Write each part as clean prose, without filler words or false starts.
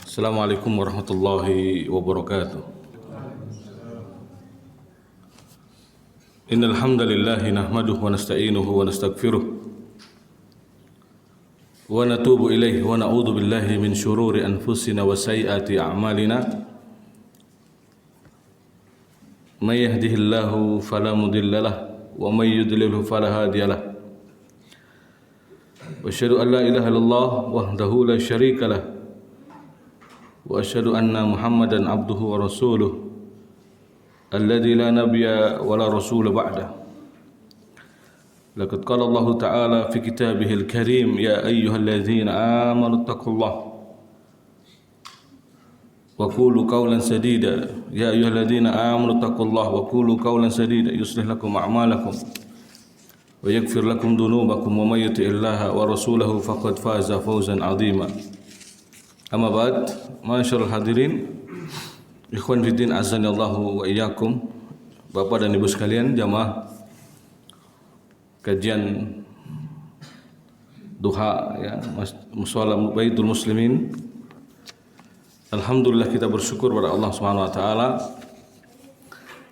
Assalamualaikum warahmatullahi wabarakatuh. Innal hamdalillah nahmaduhu wa nasta'inuhu wa nastaghfiruh wa natubu ilaihi wa na'udzu billahi min shururi anfusina wa sayyiati a'malina. May yahdihillahu fala mudilla lahu wa may yudlilhu fala hadiya lahu. Wa asyhadu an la ilaha illallah wahdahu la syarika lah wa asyhadu anna Muhammadan abduhu wa rasuluh alladzi la nabiyya wa la rasula ba'da. Laqad qala Allah ta'ala fi kitabihil karim ya ayyuhalladzina amanu taqullaha wa qulu qawlan sadida ya ayyuhalladzina amanu taqullaha wa qulu qawlan sadida yuslih lakum a'malakum wa yaghfir lakum dhunubakum wa may yuti'illaha wa rasulahu faqad faza fawzan 'azima. Amma ba'd, ma'asyiral hadirin, ikhwan fiddin azanillahu wa iyyakum. Bapak dan Ibu sekalian, jamaah kajian duha ya, mushola Baitul Muslimin. Alhamdulillah kita bersyukur pada Allah Subhanahu wa taala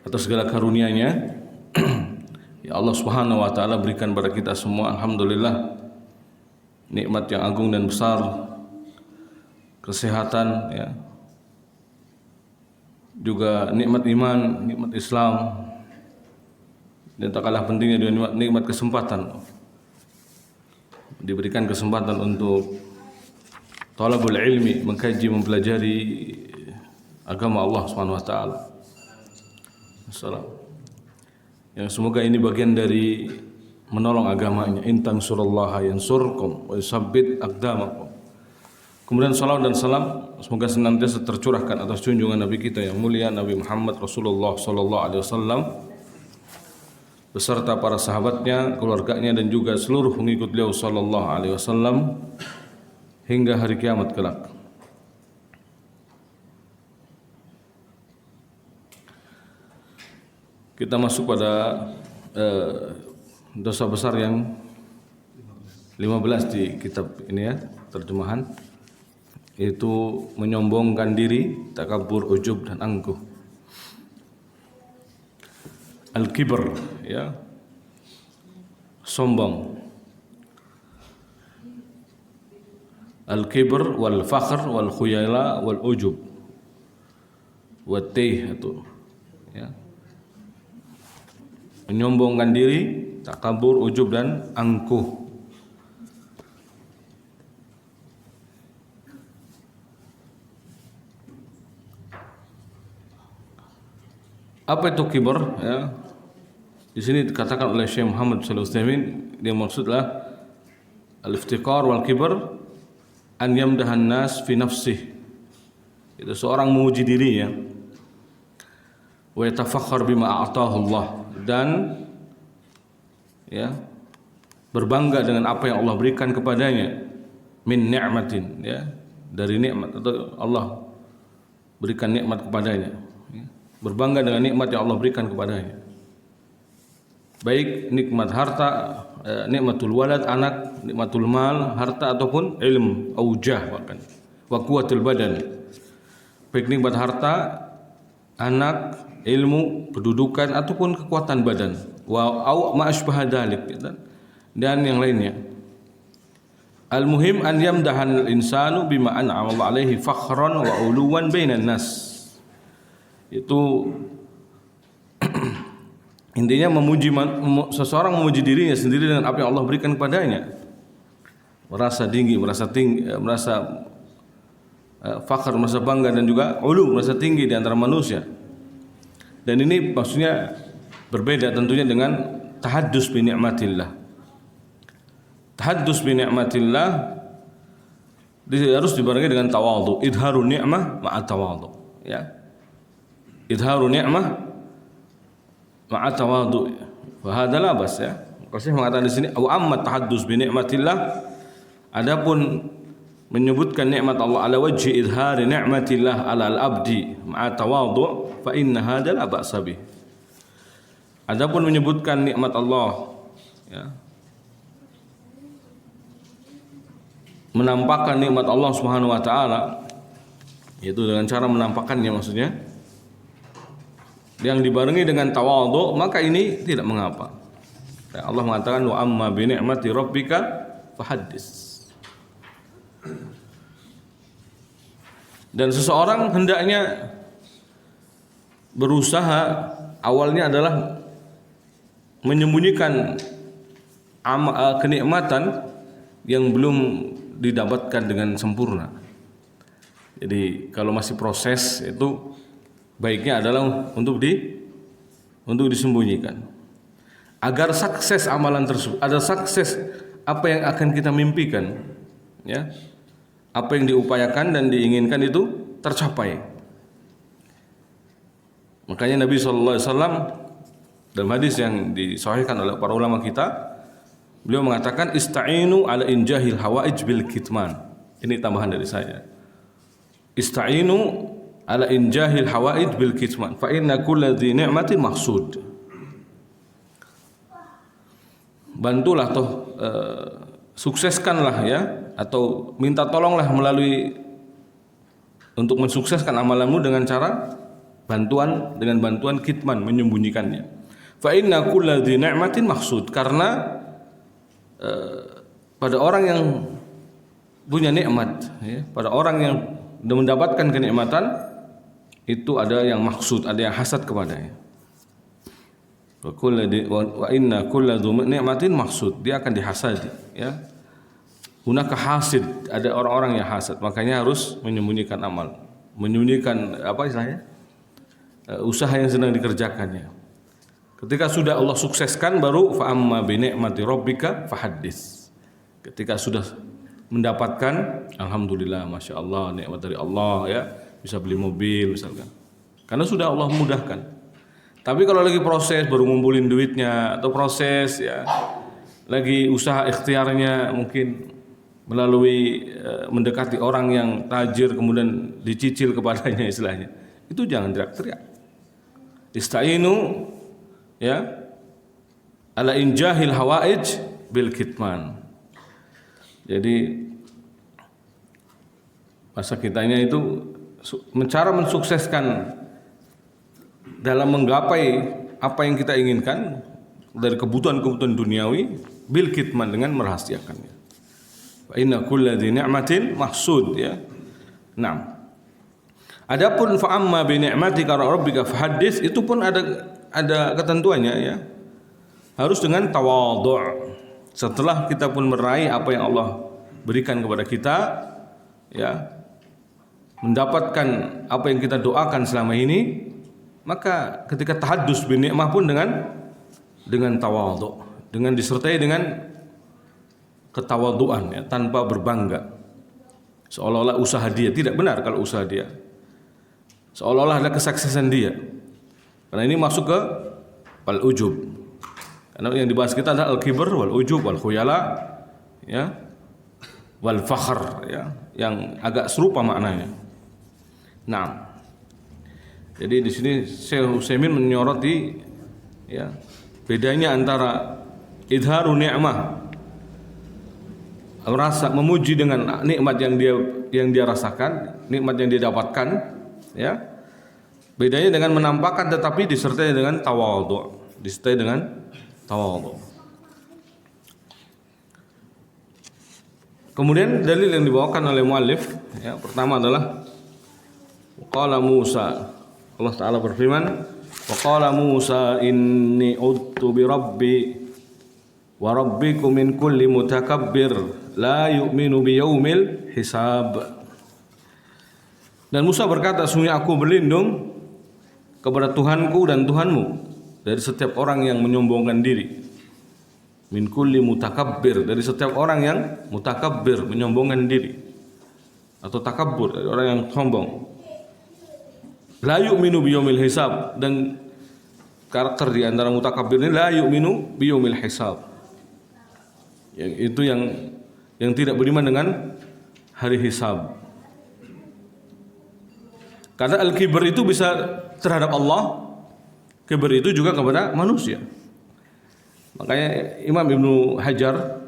atas segala karunia-Nya. Ya Allah Subhanahu wa taala berikan pada kita semua alhamdulillah nikmat yang agung dan besar, kesehatan ya. Juga nikmat iman, nikmat Islam, dan tak kalah pentingnya juga nikmat kesempatan. Diberikan kesempatan untuk talabul ilmi, mengkaji, mempelajari agama Allah Subhanahu wa taala. Assalamualaikum. Yang semoga ini bagian dari menolong agamanya. In tansurullaha yansurkum wa yusabbit aqdamakum. Kemudian salawat dan salam semoga senantiasa tercurahkan atas junjungan Nabi kita yang mulia Nabi Muhammad Rasulullah sallallahu alaihi wasallam beserta para sahabatnya, keluarganya dan juga seluruh pengikut beliau sallallahu alaihi wasallam hingga hari kiamat kelak. Kita masuk pada dosa besar yang 15 di kitab ini ya, terjemahan, yaitu menyombongkan diri, takabur, ujub dan angkuh. Al-kibr ya, sombong. Al-kibr wal fakhr wal khuyala wal ujub. Watih itu ya. Menyombongkan diri, takabur, ujub dan angkuh. Apa itu kibr ya? Di sini dikatakan oleh Syekh Muhammad Shalih Utsaimin, dia maksudlah al-iftiqar wal kibr an yamdahan nas fi nafsih. Itu seorang memuji dirinya. Wa yatafakhkhar bima a'tahu Allah, dan ya berbangga dengan apa yang Allah berikan kepadanya min ni'matin ya, dari nikmat atau Allah berikan nikmat kepadanya ya. Berbangga dengan nikmat yang Allah berikan kepadanya, baik nikmat harta, nikmatul walad anak, nikmatul mal harta ataupun ilm aujah bahkan wa quwwatul badan, baik nikmat harta, anak, ilmu, kedudukan ataupun kekuatan badan, wa au ma asbaha dzalik dan yang lainnya. Al-muhim an yamdahan al-insanu bima an'ama Allah alaihi fakhran wa uluwan bainan nas. Itu intinya seseorang memuji dirinya sendiri dengan apa yang Allah berikan kepadanya. Merasa tinggi, merasa fakhr, merasa bangga, dan juga ulu, merasa tinggi di antara manusia. Dan ini maksudnya berbeda tentunya dengan tahaddus bi ni'matillah. Tahaddus bi ni'matillah harus dibarengi dengan tawadhu, idharun ni'mah ma'a tawadhu ya. Idharun ni'mah ma'a tawadhu. Fa hadza la bas ya. Rasul mengatakan di sini wa amma tahaddus bi ni'matillah, adapun menyebutkan nikmat Allah ala wajhi idhari ni'matillah ala al-abdi ma'a tawadhu fa inna hadza la ba'sa bih. Adapun menyebutkan nikmat Allah ya, menampakkan nikmat Allah Subhanahu wa taala, yaitu dengan cara menampakkannya maksudnya, yang dibarengi dengan tawadhu, maka ini tidak mengapa. Allah mengatakan wa amma bi ni'mati rabbika fahaddits. Dan seseorang hendaknya berusaha awalnya adalah menyembunyikan kenikmatan yang belum didapatkan dengan sempurna. Jadi kalau masih proses itu baiknya adalah untuk disembunyikan. Agar sukses amalan tersebut, ada sukses apa yang akan kita mimpikan, ya. Apa yang diupayakan dan diinginkan itu tercapai. Makanya Nabi sallallahu alaihi wasallam dalam hadis yang disahihkan oleh para ulama kita, beliau mengatakan ista'inu ala injahil hawaij bil kitman. Ini tambahan dari saya. Ista'inu ala injahil hawaij bil kitman fa inna kulla dhi ni'matin mahsud. Bantulah toh sukseskanlah ya, atau minta tolonglah melalui untuk mensukseskan amalanmu dengan cara bantuan kitman, menyembunyikannya. Fa inna kulla dhi ni'matin mahsud, karena pada orang yang punya nikmat, ya, pada orang yang mendapatkan kenikmatan itu ada yang maksud, ada yang hasad kepadanya. Wa inna kulla dhi ni'matin mahsud, dia akan dihasadi, ya. Hunaka hasid, ada orang-orang yang hasad, makanya harus menyembunyikan amal, menyembunyikan apa istilahnya, usaha yang sedang dikerjakannya. Ketika sudah Allah sukseskan, baru fa amma bi ni'mati rabbika fahaddits. Ketika sudah mendapatkan, alhamdulillah, masya Allah, nikmat dari Allah, ya, bisa beli mobil misalkan, karena sudah Allah mudahkan. Tapi kalau lagi proses, baru ngumpulin duitnya, atau proses, ya, lagi usaha ikhtiarnya, mungkin melalui mendekati orang yang tajir kemudian dicicil kepadanya istilahnya, itu jangan teriak-teriak. Ista'inu, ya, ala injahil hawaij bil kitman. Jadi masa kitanya itu cara mensukseskan dalam menggapai apa yang kita inginkan dari kebutuhan-kebutuhan duniawi bil kitman, dengan merahasiakannya. Wa inna kulla dhi ni'matin mahsud, ya. Nah, adapun fa amma bi ni'matika rabbika fahaddits, itu pun ada ketentuannya, ya. Harus dengan tawadhu. Setelah kita pun meraih apa yang Allah berikan kepada kita, ya, mendapatkan apa yang kita doakan selama ini, maka ketika tahaddus bi ni'mah pun dengan tawadhu, dengan disertai dengan ketawaduan, ya, tanpa berbangga, seolah-olah usaha dia. Tidak benar kalau usaha dia, seolah-olah ada kesuksesan dia, karena ini masuk ke wal ujub. Karena yang dibahas kita adalah al-kibr wal ujub wal khuyala, ya, wal fakhr, ya, yang agak serupa maknanya. Nah, jadi di sini Syekh Utsaimin menyoroti, ya, bedanya antara idharu ni'mah, rasa memuji dengan nikmat yang dia rasakan, nikmat yang dia dapatkan, ya. Bedanya dengan menampakkan tetapi disertai dengan tawadhu, disertai dengan tawadhu. Kemudian dalil yang dibawakan oleh muallif, ya, pertama adalah qala Musa, Allah Ta'ala berfirman, wa qala Musa inni udtu bi rabbi wa rabbikum min kulli mutakabbir la yu'minu bi yaumil hisab. Dan Musa berkata, sungguh aku berlindung kepada Tuhanku dan Tuhanmu dari setiap orang yang menyombongkan diri. Min kulli mutakabbir, dari setiap orang yang mutakabbir, menyombongkan diri, atau takabbur, dari orang yang sombong. La yu'minu bi yaumil hisab, dan karakter di antara mutakabbir ini la yu'minu bi yaumil hisab, itu yang tidak beriman dengan hari hisab. Karena al-kibr itu bisa terhadap Allah, kibr itu juga kepada manusia. Makanya Imam Ibnu Hajar,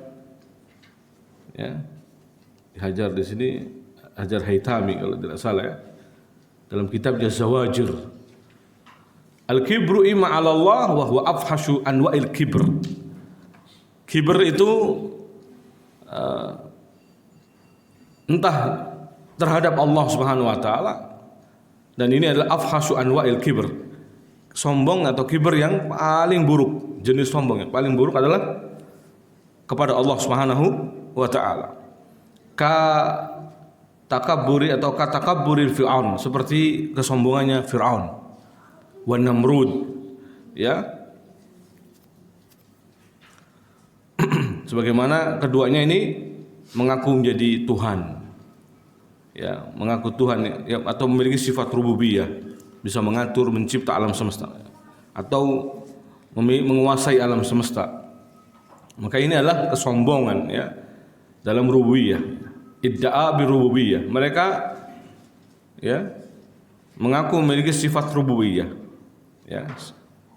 ya, Hajar di sini Hajar Haytami kalau tidak salah ya. Dalam kitabnya Zawajir. Al-kibru imma 'ala Allah wa huwa afhashu anwa'il kibr. Kibr itu entah terhadap Allah Subhanahu wa taala, dan ini adalah afhashu anwa'il kibr. Sombong atau kibr yang paling buruk, jenis sombong yang paling buruk adalah kepada Allah Subhanahu wa taala. Ka takabburi atau katakabburil Fir'aun, seperti kesombongannya Fir'aun, wa Namrud, ya. Sebagaimana keduanya ini mengaku menjadi Tuhan, ya, mengaku Tuhan, ya, atau memiliki sifat rububiyah, bisa mengatur, mencipta alam semesta, atau menguasai alam semesta. Maka ini adalah kesombongan, ya, dalam rububiyah. Idda'a birububiyah. Mereka, ya, mengaku memiliki sifat rububiyah, ya,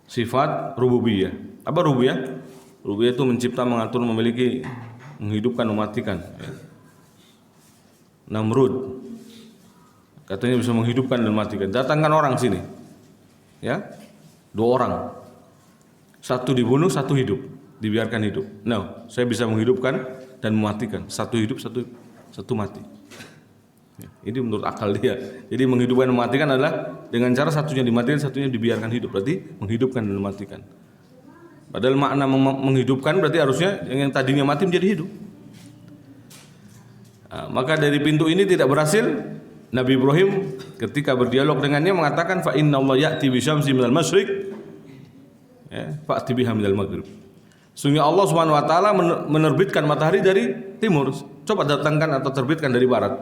sifat rububiyah. Apa rububiyah? Rububiyah itu mencipta, mengatur, memiliki, menghidupkan, mematikan, ya. Namrud katanya bisa menghidupkan dan mematikan. Datangkan orang sini, ya, 2 orang, satu dibunuh, satu hidup, dibiarkan hidup. No, saya bisa menghidupkan dan mematikan. Satu hidup, satu mati. Ya, ini menurut akal dia. Jadi menghidupkan dan mematikan adalah dengan cara satunya dimatikan, satunya dibiarkan hidup. Berarti menghidupkan dan mematikan. Padahal makna menghidupkan berarti harusnya yang tadinya mati menjadi hidup. Nah, maka dari pintu ini tidak berhasil. Nabi Ibrahim ketika berdialog dengannya mengatakan fa inna Allah ya'ti bi syamsi minal masyriq, ya, fa'ti biha minal maghrib. Sungguh Allah Subhanahu wa taala menerbitkan matahari dari timur. Coba datangkan atau terbitkan dari barat.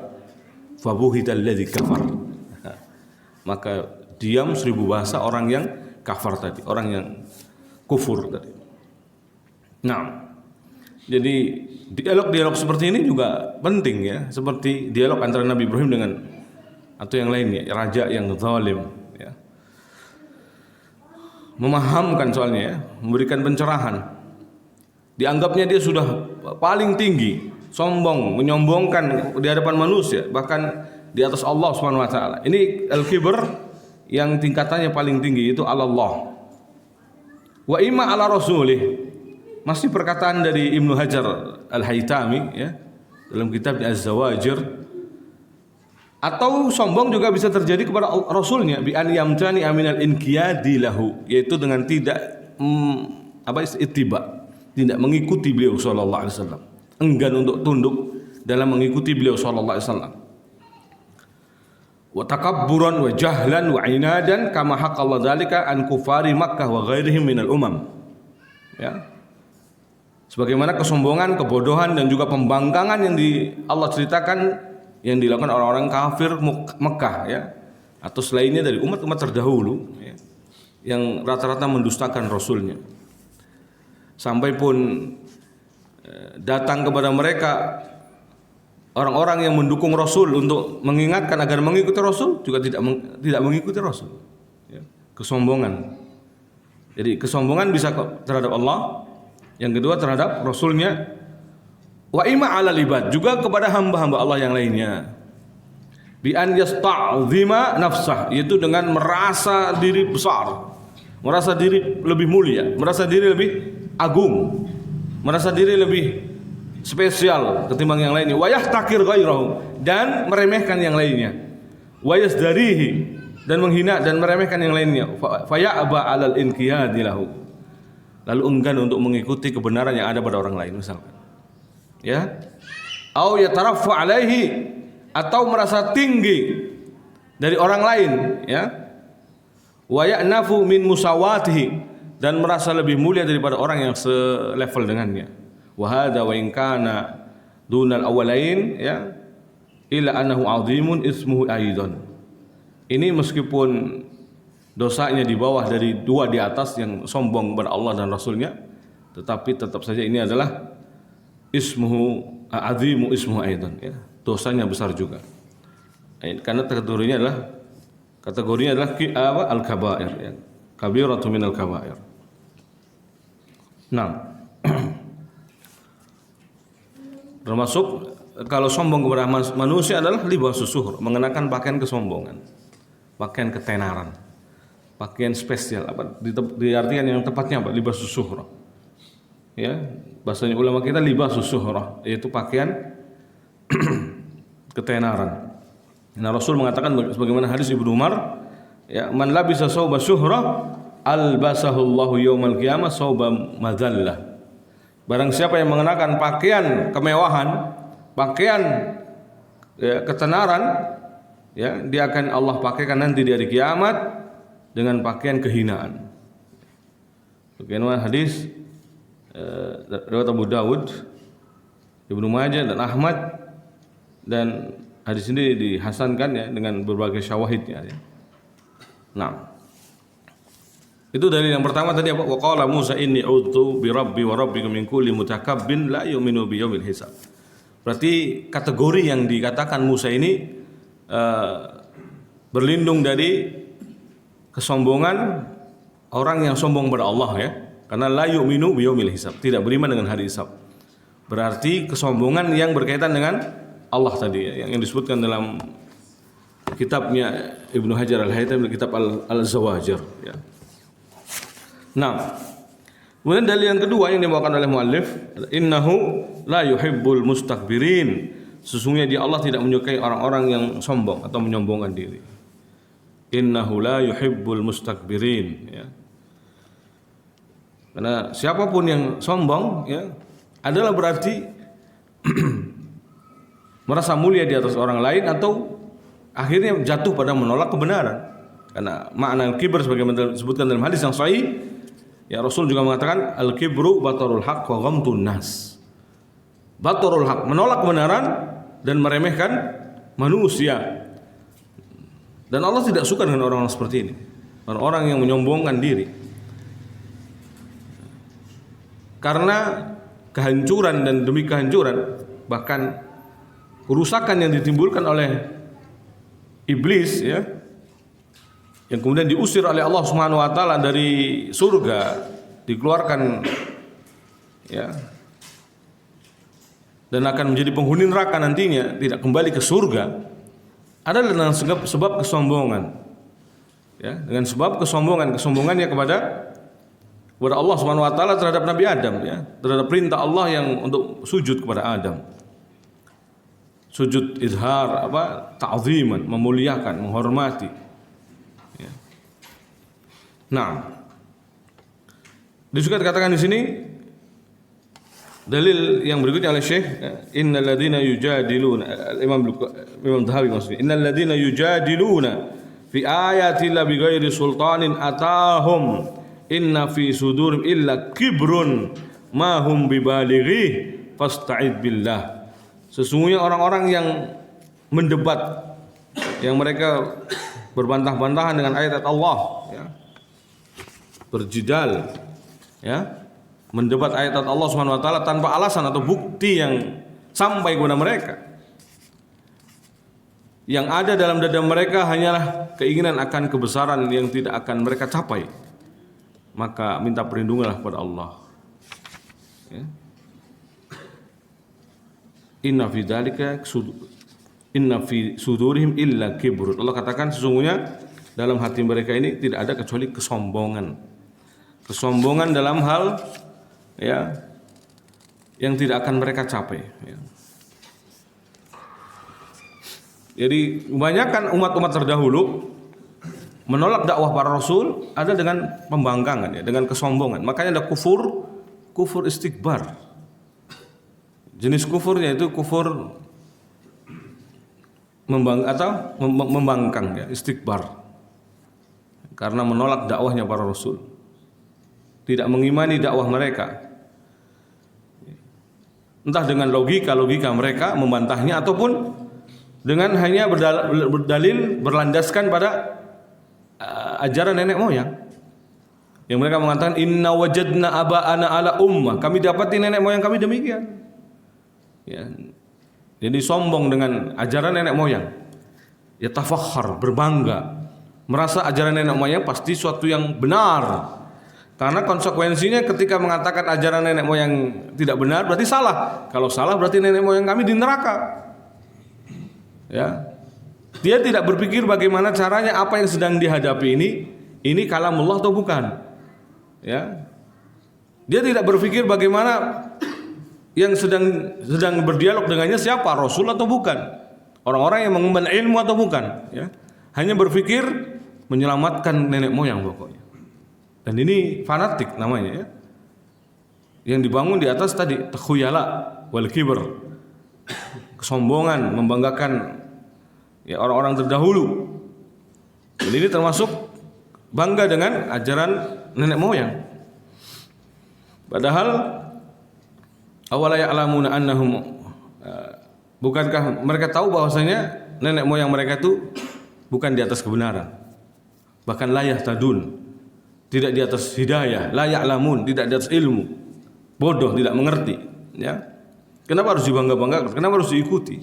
Fa buhital ladzi kafar. Maka diam 1000 bahasa orang yang kafir tadi, orang yang kufur tadi. Nah, jadi dialog-dialog seperti ini juga penting, ya, seperti dialog antara Nabi Ibrahim dengan atau yang lainnya, raja yang zalim, ya. Memahamkan soalnya, ya, memberikan pencerahan. Dianggapnya dia sudah paling tinggi, sombong, menyombongkan di hadapan manusia, bahkan di atas Allah Subhanahu wa taala. Ini al-kibr yang tingkatannya paling tinggi, itu Allah. Wa imma ala rasulih. Masih perkataan dari Ibnu Hajar Al-Haytami, ya, dalam kitab Az-Zawajir. Atau sombong juga bisa terjadi kepada Rasulnya, bi an yamtani aminal inqiyadi lahu, yaitu dengan tidak ittiba, tidak mengikuti beliau sallallahu alaihi wasallam, enggan untuk tunduk dalam mengikuti beliau sallallahu alaihi wasallam. Wa takabburan wa jahlan wa inadan kama haqqallahu dzalika an kufari Makkah wa ghairihim minal umam, ya. Sebagaimana kesombongan, kebodohan dan juga pembangkangan yang Allah ceritakan yang dilakukan orang-orang kafir Mekah, ya, atau selainnya dari umat-umat terdahulu, ya, yang rata-rata mendustakan Rasulnya. Sampai pun datang kepada mereka orang-orang yang mendukung Rasul untuk mengingatkan agar mengikuti Rasul, juga tidak mengikuti Rasul, ya. Kesombongan. Jadi kesombongan bisa terhadap Allah, yang kedua terhadap Rasulnya. Wa ima 'ala libad, juga kepada hamba-hamba Allah yang lainnya. Bi an yasta'zima nafsah, yaitu dengan merasa diri besar, merasa diri lebih mulia, merasa diri lebih agung, merasa diri lebih spesial ketimbang yang lainnya. Wa yahtakir ghairahu, dan meremehkan yang lainnya. Wa yasdarihi, dan menghina dan meremehkan yang lainnya. Fa ya'ba 'alal inqiyadi lahu, lalu enggan untuk mengikuti kebenaran yang ada pada orang lain, misalkan, ya. Au yataraffu alaihi, atau merasa tinggi dari orang lain, ya. Wa ya'nafu min musawatihi, dan merasa lebih mulia daripada orang yang selevel dengannya. Wa hadza wa in kana dunal awwalain, ya, illa annahu 'azimun ismuhu aidan. Ini meskipun dosanya di bawah dari 2 di atas yang sombong kepada Allah dan Rasulnya, tetapi tetap saja ini adalah ismuhu azimu ismuhu aidan, ya, dosanya besar juga. Karena kategorinya adalah al-kabair, ya, kabiratu minal kabair. Nah, termasuk kalau sombong kepada manusia adalah libasus suhur, mengenakan pakaian kesombongan, pakaian ketenaran, pakaian spesial. Apa diartikan yang tepatnya apa? Libasus suhur. Ya, bahasanya ulama kita libasus suhur, yaitu pakaian ketenaran. Nah, Rasul mengatakan sebagaimana hadis Ibnu Umar, ya, man labisa sauba syuhrah albasahullahu yaumal qiyamah sauba madallah. Barang siapa yang mengenakan pakaian kemewahan, pakaian ya, ketenaran, ya, dia akan Allah pakaikan nanti di hari kiamat dengan pakaian kehinaan. Bagaimana hadis riwayat Abu Dawud, Ibnu Majah dan Ahmad, dan hadis ini dihasankan ya dengan berbagai syawahidnya ya. Nah, itu dalil yang pertama tadi apa? Wa qala Musa inni a'udzu bi rabbi wa rabbikum min kulli mutakabbin la yu'minu bi yaumil hisab. Berarti kategori yang dikatakan Musa ini berlindung dari kesombongan orang yang sombong pada Allah ya. Karena la yu'minu bi yaumil hisab, tidak beriman dengan hari hisab. Berarti kesombongan yang berkaitan dengan Allah tadi ya, yang disebutkan dalam kitabnya Ibnu Hajar Al-Haythami, kitab Al-Zawajir ya. Nah, kemudian dalil yang kedua yang dibawakan oleh muallif, innahu la yuhibbul mustakbirin. Sesungguhnya dia Allah tidak menyukai orang-orang yang sombong atau menyombongkan diri. Innahu la yuhibbul mustakbirin ya. Karena siapapun yang sombong ya adalah berarti merasa mulia di atas orang lain atau akhirnya jatuh pada menolak kebenaran. Karena makna kibr sebagaimana disebutkan dalam hadis yang sahih, ya Rasul juga mengatakan al-kibru batarul haq wa ghamtun nas. Batarul haq, menolak kebenaran dan meremehkan manusia. Dan Allah tidak suka dengan orang-orang seperti ini. Orang-orang yang menyombongkan diri. Karena kehancuran dan demi kehancuran, bahkan kerusakan yang ditimbulkan oleh iblis ya, yang kemudian diusir oleh Allah Subhanahu wa taala dari surga, dikeluarkan ya, dan akan menjadi penghuni neraka nantinya, tidak kembali ke surga, adalah dengan sebab kesombongan. Ya, dengan sebab kesombongannya kepada Allah Subhanahu wa taala terhadap Nabi Adam ya, terhadap perintah Allah yang untuk sujud kepada Adam. Sujud izhar apa? Ta'ziman, memuliakan, menghormati. Ya. Nah, juga dikatakan di sini dalil yang berikutnya oleh Syekh, innal ladzina yujadiluna, Imam Dhahabi maksudnya, innal ladzina yujadiluna fi ayati la bighairi sultanin atahum inna fi sudurim illa kibrun ma hum bibalighi fasta'id billah. Sesungguhnya orang-orang yang mendebat, yang mereka berbantah-bantahan dengan ayat Allah ya, berjidal ya, mendebat ayat Allah Subhanahu wa taala tanpa alasan atau bukti yang sampai kepada mereka. Yang ada dalam dada mereka hanyalah keinginan akan kebesaran yang tidak akan mereka capai. Maka minta perlindunganlah kepada Allah. Ya. Inna fi sudurihim illa kibrun. Allah katakan sesungguhnya dalam hati mereka ini tidak ada kecuali kesombongan. Kesombongan dalam hal ya yang tidak akan mereka capai. Ya. Jadi kebanyakan umat-umat terdahulu menolak dakwah para rasul ada dengan pembangkangan ya, dengan kesombongan. Makanya ada kufur istikbar. Jenis kufurnya itu kufur membangkang ya, istikbar. Karena menolak dakwahnya para rasul. Tidak mengimani dakwah mereka. Entah dengan logika mereka membantahnya ataupun dengan hanya berdalil berlandaskan pada ajaran nenek moyang. Yang mereka mengatakan inna wajadna aba'ana ala ummah. Kami dapati nenek moyang kami demikian. Ya. Jadi sombong dengan ajaran nenek moyang. Ya tafakhar, berbangga, merasa ajaran nenek moyang pasti suatu yang benar. Karena konsekuensinya ketika mengatakan ajaran nenek moyang tidak benar berarti salah. Kalau salah berarti nenek moyang kami di neraka. Ya. Dia tidak berpikir bagaimana caranya apa yang sedang dihadapi ini kalamullah atau bukan. Ya. Dia tidak berpikir bagaimana yang sedang berdialog dengannya siapa, Rasul atau bukan. Orang-orang yang mengemban ilmu atau bukan, ya. Hanya berpikir menyelamatkan nenek moyang pokoknya. Dan ini fanatik namanya, ya. Yang dibangun di atas tadi takhuyala wal kibr. Kesombongan, membanggakan ya orang-orang terdahulu. Dan ini termasuk bangga dengan ajaran nenek moyang. Padahal awala ya'lamuna annahum, bukankah mereka tahu bahwasanya nenek moyang mereka itu bukan di atas kebenaran. Bahkan la yahtadun, tidak di atas hidayah, la ya'lamun, tidak di atas ilmu, bodoh, tidak mengerti, ya. Kenapa harus dibangga-banggakan? Kenapa harus diikuti?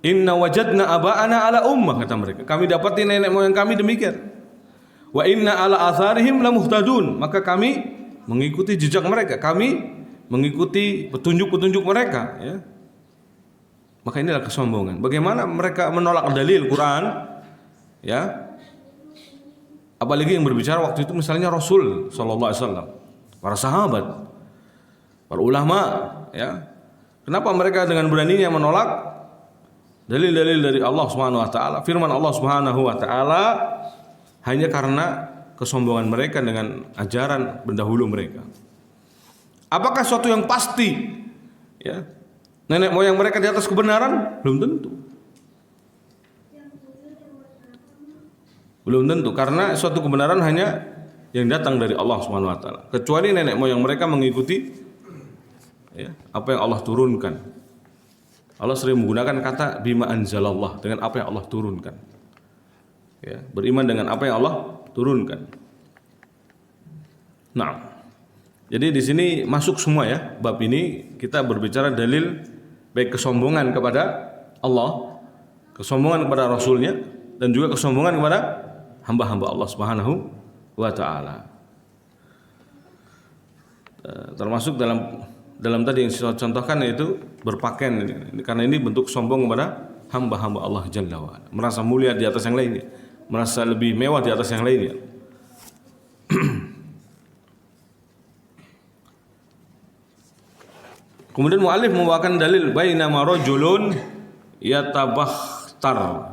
Inna wajadna aba'ana ala ummah, kata mereka. Kami dapati nenek moyang kami demikian. Wa inna ala atharihim lamuhtadun, maka kami mengikuti jejak mereka, kami mengikuti petunjuk-petunjuk mereka, ya. Maka inilah kesombongan. Bagaimana mereka menolak dalil Quran, ya. Apalagi yang berbicara waktu itu misalnya Rasul sallallahu alaihi wasallam, para sahabat, para ulama, ya. Kenapa mereka dengan beraninya menolak dalil-dalil dari Allah Subhanahu wa taala, firman Allah Subhanahu wa taala, hanya karena kesombongan mereka dengan ajaran pendahulu mereka. Apakah suatu yang pasti, ya, nenek moyang mereka di atas kebenaran? Belum tentu. Belum tentu, karena suatu kebenaran hanya yang datang dari Allah Subhanahu wa taala. Kecuali nenek moyang mereka mengikuti, ya, apa yang Allah turunkan. Allah sering menggunakan kata bima anzalallah, dengan apa yang Allah turunkan. Ya, beriman dengan apa yang Allah turunkan. Nah, jadi di sini masuk semua, ya, bab ini kita berbicara dalil baik kesombongan kepada Allah, kesombongan kepada Rasulnya, dan juga kesombongan kepada hamba-hamba Allah Subhanahu wa taala. Termasuk dalam tadi yang saya contohkan, yaitu berpakaian, karena ini bentuk sombong kepada hamba-hamba Allah Jalla wa ala, merasa mulia di atas yang lainnya, merasa lebih mewah di atas yang lainnya. Kemudian mu'alif membawakan dalil bainama rajulun yatabakhtar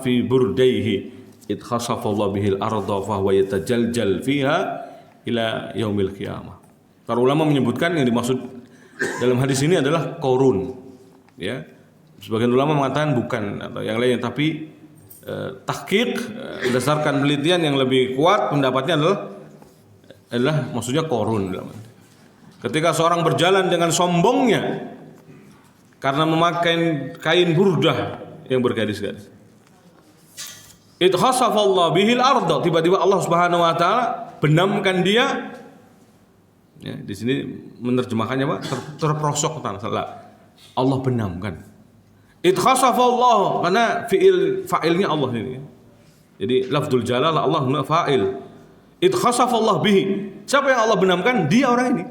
fi burdaihi id khasafa Allah bihil arda fa huwa yatajaljal fiha ila yaumil qiyamah. Para ulama menyebutkan yang dimaksud dalam hadis ini adalah korun, ya. Sebagian ulama mengatakan bukan atau yang lain, tapi tahqiq berdasarkan penelitian yang lebih kuat pendapatnya adalah maksudnya korun. Ketika seorang berjalan dengan sombongnya karena memakai kain burdah yang bergaris-garis. It khasafallahu bihil arda, tiba-tiba Allah Subhanahu wa taala benamkan dia. Ya, di sini menerjemahkannya apa? Terprosok tanah. Allah benamkan. It khasafallahu, karena fa'ilnya Allah ini. Jadi lafdzul jalal Allah fa'il. It khasafallahu bihi. Siapa yang Allah benamkan? Dia orang ini.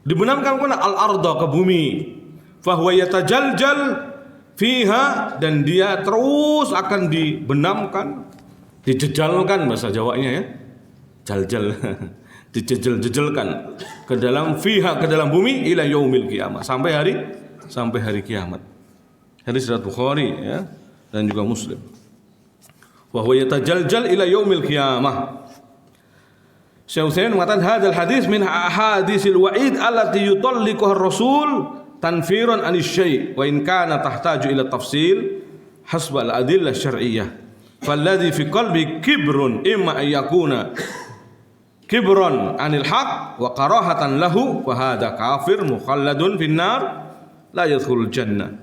Dibenamkan kepada al-arda, ke bumi. Fahuwa yatajaljal fiha, dan dia terus akan dibenamkan, dijejalkan bahasa Jawanya, ya. Jaljal. Dijejel-jejelkan ke dalam fiha, ke dalam bumi, ila yaumil qiyamah, sampai hari kiamat. Hadis riwayat Bukhari, ya, dan juga Muslim. Fahuwa yatajaljal ila yaumil qiyamah. Syekh Utsaimin mengatakan hadzal hadis min ahadisil wa'id allati yutalliquha ar-rasul tanfiran 'anil syai' wa in kana tahtaju ila tafsil hasba al-adillah syar'iyyah. Falladhi fi qalbi kibrun imma an yakuna kibran 'anil haqq wa karahatan lahu fa hadha kafir mukhalladun finnar la yadkhulul jannah.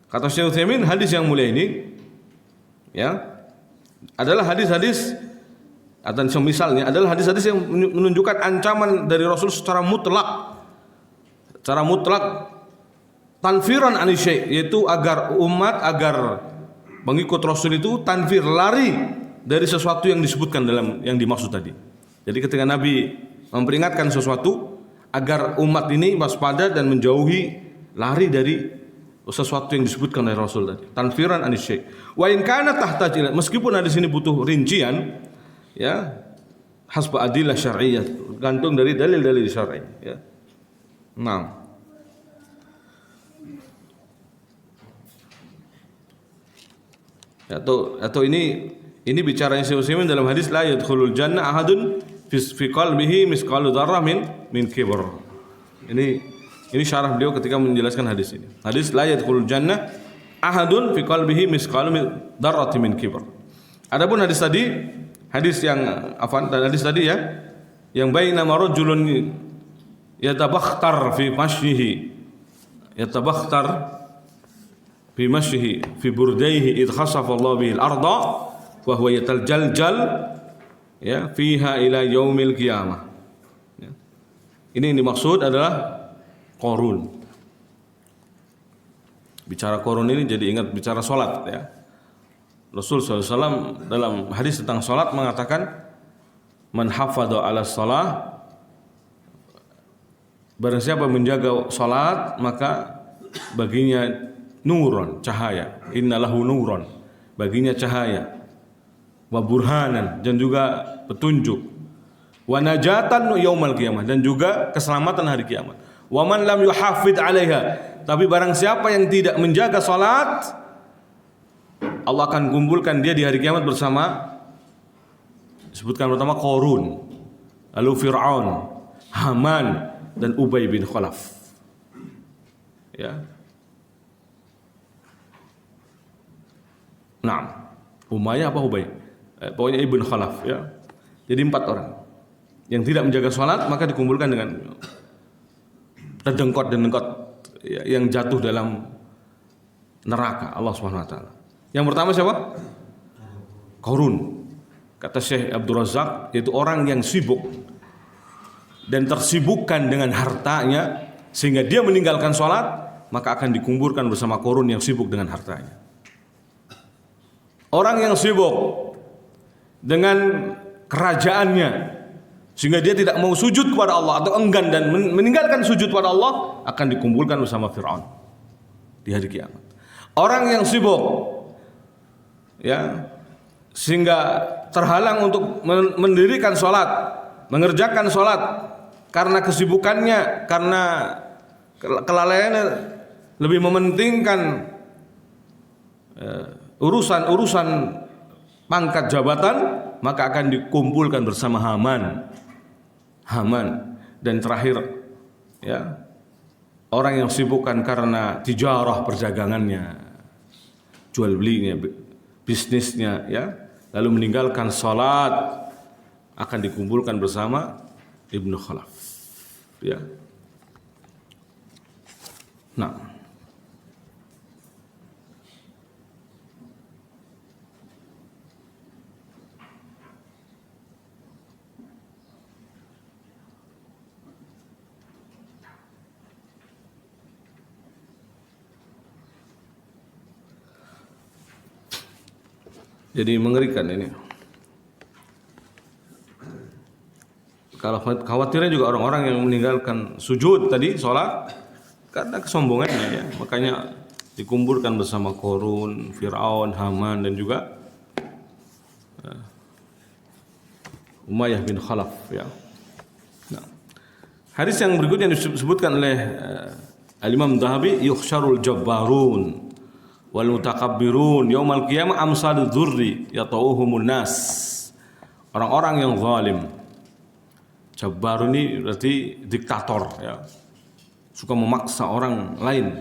Kata Syekh Utsaimin, hadis yang mulia ini, ya, adalah hadis-hadis atau misalnya adalah hadis-hadis yang menunjukkan ancaman dari Rasul secara mutlak. Secara mutlak tanfiran anisy, yaitu agar umat, agar mengikut Rasul itu tanfir, lari dari sesuatu yang disebutkan dalam yang dimaksud tadi. Jadi ketika Nabi memperingatkan sesuatu agar umat ini waspada dan menjauhi, lari dari sesuatu yang disebutkan oleh Rasul tadi. Tanfiran anisyai. Wa in kana tahtaj ila, meskipun di sini butuh rincian, ya, hasba adillah syar'iyyah, gantung dari dalil-dalil syar'i, ya. Nah, atau ini bicaranya Syekh Utsaimin dalam hadis la yadkhulul jannah ahadun fi qalbihi misqalu dzarrah min kibr. Ini syarah beliau ketika menjelaskan hadis ini. Hadis la yadkhulul jannah ahadun fi qalbihi misqalu dzarratin min kibr. Adapun hadis tadi, hadis tadi ya, yang bainama rajulun yatabakhtar fi mashyihi fi burdaihi id khasafa Allah bihi al-arda wa huwa yatajaljal, ya, fiha ila yaumil qiyamah. Ya. Ini yang dimaksud adalah Qarun. Bicara Qarun ini jadi ingat bicara salat, ya. Rasul SAW dalam hadis tentang salat mengatakan man hafadha ala shalah, barang siapa menjaga salat maka baginya nuron, cahaya. Innalahu nuron, baginya cahaya. Wa burhanan, dan juga petunjuk. Wa najatan yaumal qiyamah, dan juga keselamatan hari kiamat. Wa man lam yuhafid 'alaiha, tapi barang siapa yang tidak menjaga salat, Allah akan kumpulkan dia di hari kiamat bersama, disebutkan pertama Qarun, lalu Fir'aun, Haman, dan Ubay bin Khalaf. Ya. Nah, Umayyah apa Ubay? Pokoknya Ibn Khalaf, ya. Jadi 4 orang yang tidak menjaga salat maka dikumpulkan dengan terdengkot ya, yang jatuh dalam neraka Allah Subhanahu wa taala. Yang pertama siapa? Qarun. Kata Syekh Abdul Razak, yaitu orang yang sibuk dan tersibukkan dengan hartanya sehingga dia meninggalkan salat, maka akan dikumpulkan bersama Qarun yang sibuk dengan hartanya. Orang yang sibuk dengan kerajaannya sehingga dia tidak mau sujud kepada Allah atau enggan dan meninggalkan sujud kepada Allah, akan dikumpulkan bersama Fir'aun di hari kiamat. Orang yang sibuk, ya, sehingga terhalang untuk mendirikan sholat, mengerjakan sholat karena kesibukannya, karena kelalaiannya lebih mementingkan urusan pangkat jabatan, maka akan dikumpulkan bersama Haman. Dan terakhir, ya, orang yang sibukkan karena tijarah, perdagangannya, jual belinya, bisnisnya, ya, lalu meninggalkan salat, akan dikumpulkan bersama Ibnu Khalaf, ya. Nah, jadi mengerikan ini. Kalau khawatirnya juga orang-orang yang meninggalkan sujud tadi, sholat, karena kesombongannya, ya, makanya dikumpulkan bersama Qarun, Fir'aun, Haman, dan juga Umayyah bin Khalaf, ya. Nah, hadis yang berikutnya disebutkan oleh Al-Imam Dhahabi, yukhsyarul jabbarun wal mutakabbirun yaumal qiyamah amsaludz dzurri yatauhumun nas. Orang-orang yang zalim. Jabbar ini berarti diktator, ya. Suka memaksa orang lain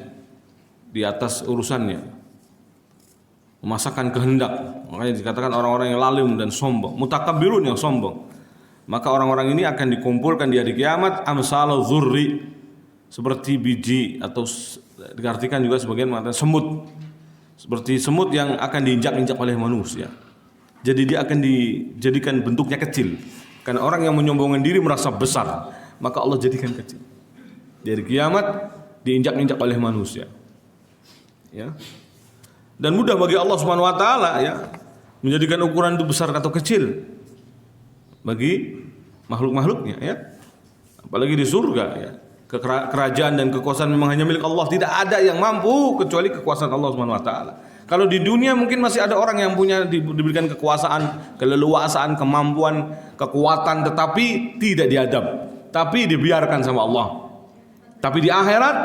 di atas urusannya. Memaksakan kehendak. Makanya dikatakan orang-orang yang lalim dan sombong, mutakabbirun yang sombong. Maka orang-orang ini akan dikumpulkan di hari kiamat amsaludz dzurri, seperti biji, atau diartikan juga sebagian mengatakan semut. Seperti semut yang akan diinjak-injak oleh manusia. Jadi dia akan dijadikan bentuknya kecil. Karena orang yang menyombongkan diri merasa besar, maka Allah jadikan kecil. Di hari kiamat diinjak-injak oleh manusia. Ya. Dan mudah bagi Allah Subhanahu wa taala, ya, menjadikan ukuran itu besar atau kecil bagi makhluk-makhluknya ya. Apalagi di surga ya. Kerajaan dan kekuasaan memang hanya milik Allah, tidak ada yang mampu kecuali kekuasaan Allah Subhanahu wa taala. Kalau di dunia mungkin masih ada orang yang diberikan kekuasaan, keleluasaan, kemampuan, kekuatan, tetapi tidak diadab, tapi dibiarkan sama Allah. Tapi di akhirat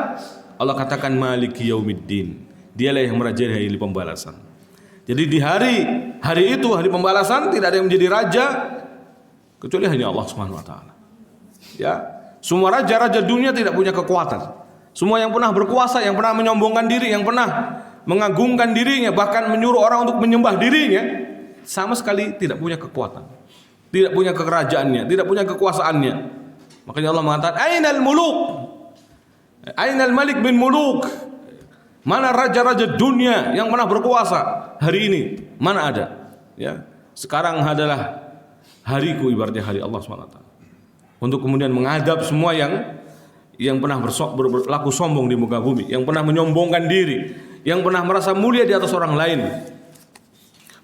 Allah katakan maliki yaumiddin, dialah yang merajai hari pembalasan. Jadi di hari itu, hari pembalasan, tidak ada yang menjadi raja kecuali hanya Allah Subhanahu wa taala. Ya. Semua raja-raja dunia tidak punya kekuatan. Semua yang pernah berkuasa, yang pernah menyombongkan diri, yang pernah mengagungkan dirinya, bahkan menyuruh orang untuk menyembah dirinya, sama sekali tidak punya kekuatan, tidak punya kekerajaannya, tidak punya kekuasaannya. Makanya Allah mengatakan, Ainal muluk, Ainal malik bin muluk. Mana raja-raja dunia yang pernah berkuasa hari ini? Mana ada? Ya, sekarang adalah hariku, ibaratnya hari Allah SWT. Untuk kemudian menghadap semua yang pernah berlaku sombong di muka bumi, yang pernah menyombongkan diri, yang pernah merasa mulia di atas orang lain.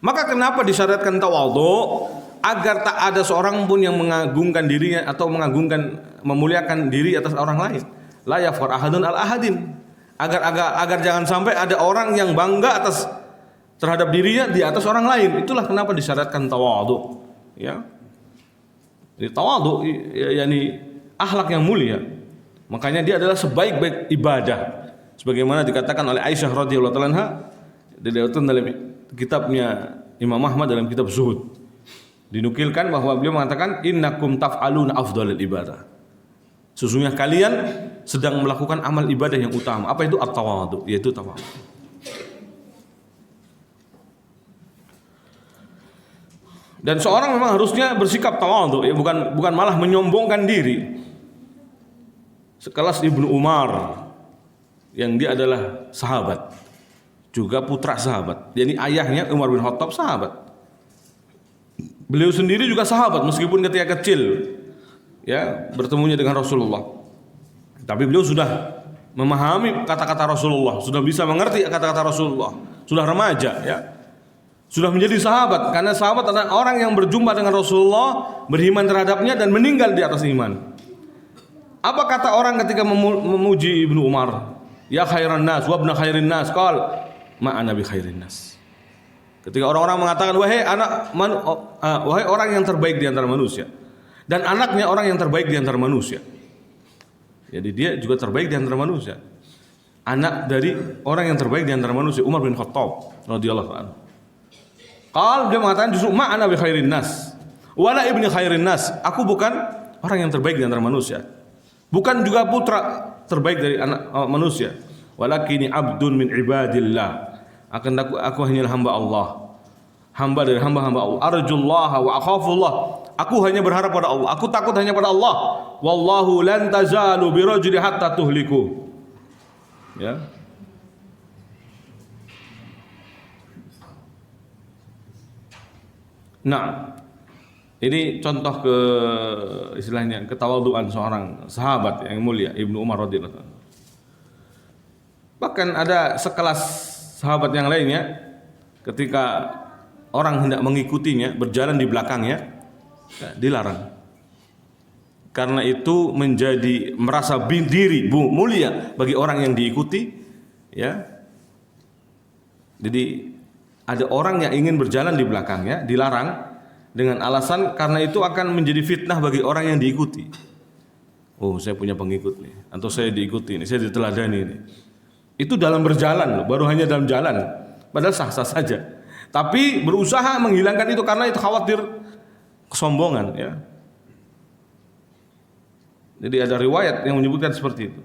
Maka kenapa disyaratkan tawadhu? Agar tak ada seorang pun yang mengagungkan dirinya atau memuliakan diri atas orang lain. La yafkhar ahadun al ahadin. Agar jangan sampai ada orang yang bangga terhadap dirinya di atas orang lain. Itulah kenapa disyaratkan tawadhu. Ya. Jadi tawadhu yakni akhlak yang mulia. Makanya dia adalah sebaik-baik ibadah. Sebagaimana dikatakan oleh Aisyah radhiyallahu anha diriwayatkan dalam kitabnya Imam Ahmad dalam kitab Zuhud. Dinukilkan bahwa beliau mengatakan innakum taf'aluna afdhalal ibadah. Sesungguhnya kalian sedang melakukan amal ibadah yang utama. Apa itu at-tawadhu? Yaitu tawadhu. Dan seorang memang harusnya bersikap tawadhu, ya, bukan malah menyombongkan diri. Sekelas Ibnu Umar yang dia adalah sahabat, juga putra sahabat. Jadi ayahnya Umar bin Khattab sahabat. Beliau sendiri juga sahabat meskipun ketika kecil ya bertemunya dengan Rasulullah. Tapi beliau sudah memahami kata-kata Rasulullah, sudah bisa mengerti kata-kata Rasulullah, sudah remaja ya. Sudah menjadi sahabat, karena sahabat adalah orang yang berjumpa dengan Rasulullah, beriman terhadapnya dan meninggal di atas iman. Apa kata orang ketika memuji Ibnu Umar? Ya khairan nas wa ibna khairin nas, qal ma ana bi khairin nas. Ketika orang-orang mengatakan wahai orang yang terbaik di antara manusia, dan anaknya orang yang terbaik di antara manusia. Jadi dia juga terbaik di antara manusia. Anak dari orang yang terbaik di antara manusia, Umar bin Khattab radhiyallahu anhu. Qal, dia mengatakan justru ma'ana bi khairin nas wala ibni khairin nas. Aku bukan orang yang terbaik di antara manusia, bukan juga putra terbaik dari anak manusia. Walakini abdun min ibadillah. Aku hanyalah hamba Allah, hamba dari hamba-hamba Allah. Arjullah wa akhafullah. Aku hanya berharap pada Allah, aku takut hanya pada Allah. Wallahu lan tazalu birajuli hatta tuhliku. Ya. Nah, ini contoh istilahnya ketawaduan seorang sahabat yang mulia Ibnu Umar radhiyallahu anhu. Bahkan ada sekelas sahabat yang lainnya, ketika orang hendak mengikutinya berjalan di belakangnya, dilarang. Karena itu menjadi merasa diri mulia bagi orang yang diikuti, ya. Jadi ada orang yang ingin berjalan di belakangnya, dilarang dengan alasan karena itu akan menjadi fitnah bagi orang yang diikuti. Oh, saya punya pengikut nih, atau saya diikuti nih, saya diteladani nih. Itu dalam berjalan loh, baru hanya dalam jalan. Padahal sah-sah saja. Tapi berusaha menghilangkan itu karena itu khawatir kesombongan, ya. Jadi ada riwayat yang menyebutkan seperti itu.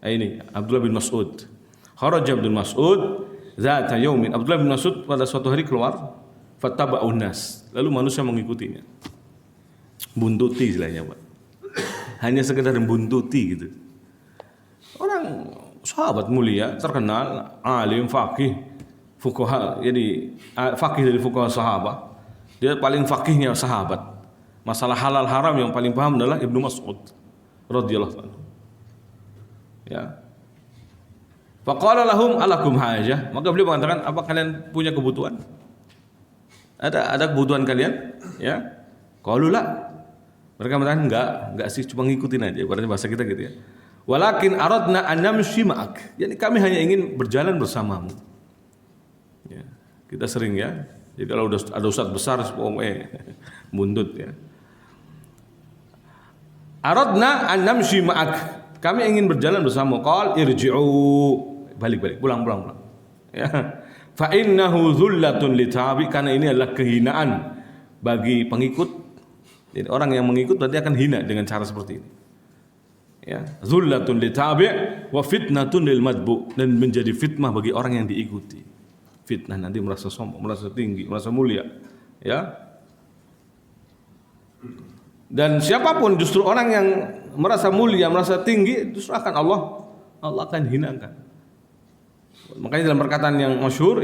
Ini Abdullah bin Mas'ud. Kharaja bin Mas'ud zata yaumin. Abdullah bin Mas'ud pada suatu hari keluar, fattaba'un nas. Lalu manusia mengikutinya. Buntuti istilahnya, Pak. Hanya sekedar buntuti gitu. Orang sahabat mulia, terkenal, alim, faqih, fuqaha. Jadi faqih dari fuqaha sahabat. Dia paling faqihnya sahabat. Masalah halal haram yang paling paham adalah Ibnu Mas'ud radhiyallahu anhu. Ya. Faqala lahum alakum hajah. Maka beliau mengatakan, apa kalian punya kebutuhan? Ada kebutuhan kalian? Ya. Qalu la. Mereka mengatakan enggak sih, cuma ngikutin aja. Ibaratnya bahasa kita gitu ya. Walakin aradna an namshi ma'ak. Yani kami hanya ingin berjalan bersamamu. Ya. Kita sering ya. Jadi kalau udah ada ustaz besar mundut ya. Aradna an namshi ma'ak. Kami ingin berjalan bersama. Qal irji'u. Balik, pulang. Ya. Fa innahu dzullatun litabi, karena ini adalah kehinaan bagi pengikut. Jadi orang yang mengikut berarti akan hina dengan cara seperti ini. Ya, dzullatun litabi wa fitnatun lil madbu, dan menjadi fitnah bagi orang yang diikuti. Fitnah nanti merasa sombong, merasa tinggi, merasa mulia. Ya. Dan siapapun justru orang yang merasa mulia, merasa tinggi, justru akan Allah akan hinakan. Makanya dalam perkataan yang masyhur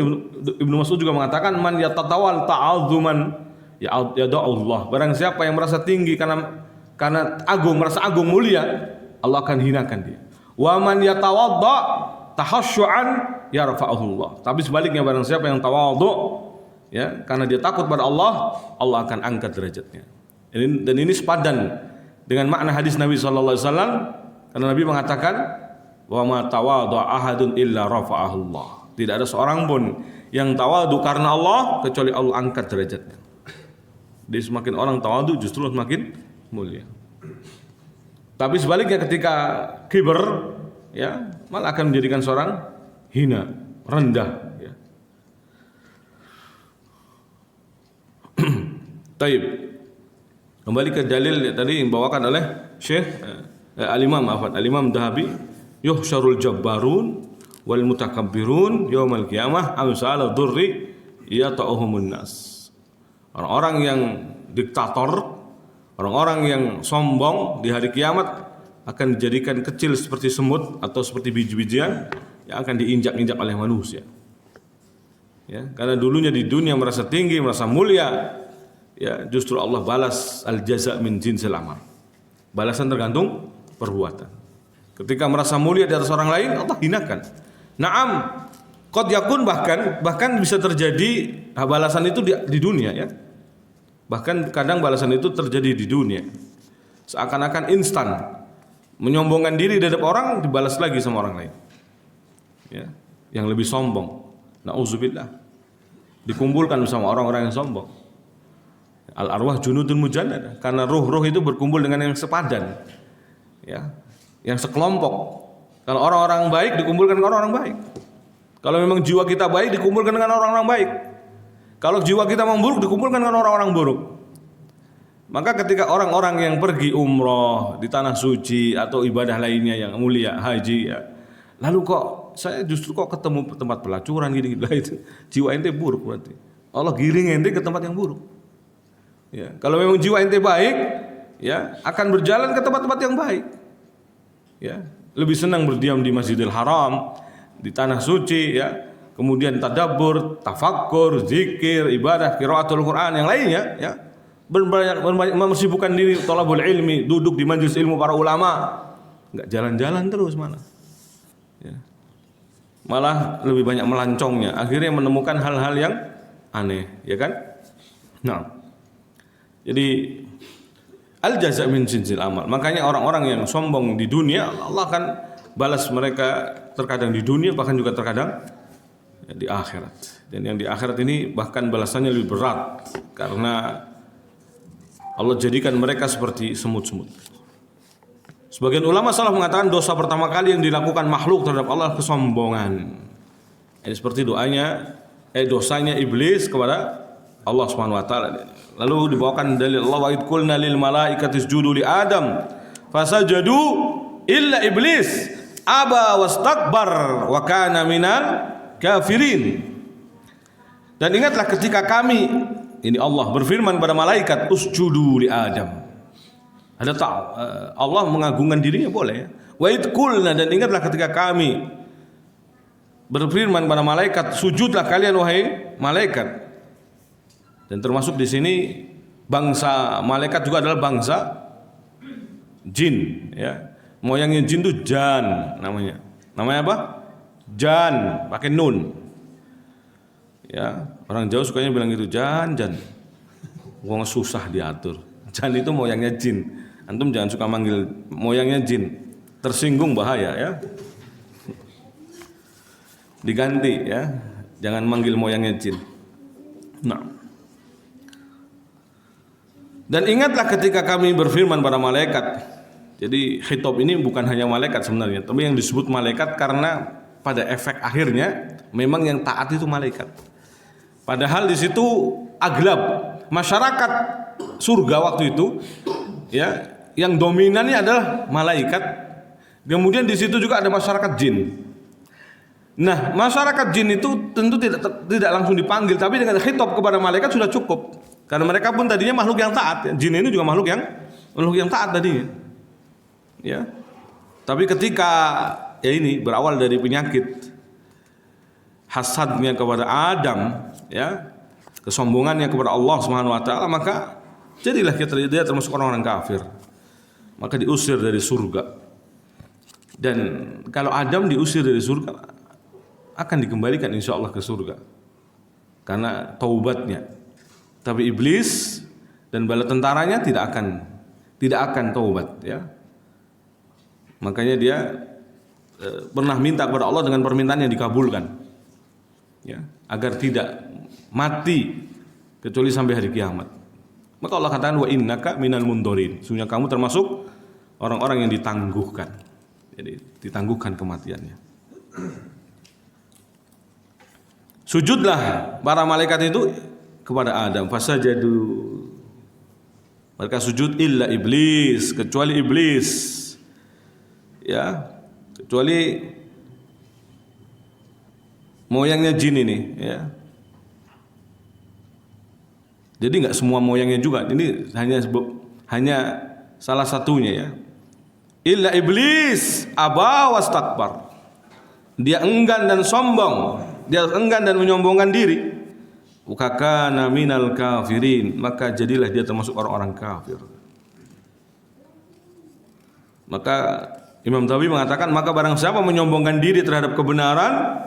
Ibnu Mas'ud juga mengatakan, man yatatawal ta'azuman yada'ullah. Barang siapa yang merasa tinggi karena agung, merasa agung, mulia, Allah akan hinakan dia. Wa man yatawadda tahasyu'an yarfa'uhullah. Tapi sebaliknya, barang siapa yang tawadhu ya, karena dia takut pada Allah, Allah akan angkat derajatnya. Dan ini sepadan dengan makna hadis Nabi sallallahu alaihi wasallam, karena Nabi mengatakan, wa ma tawadha ahadun illa rafa'ahullah. Tidak ada seorang pun yang tawadhu karena Allah kecuali Allah angkat derajatnya. Jadi semakin orang tawadhu justru semakin mulia. Tapi sebaliknya ketika kibar ya, malah akan menjadikan seorang hina, rendah ya. Taib. Kembali ke dalil tadi yang dibawakan oleh Syekh Al-Imam Dhahabi, yuhsyarul jabbarun wal mutakabbirun yaumal qiyamah amsal dzurri yata'uhumun nas. Orang-orang yang diktator, orang-orang yang sombong di hari kiamat akan dijadikan kecil seperti semut atau seperti biji-bijian yang akan diinjak-injak oleh manusia. Ya, karena dulunya di dunia merasa tinggi, merasa mulia, ya justru Allah balas al-jaza min jinsil amal. Balasan tergantung perbuatan. Ketika merasa mulia di atas orang lain, Allah hinakan. Naam, qad yakun, bahkan bisa terjadi balasan itu di dunia ya. Bahkan kadang balasan itu terjadi di dunia. Seakan-akan instan. Menyombongkan diri di hadapan orang, dibalas lagi sama orang lain. Ya, yang lebih sombong. Nauzubillah. Dikumpulkan bersama orang-orang yang sombong. Al-arwah junudun mujannada, karena ruh-ruh itu berkumpul dengan yang sepadan. Ya, yang sekelompok. Kalau orang-orang baik dikumpulkan dengan orang-orang baik. Kalau memang jiwa kita baik dikumpulkan dengan orang-orang baik. Kalau jiwa kita memang buruk dikumpulkan dengan orang-orang buruk. Maka ketika orang-orang yang pergi umroh di tanah suci atau ibadah lainnya yang mulia, haji ya, lalu kok saya justru ketemu tempat pelacuran gini-gini, itu jiwa ente buruk berarti. Allah giring ente ke tempat yang buruk. Ya, kalau memang jiwa ente baik, ya akan berjalan ke tempat-tempat yang baik. Ya, lebih senang berdiam di Masjidil Haram, di tanah suci ya. Kemudian tadabbur, tafakkur, zikir, ibadah, qiraatul Quran yang lainnya ya. Berbanyak memsibukkan diri thalabul ilmi, duduk di majelis ilmu para ulama. Enggak jalan-jalan terus mana. Ya. Malah lebih banyak melancongnya, akhirnya menemukan hal-hal yang aneh, ya kan? Nah. Jadi al-jaza' min jinsil amal. Makanya orang-orang yang sombong di dunia, Allah akan balas mereka terkadang di dunia, bahkan juga terkadang di akhirat. Dan yang di akhirat ini bahkan balasannya lebih berat, karena Allah jadikan mereka seperti semut-semut. Sebagian ulama salaf mengatakan dosa pertama kali yang dilakukan makhluk terhadap Allah kesombongan. Ini seperti dosanya iblis kepada Allah Subhanahu wa taala. Lalu dibawakan dalil Allah, wa id qulna lil malaikati isjudu li Adam fasajadu illa iblis aba wastakbar wa kana minal kafirin. Dan ingatlah ketika kami, ini Allah berfirman pada malaikat, usjudu li Adam. Ada tak Allah mengagungkan dirinya boleh ya. Wa id qulna, dan ingatlah ketika kami berfirman pada malaikat, sujudlah kalian wahai malaikat. Dan termasuk di sini bangsa malaikat juga adalah bangsa jin ya. Moyangnya jin itu jan namanya. Namanya apa? Jan, pakai nun. Ya, orang Jawa sukanya bilang gitu, jan. Wong susah diatur. Jan itu moyangnya jin. Antum jangan suka manggil moyangnya jin. Tersinggung bahaya ya. Diganti ya. Jangan manggil moyangnya jin. Nah. Dan ingatlah ketika kami berfirman pada malaikat. Jadi khitab ini bukan hanya malaikat sebenarnya, tapi yang disebut malaikat karena pada efek akhirnya memang yang taat itu malaikat. Padahal di situ aglab masyarakat surga waktu itu ya, yang dominannya adalah malaikat. Kemudian di situ juga ada masyarakat jin. Nah, masyarakat jin itu tentu tidak langsung dipanggil, tapi dengan khitab kepada malaikat sudah cukup. Karena mereka pun tadinya makhluk yang taat. Jin ini juga makhluk yang taat tadinya. Ya. Tapi ketika ya ini berawal dari penyakit hasadnya kepada Adam, ya, kesombongannya kepada Allah Subhanahu wa taala, maka jadilah dia termasuk orang-orang kafir. Maka diusir dari surga. Dan kalau Adam diusir dari surga akan dikembalikan insya Allah ke surga karena taubatnya. Tapi iblis dan bala tentaranya tidak akan taubat, ya. Makanya dia pernah minta kepada Allah dengan permintaan yang dikabulkan, ya, agar tidak mati kecuali sampai hari kiamat. Maka Allah katakan wa innaka minal mundorin. Sesungguhnya kamu termasuk orang-orang yang ditangguhkan. Jadi ditangguhkan kematiannya. Sujudlah para malaikat itu kepada Adam. Fasajadu. Mereka sujud illa iblis, kecuali iblis. Ya, kecuali moyangnya jin ini, ya. Jadi nggak semua moyangnya juga. Ini hanya salah satunya, ya. Illa iblis aba wastakbar. Dia enggan dan sombong. Dia enggan dan menyombongkan diri. Ukakana minal kafirin. Maka jadilah dia termasuk orang-orang kafir. Maka Imam Tawi mengatakan, maka barang siapa menyombongkan diri terhadap kebenaran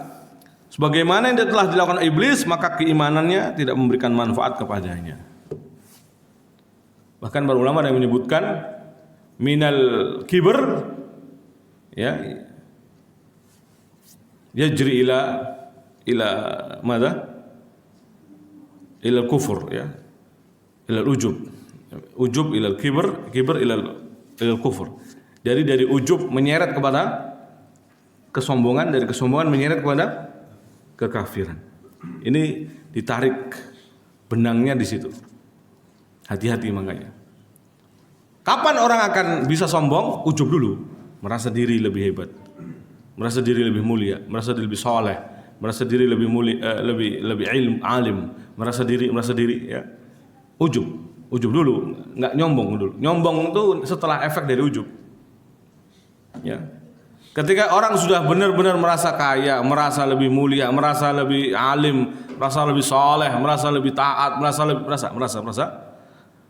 sebagaimana yang telah dilakukan iblis, maka keimanannya tidak memberikan manfaat kepadanya. Bahkan para ulama yang menyebutkan minal kibr, ya, yajri ila madza? Ila kufur, ya. Ila ujub. Ujub ila kibr, kibr ila kufur. Dari ujub menyeret kepada kesombongan, dari kesombongan menyeret kepada kekafiran. Ini ditarik benangnya di situ. Hati-hati makanya. Kapan orang akan bisa sombong? Ujub dulu, merasa diri lebih hebat, merasa diri lebih mulia, merasa diri lebih soleh, merasa diri lebih mulia, lebih alim, merasa diri, ya. Ujub dulu, nggak nyombong dulu. Nyombong itu setelah efek dari ujub. Ya. Ketika orang sudah benar-benar merasa kaya, merasa lebih mulia, merasa lebih alim, merasa lebih soleh, merasa lebih taat, merasa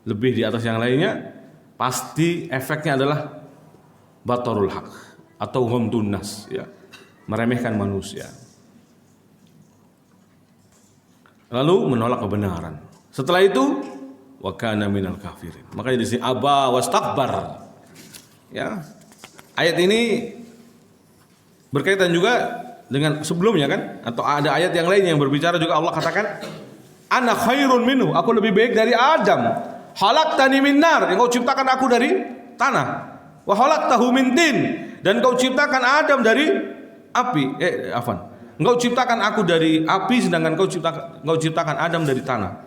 lebih di atas yang lainnya, pasti efeknya adalah batarul haq atau ghamdun nas, ya, meremehkan manusia, lalu menolak kebenaran. Setelah itu wa kana minal kafirin. Makanya di sini aba wastakbar, ya. Ayat ini berkaitan juga dengan sebelumnya kan, atau ada ayat yang lain yang berbicara juga Allah katakan ana khairun minhu, aku lebih baik dari Adam. Khalaqtani min nar, engkau ciptakan aku dari tanah. Wa khalaqtahu min tin, dan kau ciptakan Adam dari api. Engkau ciptakan aku dari api, sedangkan kau ciptakan Adam dari tanah.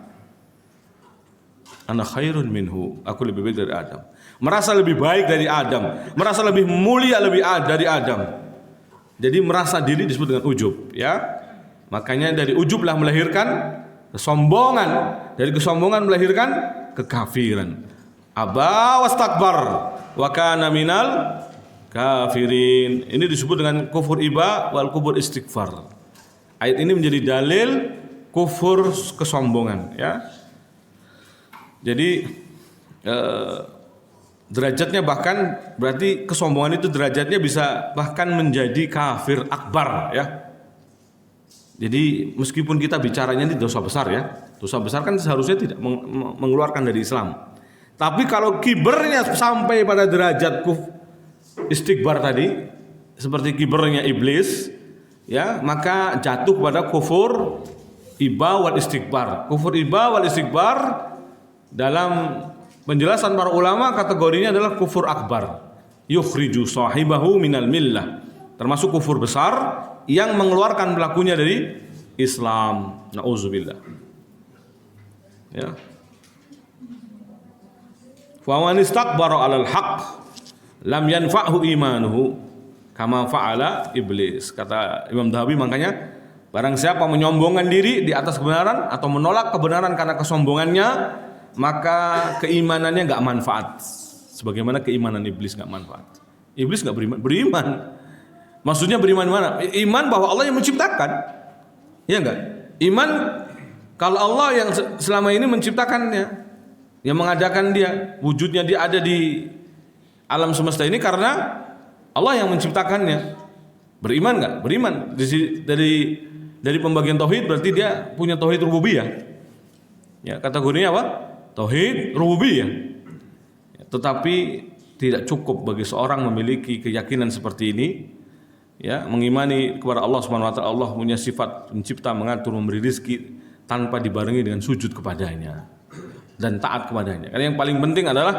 Ana khairun minhu, aku lebih baik dari Adam. Merasa lebih baik dari Adam, merasa lebih mulia dari Adam. Jadi merasa diri disebut dengan ujub, ya. Makanya dari ujublah melahirkan kesombongan, dari kesombongan melahirkan kekafiran. Aba wastakbar wa kana minal kafirin. Ini disebut dengan kufur iba wal kufur istighfar. Ayat ini menjadi dalil kufur kesombongan, ya. Jadi derajatnya bahkan berarti kesombongan itu derajatnya bisa bahkan menjadi kafir akbar ya. Jadi meskipun kita bicaranya ini dosa besar ya, dosa besar kan seharusnya tidak mengeluarkan dari Islam. Tapi kalau kibernya sampai pada derajat istikbar tadi, seperti kibernya iblis, ya maka jatuh pada kufur iba wal istikbar. Kufur iba wal istikbar dalam penjelasan para ulama kategorinya adalah kufur akbar, yukhriju sahibahu minal millah, termasuk kufur besar yang mengeluarkan pelakunya dari Islam. Nauzubillah. Ya. Fa man istakbara 'alal haqq lam yanfa'hu imanuhu kama fa'ala iblis. Kata Imam Dhahabi, makanya barang siapa menyombongkan diri di atas kebenaran atau menolak kebenaran karena kesombongannya, maka keimanannya enggak manfaat. Sebagaimana keimanan iblis enggak manfaat. Iblis enggak beriman. Maksudnya beriman mana? Iman bahwa Allah yang menciptakan. Ya enggak? Iman kalau Allah yang selama ini menciptakannya, yang mengadakan dia, wujudnya dia ada di alam semesta ini karena Allah yang menciptakannya. Beriman enggak? Beriman. Dari pembagian tauhid berarti dia punya tauhid rububiyah. Ya, kategorinya apa? Tauhid rububiyah. Ya, tetapi tidak cukup bagi seorang memiliki keyakinan seperti ini. Ya, mengimani kepada Allah Subhanahu wa taala, Allah punya sifat pencipta, mengatur, memberi rezeki tanpa dibarengi dengan sujud kepadanya dan taat kepadanya. Karena yang paling penting adalah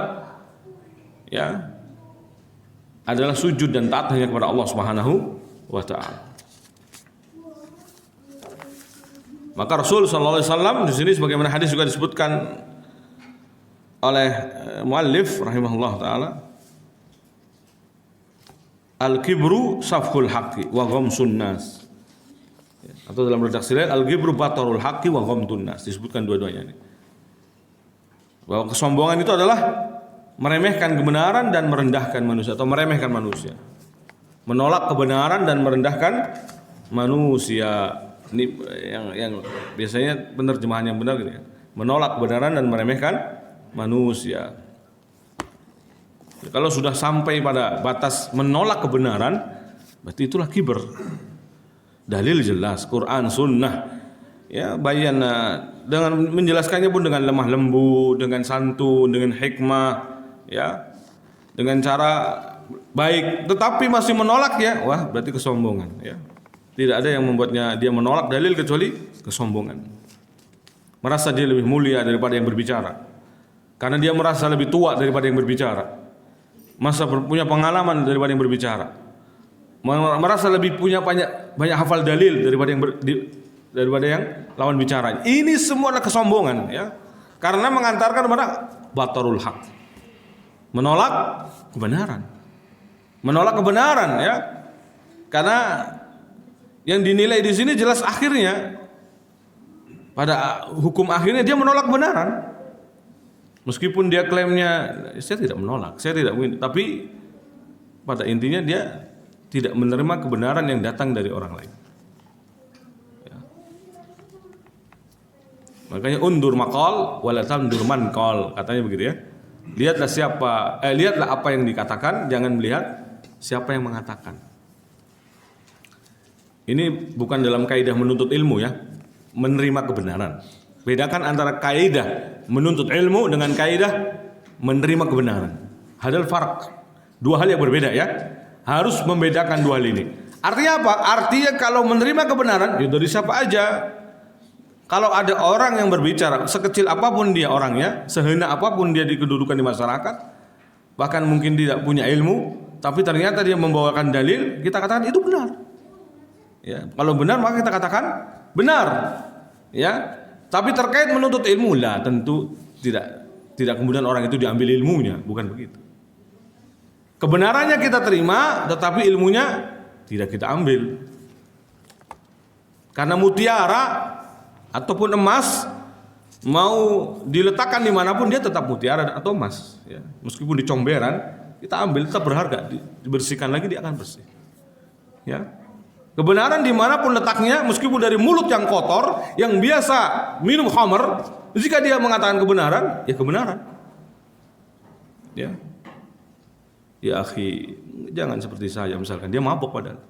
adalah sujud dan taat hanya kepada Allah Subhanahu wa taala. Maka Rasul sallallahu alaihi wasallam di sini sebagaimana hadis juga disebutkan oleh muallif rahimahullah taala, al-kibru safhul haqqi wa ghamsun nas. Atau dalam redaksi lain al-kibru batarul haqqi wa ghamtun nas. Disebutkan dua-duanya ini. Bahwa kesombongan itu adalah meremehkan kebenaran dan merendahkan manusia, atau meremehkan manusia. Menolak kebenaran dan merendahkan manusia. Ini yang biasanya penerjemahan yang benar gitu ya. Menolak kebenaran dan meremehkan manusia. Kalau sudah sampai pada batas menolak kebenaran, berarti itulah kiber. Dalil jelas, Quran, Sunnah, ya bayana, dengan menjelaskannya pun dengan lemah lembut, dengan santun, dengan hikmah, ya, dengan cara baik, tetapi masih menolak ya, wah berarti kesombongan. Ya, tidak ada yang membuatnya dia menolak dalil kecuali kesombongan. Merasa dia lebih mulia daripada yang berbicara, karena dia merasa lebih tua daripada yang berbicara. Masa punya pengalaman daripada yang berbicara, merasa lebih punya banyak hafal dalil daripada yang lawan bicara. Ini semua adalah kesombongan, ya, karena mengantarkan kepada batarul haq, menolak kebenaran, ya, karena yang dinilai di sini jelas akhirnya pada hukum akhirnya dia menolak kebenaran. Meskipun dia klaimnya saya tidak menolak, saya tidak mungkin, tapi pada intinya dia tidak menerima kebenaran yang datang dari orang lain. Ya. Makanya undur maqal wala tandur manqal, katanya begitu ya. Lihatlah apa yang dikatakan, jangan melihat siapa yang mengatakan. Ini bukan dalam kaidah menuntut ilmu ya, menerima kebenaran. Bedakan antara kaidah menuntut ilmu dengan kaidah menerima kebenaran. Hadal farq. Dua hal yang berbeda ya. Harus membedakan dua hal ini. Artinya apa? Artinya kalau menerima kebenaran, ya dari siapa aja. Kalau ada orang yang berbicara, sekecil apapun dia orangnya, sehina apapun dia di kedudukan di masyarakat, bahkan mungkin tidak punya ilmu, tapi ternyata dia membawakan dalil, kita katakan itu benar. Ya, kalau benar maka kita katakan benar. Ya. Tapi terkait menuntut ilmu lah, tentu tidak kemudian orang itu diambil ilmunya, bukan begitu. Kebenarannya kita terima, tetapi ilmunya tidak kita ambil. Karena mutiara ataupun emas mau diletakkan dimanapun dia tetap mutiara atau emas. Ya. Meskipun di comberan kita ambil tetap berharga, dibersihkan lagi dia akan bersih. Ya. Kebenaran dimanapun letaknya, meskipun dari mulut yang kotor, yang biasa minum khamr, jika dia mengatakan kebenaran, ya kebenaran. Ya. Ya akhi, jangan seperti saya misalkan, dia mabuk padahal.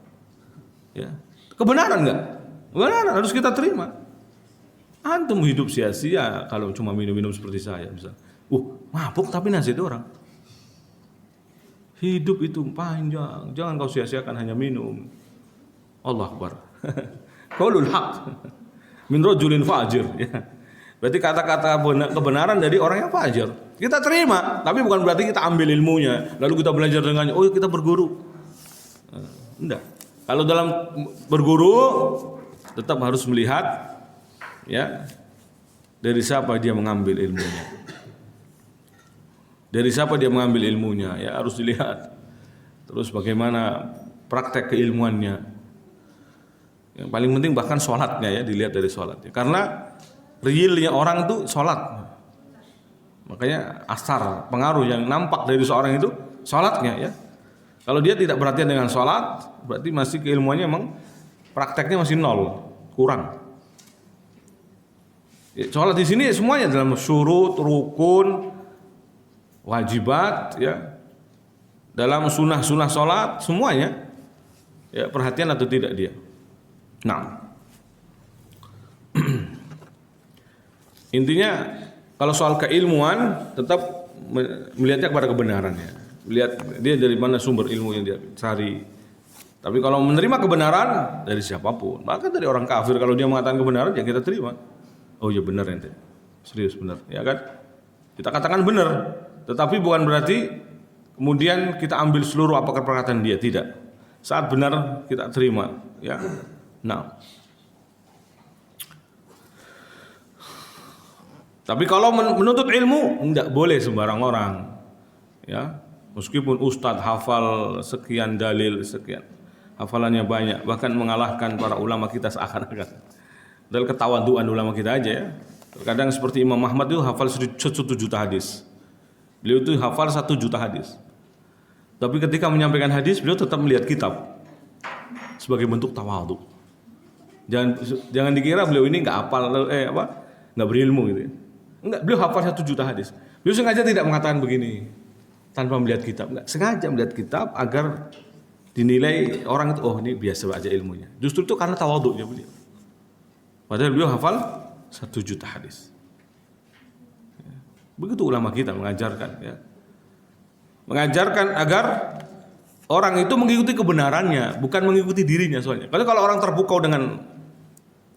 Ya. Kebenaran enggak? Kebenaran harus kita terima. Antum hidup sia-sia kalau cuma minum-minum seperti saya misal. Mabuk tapi nasihat orang. Hidup itu panjang, jangan kau sia-siakan hanya minum. Allah Akbar. Qaulul haq min rajulin fajir, ya. Berarti kata-kata kebenaran dari orang yang fajir. Kita terima, tapi bukan berarti kita ambil ilmunya, lalu kita belajar dengannya. Oh, kita berguru. Enggak. Kalau dalam berguru tetap harus melihat, ya, dari siapa dia mengambil ilmunya. Dari siapa dia mengambil ilmunya, ya harus dilihat. Terus bagaimana praktek keilmuannya. Yang paling penting bahkan sholatnya, ya, dilihat dari sholatnya. Karena realnya orang itu sholat. Makanya asar, pengaruh yang nampak dari seorang itu sholatnya, ya. Kalau dia tidak perhatian dengan sholat, berarti masih keilmuannya memang prakteknya masih nol, kurang. Ya, sholat di sini semuanya dalam syurut, rukun, wajibat, ya, dalam sunnah-sunnah sholat semuanya, ya, perhatian atau tidak dia. Nah, intinya kalau soal keilmuan tetap melihatnya kepada kebenarannya, lihat dia dari mana sumber ilmu yang dia cari. Tapi kalau menerima kebenaran dari siapapun, maka dari orang kafir kalau dia mengatakan kebenaran, ya kita terima. Oh ya benar ente, serius benar, ya kan? Kita katakan benar. Tetapi bukan berarti kemudian kita ambil seluruh apa perkataan dia, tidak. Saat benar kita terima, ya. Nah, tapi kalau menuntut ilmu tidak boleh sembarang orang, ya. Meskipun ustadz hafal sekian dalil, sekian hafalannya banyak, bahkan mengalahkan para ulama kita seakan-akan. Dari ketawaduan ulama kita aja, ya. Terkadang seperti Imam Ahmad itu hafal 1 juta hadis. Beliau itu hafal 1 juta hadis. Tapi ketika menyampaikan hadis, beliau tetap melihat kitab sebagai bentuk tawadhu. Jangan dikira beliau ini nggak hafal, nggak berilmu gitu. Enggak, beliau hafal 1 juta hadis. Beliau sengaja tidak mengatakan begini tanpa melihat kitab. Enggak, sengaja melihat kitab agar dinilai orang itu, oh ini biasa aja ilmunya. Justru itu karena tawadhunya beliau. Padahal beliau hafal 1 juta hadis. Begitu ulama kita mengajarkan, ya. Mengajarkan agar orang itu mengikuti kebenarannya, bukan mengikuti dirinya soalnya. Kalau orang terpukau dengan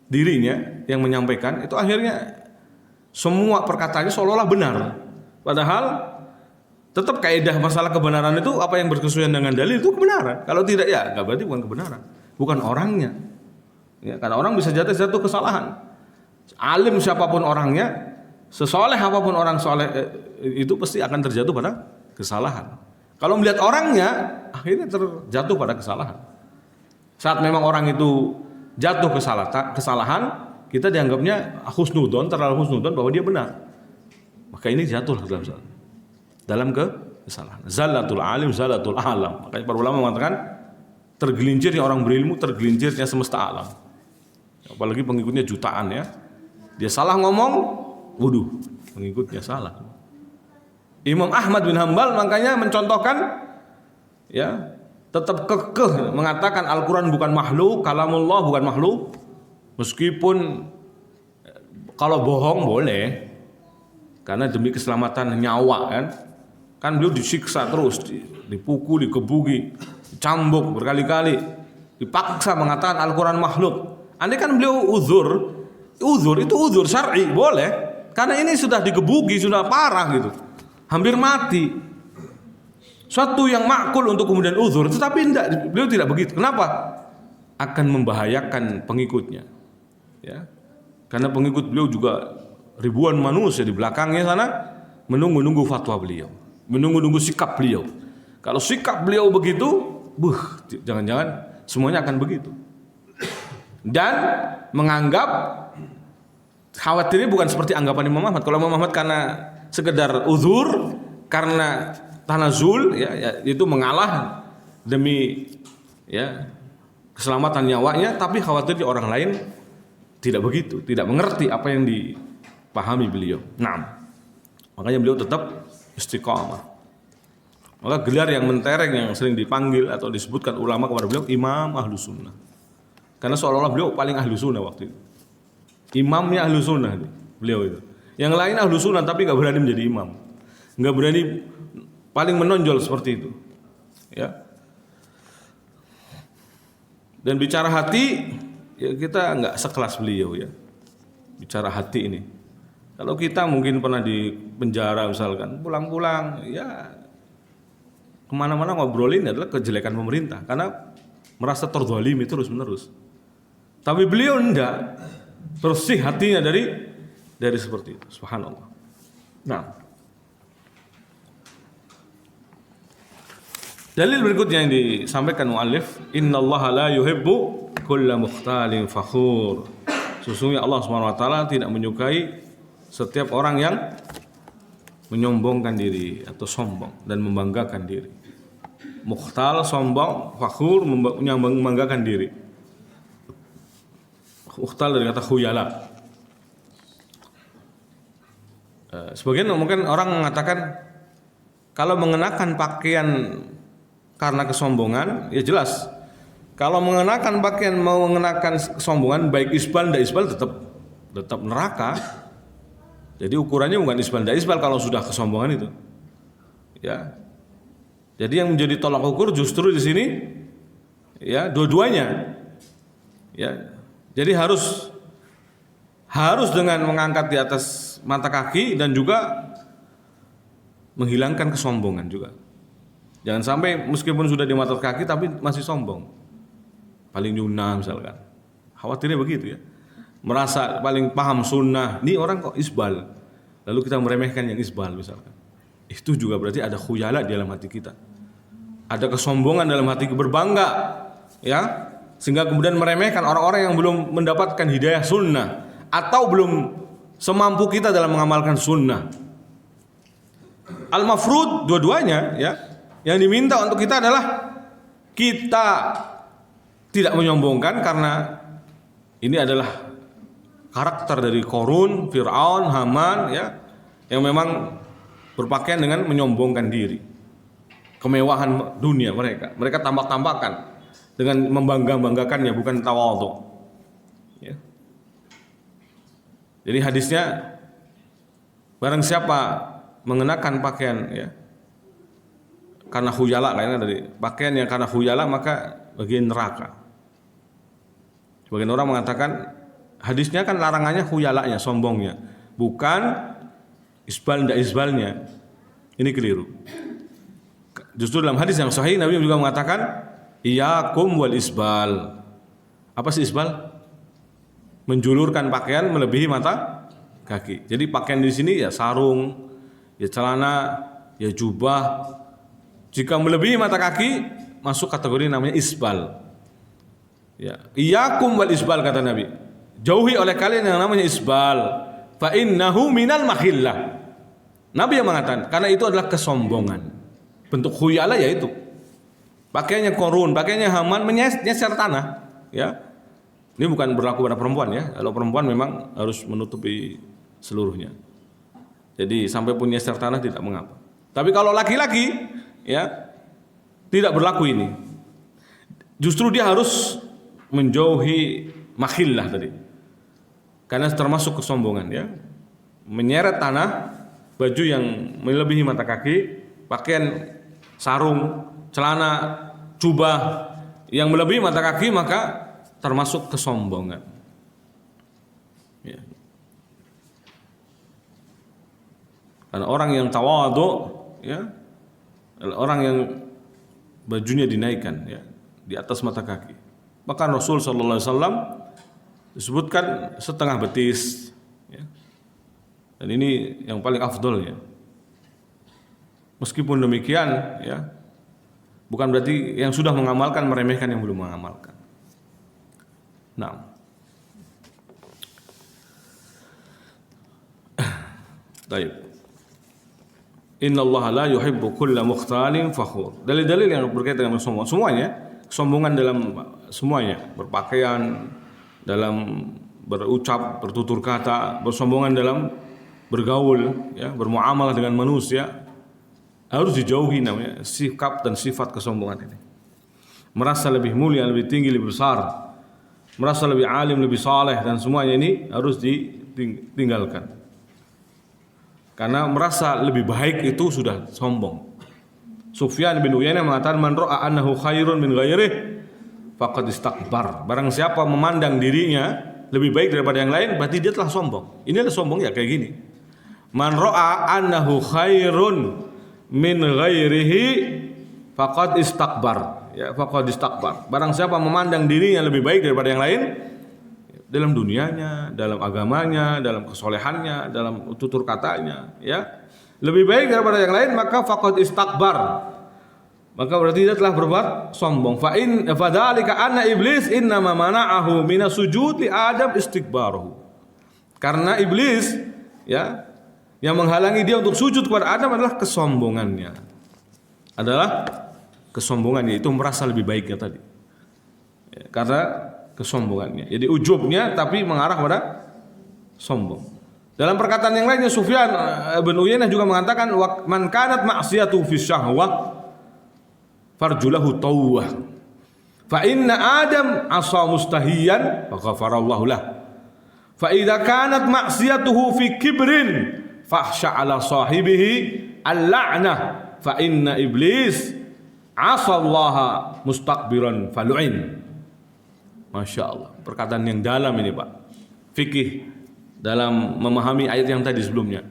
dirinya yang menyampaikan, itu akhirnya semua perkataannya seolah-olah benar. Padahal tetap kaidah masalah kebenaran itu apa yang berkesesuaian dengan dalil itu kebenaran. Kalau tidak, ya nggak, berarti bukan kebenaran, bukan orangnya. Ya, karena orang bisa jatuh kesalahan. Alim siapapun orangnya, sesoleh apapun orang soleh itu pasti akan terjatuh pada kesalahan. Kalau melihat orangnya, akhirnya terjatuh pada kesalahan. Saat memang orang itu jatuh kesalahan, kita dianggapnya husnudon, terlalu husnudon bahwa dia benar. Maka ini jatuhlah dalam kesalahan. Zallatul alim, zallatul alam. Makanya para ulama mengatakan tergelincirnya orang berilmu, tergelincirnya semesta alam. Apalagi pengikutnya jutaan, ya. Dia salah ngomong, wuduh, pengikutnya salah. Imam Ahmad bin Hanbal makanya mencontohkan, ya, tetap kekeh mengatakan Al-Quran bukan makhluk, kalamullah bukan makhluk. Meskipun kalau bohong boleh, karena demi keselamatan nyawa, kan beliau disiksa terus, dipukul, dikebuki, dicambuk berkali-kali, dipaksa mengatakan Al-Quran makhluk. Andai kan beliau uzur itu uzur syar'i boleh, karena ini sudah digebuki, sudah parah gitu, hampir mati. Suatu yang makul untuk kemudian uzur, tetapi beliau tidak begitu. Kenapa? Akan membahayakan pengikutnya, ya. Karena pengikut beliau juga ribuan manusia di belakangnya sana menunggu-nunggu fatwa beliau, menunggu-nunggu sikap beliau. Kalau sikap beliau begitu, jangan-jangan semuanya akan begitu. Dan menganggap, khawatirnya bukan seperti anggapan Imam Ahmad. Kalau Imam Ahmad karena sekedar uzur, karena tanazul, ya, itu mengalah demi, ya, keselamatan nyawanya, tapi khawatirnya orang lain tidak begitu, tidak mengerti apa yang dipahami beliau. Nah, makanya beliau tetap istiqamah. Maka gelar yang mentereng yang sering dipanggil atau disebutkan ulama kepada beliau Imam Ahlus Sunnah. Karena seolah-olah beliau paling Ahlus Sunnah waktu itu. Imamnya Ahlus Sunnah beliau itu. Yang lain Ahlus Sunnah tapi nggak berani menjadi imam, nggak berani paling menonjol seperti itu. Ya. Dan bicara hati, ya kita nggak sekelas beliau ya. Bicara hati ini. Kalau kita mungkin pernah di penjara misalkan, pulang-pulang ya kemana-mana ngobrolin adalah kejelekan pemerintah karena merasa terzalimi terus-menerus. Tapi beliau enggak, bersih hatinya dari seperti itu. Subhanallah. Nah, dalil berikutnya yang disampaikan muallif, innallaha la yuhibbu kulla mukhtalin fakhur. Sesungguhnya Allah Subhanahu wa taala tidak menyukai setiap orang yang menyombongkan diri atau sombong dan membanggakan diri. Mukhtal, sombong, fakhur, membanggakan diri. Mukhtal dari kata khuyala. Sebagian mungkin orang mengatakan kalau mengenakan pakaian karena kesombongan, ya jelas. Kalau mengenakan pakaian mau mengenakan kesombongan, baik isbal dan isbal tetap neraka. Jadi ukurannya bukan isbal dan isbal kalau sudah kesombongan itu. Ya. Jadi yang menjadi tolak ukur justru di sini ya dua-duanya. Ya. Jadi harus dengan mengangkat di atas mata kaki dan juga menghilangkan kesombongan juga. Jangan sampai meskipun sudah di mata kaki tapi masih sombong. Paling nyunah misalkan. Khawatirnya begitu ya. Merasa paling paham sunnah. Ini orang kok isbal. Lalu kita meremehkan yang isbal misalkan. Itu juga berarti ada khuyala di dalam hati kita. Ada kesombongan dalam hati, berbangga ya, sehingga kemudian meremehkan orang-orang yang belum mendapatkan hidayah sunnah atau belum semampu kita dalam mengamalkan sunnah. Al-mafrud dua-duanya ya. Yang diminta untuk kita adalah kita tidak menyombongkan karena ini adalah karakter dari Qarun, Fir'aun, Haman ya, yang memang berpakaian dengan menyombongkan diri. Kemewahan dunia mereka tambah-tambahkan dengan membangga-banggakannya, bukan tawadhu. Ya. Jadi hadisnya barang siapa mengenakan pakaian ya karena khuyala, kayaknya dari pakaian yang karena khuyala maka bagian neraka. Sebagian orang mengatakan hadisnya kan larangannya khuyalanya, sombongnya, bukan isbal ndak isbalnya. Ini keliru. Justru dalam hadis yang sahih Nabi juga mengatakan iyyakum wal isbal. Apa sih isbal? Menjulurkan pakaian melebihi mata kaki. Jadi pakaian di sini ya sarung, ya celana, ya jubah. Jika melebihi mata kaki masuk kategori namanya isbal. Ya, iyyakum wal isbal kata Nabi. Jauhi oleh kalian yang namanya isbal. Fa innahu minal makhillah. Nabi yang mengatakan karena itu adalah kesombongan. Bentuk khuyala yaitu pakaiannya Qarun, pakaiannya Haman menyeser tanah, ya. Ini bukan berlaku pada perempuan ya. Kalau perempuan memang harus menutupi seluruhnya. Jadi sampai pun nyeser tanah tidak mengapa. Tapi kalau laki-laki ya tidak berlaku ini. Justru dia harus menjauhi makhillah tadi. Karena termasuk kesombongan ya. Menyeret tanah, baju yang melebihi mata kaki, pakaian sarung, celana, jubah yang melebihi mata kaki maka termasuk kesombongan. Ya. Karena orang yang tawadhu ya, orang yang bajunya dinaikkan ya di atas mata kaki. Bahkan Rasul sallallahu alaihi wasallam disebutkan setengah betis ya. Dan ini yang paling afdol ya. Meskipun demikian ya, bukan berarti yang sudah mengamalkan meremehkan yang belum mengamalkan. Nah, baik. Innallaha la yuhibbu kulla mukhtalin fakhur. Dalil-dalil yang berkaitan dengan semuanya, kesombongan dalam semuanya, berpakaian, dalam berucap, bertutur kata, bersombongan dalam bergaul, ya, bermuamalah dengan manusia, harus dijauhi namanya sikap dan sifat kesombongan ini. Merasa lebih mulia, lebih tinggi, lebih besar, merasa lebih alim, lebih saleh, dan semuanya ini harus ditinggalkan. Karena merasa lebih baik itu sudah sombong. Sufyan bin Uyainah mengatakan, man ra'a annahu khairun min ghairihi faqad istakbar. Barang siapa memandang dirinya lebih baik daripada yang lain, berarti dia telah sombong. Ini adalah sombong ya kayak gini. Man ra'a annahu khairun min ghairihi faqad istakbar. Ya, faqad istakbar. Barang siapa memandang dirinya lebih baik daripada yang lain dalam dunianya, dalam agamanya, dalam kesolehannya, dalam tutur katanya, ya, lebih baik daripada yang lain, maka faqad istakbar. Maka berarti dia telah berbuat sombong. Fa in fadzalika anna iblis innama mana'ahu minas sujud li adam istikbaruhu. Karena iblis, ya, yang menghalangi dia untuk sujud kepada Adam adalah kesombongannya. Kesombongannya itu merasa lebih baiknya tadi, ya, karena kesombongannya. Jadi ujubnya tapi mengarah pada sombong. Dalam perkataan yang lainnya Sufyan bin Uyainah juga mengatakan, man kanat ma'siyatu fi syahwah farjulahu tawwah fa inna adam asa mustahiyan fa ghafarallahu lah. Fa idza kanat ma'siyatuhu fi kibrin fahsya ala sahibihi al-la'nah fa inna iblis asallaha mustakbiran falu'in. Masya Allah, perkataan yang dalam ini Pak, fikih dalam memahami ayat yang tadi sebelumnya.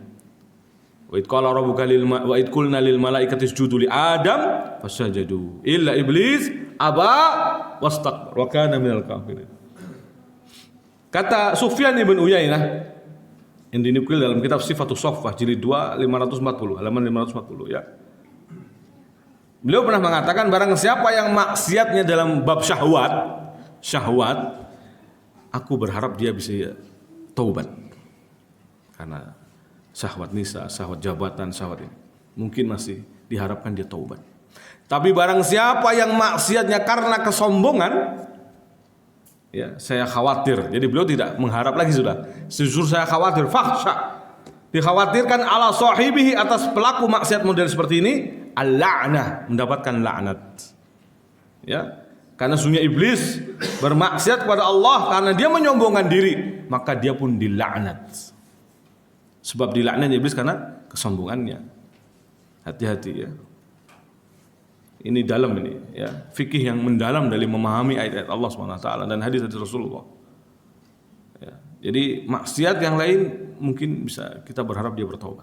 Wa id qala rabbuka wa id qulna lil malaikati isjudu li adam fasajadu illa iblis aba wastakbar wa kana minal kafirin. Kata Sufyan bin Uyainah yang dinukil dalam kitab Sifatus Shaffah jilid 2 540 halaman 540, ya. Beliau pernah mengatakan, barang siapa yang maksiatnya dalam bab syahwat, aku berharap dia bisa taubat. Karena syahwat nisa, syahwat jabatan, syahwat ini mungkin masih diharapkan dia taubat. Tapi barang siapa yang maksiatnya karena kesombongan, ya, saya khawatir. Jadi beliau tidak mengharap lagi sudah. Justru saya khawatir, fahsya. Dikhawatirkan ala sahibihi, atas pelaku maksiat model seperti ini, al-la'nah, mendapatkan laknat. Ya, karena sesungguhnya iblis bermaksiat kepada Allah karena dia menyombongkan diri, maka dia pun dilaknat. Sebab dilaknat iblis karena kesombongannya. Hati-hati, ya. Ini dalam ini, ya, fikih yang mendalam dari memahami ayat-ayat Allah SWT dan hadis-hadis Rasulullah. Ya, jadi maksiat yang lain mungkin bisa kita berharap dia bertaubat.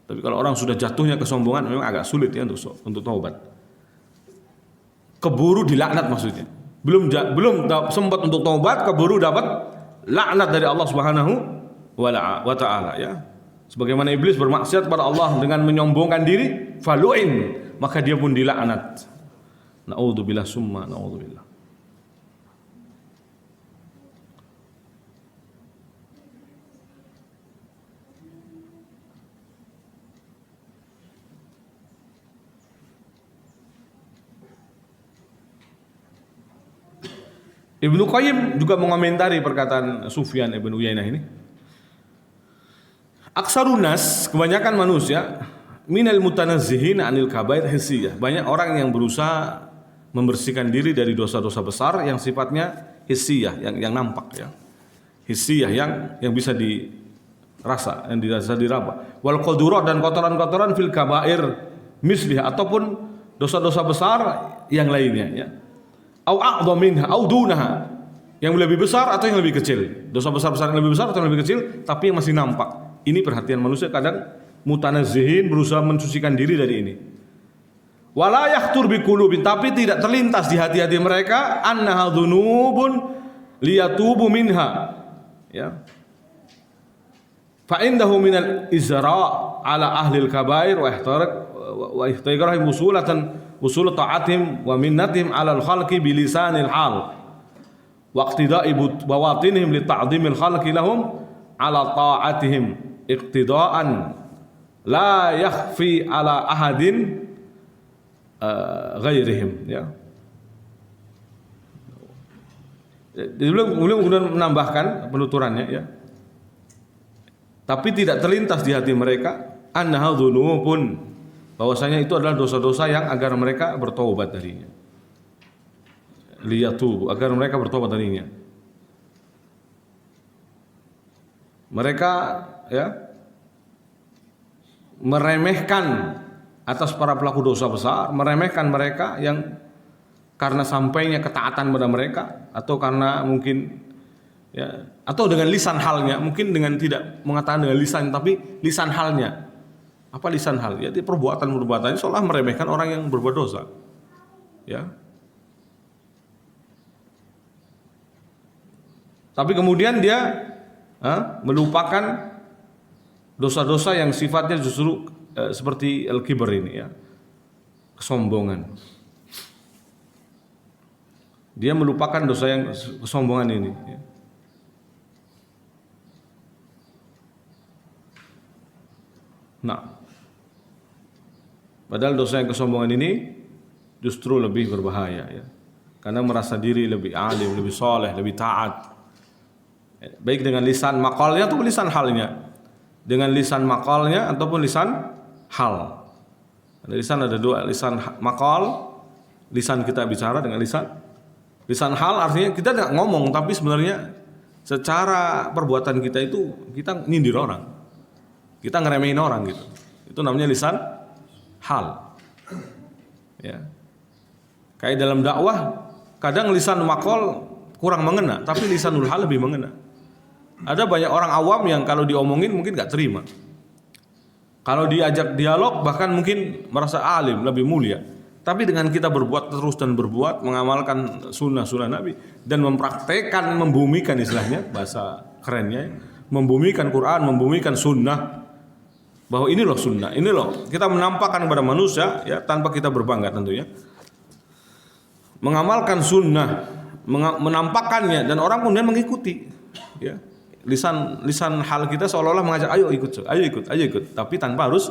Tapi kalau orang sudah jatuhnya kesombongan, memang agak sulit ya untuk taubat. Keburu dilaknat maksudnya. Belum sempat untuk taubat, keburu dapat laknat dari Allah Subhanahu wa taala, ya. Sebagaimana iblis bermaksiat kepada Allah dengan menyombongkan diri, falu'in, maka dia pun dilaknat. Na'udzubillah summa na'udzubillah. Ibnu Qayyim juga mengomentari perkataan Sufyan bin Uyainah ini. Aksarun nas, kebanyakan manusia, minal mutanazzihin anil kabair hissiyah. Banyak orang yang berusaha membersihkan diri dari dosa-dosa besar yang sifatnya hissiyah, yang nampak, ya. Hissiyah yang bisa dirasa, yang dirasa diraba. Wal qadurat, dan kotoran-kotoran fil kabair mislih, ataupun dosa-dosa besar yang lainnya, ya. Au a'dham minha au dunaha, yang lebih besar atau yang lebih kecil. Dosa besar-besar yang lebih besar atau yang lebih kecil, tapi yang masih nampak. Ini perhatian manusia, kadang mutanazzihin, berusaha mensucikan diri dari ini. Wala yakhtur biqulubin, tapi tidak terlintas di hati-hati mereka, annaha dzunubun liyatubu minha, ya. Fa indahu minal izra' ala ahli al-kabair wa ihtiqarahim usul ta'atihim wa minnatihim 'alal khalqi bilisanil hal wa iqtida'i bawatinihim li ta'dhimil khalqi lahum 'ala ta'atihim iqtida'an la yakhfi 'ala ahadin ghairihim, ya. Jadi beliau menambahkan penuturannya, ya. Tapi tidak terlintas di hati mereka annaha dzunubun, bahwasanya itu adalah dosa-dosa yang agar mereka bertobat darinya. Liyatubu, agar mereka bertobat darinya. Mereka meremehkan atas para pelaku dosa besar, meremehkan mereka yang karena sampainya ketaatan pada mereka, atau karena mungkin atau dengan lisan halnya, mungkin dengan tidak mengatakan dengan lisan, tapi lisan halnya. Apa lisan hal? Jadi perbuatan-perbuatannya seolah meremehkan orang yang berbuat dosa. Ya. Tapi kemudian dia melupakan dosa-dosa yang sifatnya justru seperti al-kibr ini, ya, kesombongan. Dia melupakan dosa yang kesombongan ini, ya. Nah, padahal dosa yang kesombongan ini justru lebih berbahaya, ya, karena merasa diri lebih alim, lebih soleh, lebih taat, baik dengan lisan maqalnya ataupun lisan halnya. Dengan lisan maqalnya ataupun lisan hal. Ada lisan, ada dua, lisan maqal, lisan kita bicara, dengan lisan hal artinya kita tidak ngomong, tapi sebenarnya secara perbuatan kita itu kita nyindir orang, kita ngeremehin orang gitu. Itu namanya lisan hal. Ya. Kayak dalam dakwah, kadang lisan maqal kurang mengena, tapi lisanul hal lebih mengena. Ada banyak orang awam yang kalau diomongin mungkin gak terima. Kalau diajak dialog bahkan mungkin merasa alim, lebih mulia. Tapi dengan kita berbuat terus dan berbuat, mengamalkan sunnah-sunnah Nabi dan mempraktekkan, membumikan istilahnya, bahasa kerennya, membumikan Quran, membumikan sunnah, bahwa ini loh sunnah, ini loh kita menampakkan kepada manusia, ya, tanpa kita berbangga tentunya. Mengamalkan sunnah, menampakkannya, dan orang kemudian mengikuti, ya. Lisan hal kita seolah-olah mengajak, ayo ikut, tapi tanpa harus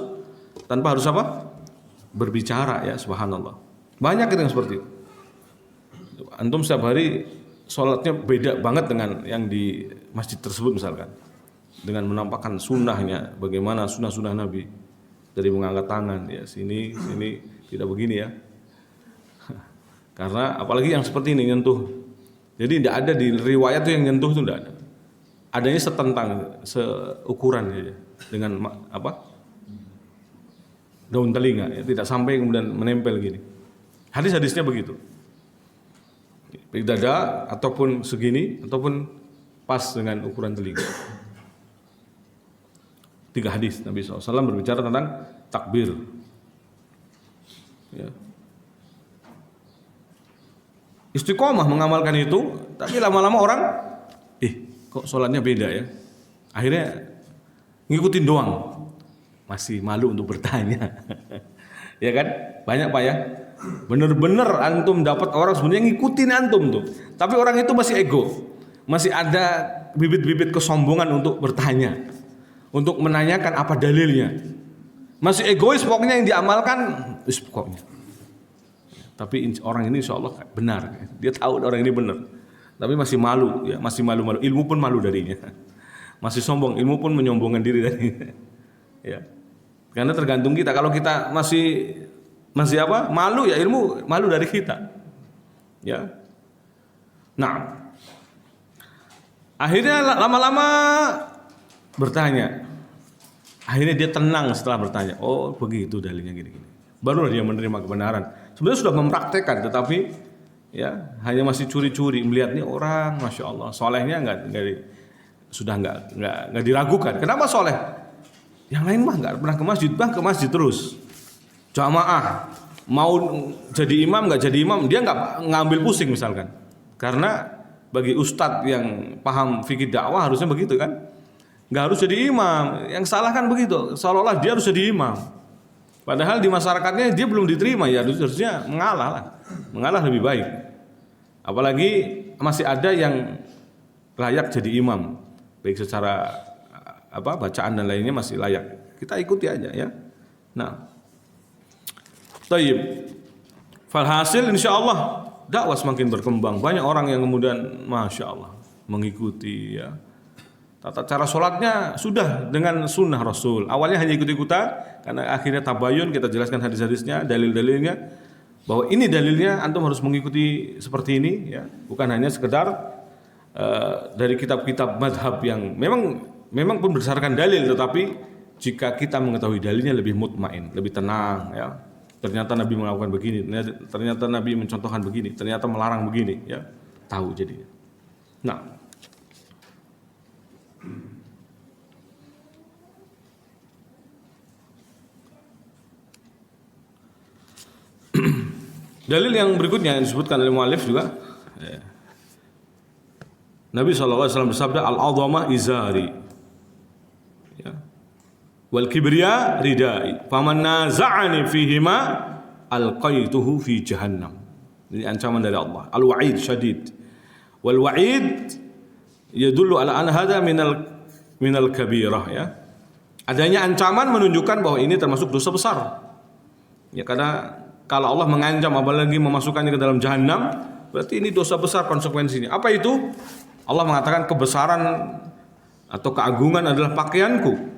apa? Berbicara, ya, subhanallah. Banyak yang seperti itu. Antum setiap hari sholatnya beda banget dengan yang di masjid tersebut misalkan, dengan menampakkan sunnahnya, bagaimana sunnah Nabi, dari mengangkat tangan, ya, sini tidak begini, ya. Karena apalagi yang seperti ini nyentuh. Jadi tidak ada di riwayat tuh yang nyentuh itu tidak ada. Adanya setentang, seukuran saja dengan apa? Daun telinga, ya, tidak sampai kemudian menempel gini. Hadis-hadisnya begitu. Baik dada ataupun segini ataupun pas dengan ukuran telinga. 3 hadis Nabi SAW berbicara tentang takbir. Ya. Istiqomah mengamalkan itu, tapi lama-lama orang, kok sholatnya beda, ya. Akhirnya ngikutin doang, masih malu untuk bertanya. Ya kan, banyak Pak, ya. Bener-bener antum dapat orang sebenarnya ngikutin antum tuh, tapi orang itu masih ego, masih ada bibit-bibit kesombongan untuk bertanya, untuk menanyakan apa dalilnya, masih egois pokoknya yang diamalkan, pokoknya. Tapi orang ini insya Allah benar, dia tahu orang ini benar. Tapi masih malu, ya, masih malu-malu. Ilmu pun malu darinya. Masih sombong, ilmu pun menyombongkan diri darinya. Ya. Karena tergantung kita. Kalau kita masih apa? Malu, ya ilmu malu dari kita. Ya. Nah, akhirnya lama-lama bertanya. Akhirnya dia tenang setelah bertanya. Oh, begitu dalilnya gini-gini. Barulah dia menerima kebenaran. Sebenarnya sudah mempraktekkan, tetapi ya hanya masih curi-curi melihat nih orang, masya Allah, solehnya sudah nggak diragukan. Kenapa soleh? Yang lain mah nggak pernah ke masjid, ke masjid terus, jamaah, mau jadi imam nggak jadi imam, dia nggak ngambil pusing misalkan. Karena bagi ustadz yang paham fikih dakwah harusnya begitu kan, nggak harus jadi imam. Yang salah kan begitu, seolah-olah dia harus jadi imam. Padahal di masyarakatnya dia belum diterima, ya harusnya mengalah lebih baik. Apalagi masih ada yang layak jadi imam, baik secara bacaan dan lainnya masih layak. Kita ikuti aja, ya. Nah, tayyib. Falhasil insya Allah dakwah semakin berkembang. Banyak orang yang kemudian masya Allah mengikuti, ya. Tata cara sholatnya sudah dengan sunnah Rasul. Awalnya hanya ikut-ikutan, karena akhirnya tabayun, kita jelaskan hadis-hadisnya, dalil-dalilnya, bahwa ini dalilnya, antum harus mengikuti seperti ini, ya. Bukan hanya sekedar dari kitab-kitab madhab yang memang pun berdasarkan dalil, tetapi jika kita mengetahui dalilnya lebih mutmain, lebih tenang, ya. Ternyata Nabi melakukan begini, ternyata Nabi mencontohkan begini, ternyata melarang begini, ya. Tahu jadinya. Nah, dalil yang berikutnya yang disebutkan oleh muallif juga, ya. Nabi SAW bersabda, al-'azamah izari, ya. Wal kibriya ridai, faman naza'ani fihima alqaituhu fi jahannam. Ini ancaman dari Allah. Al-wa'id syadid. Wal wa'id yadullu ala an hadza minal kabirah, ya. Adanya ancaman menunjukkan bahwa ini termasuk dosa besar. Ya, karena kalau Allah mengancam apalagi memasukkannya ke dalam jahanam, berarti ini dosa besar konsekuensinya. Apa itu? Allah mengatakan kebesaran atau keagungan adalah pakaianku.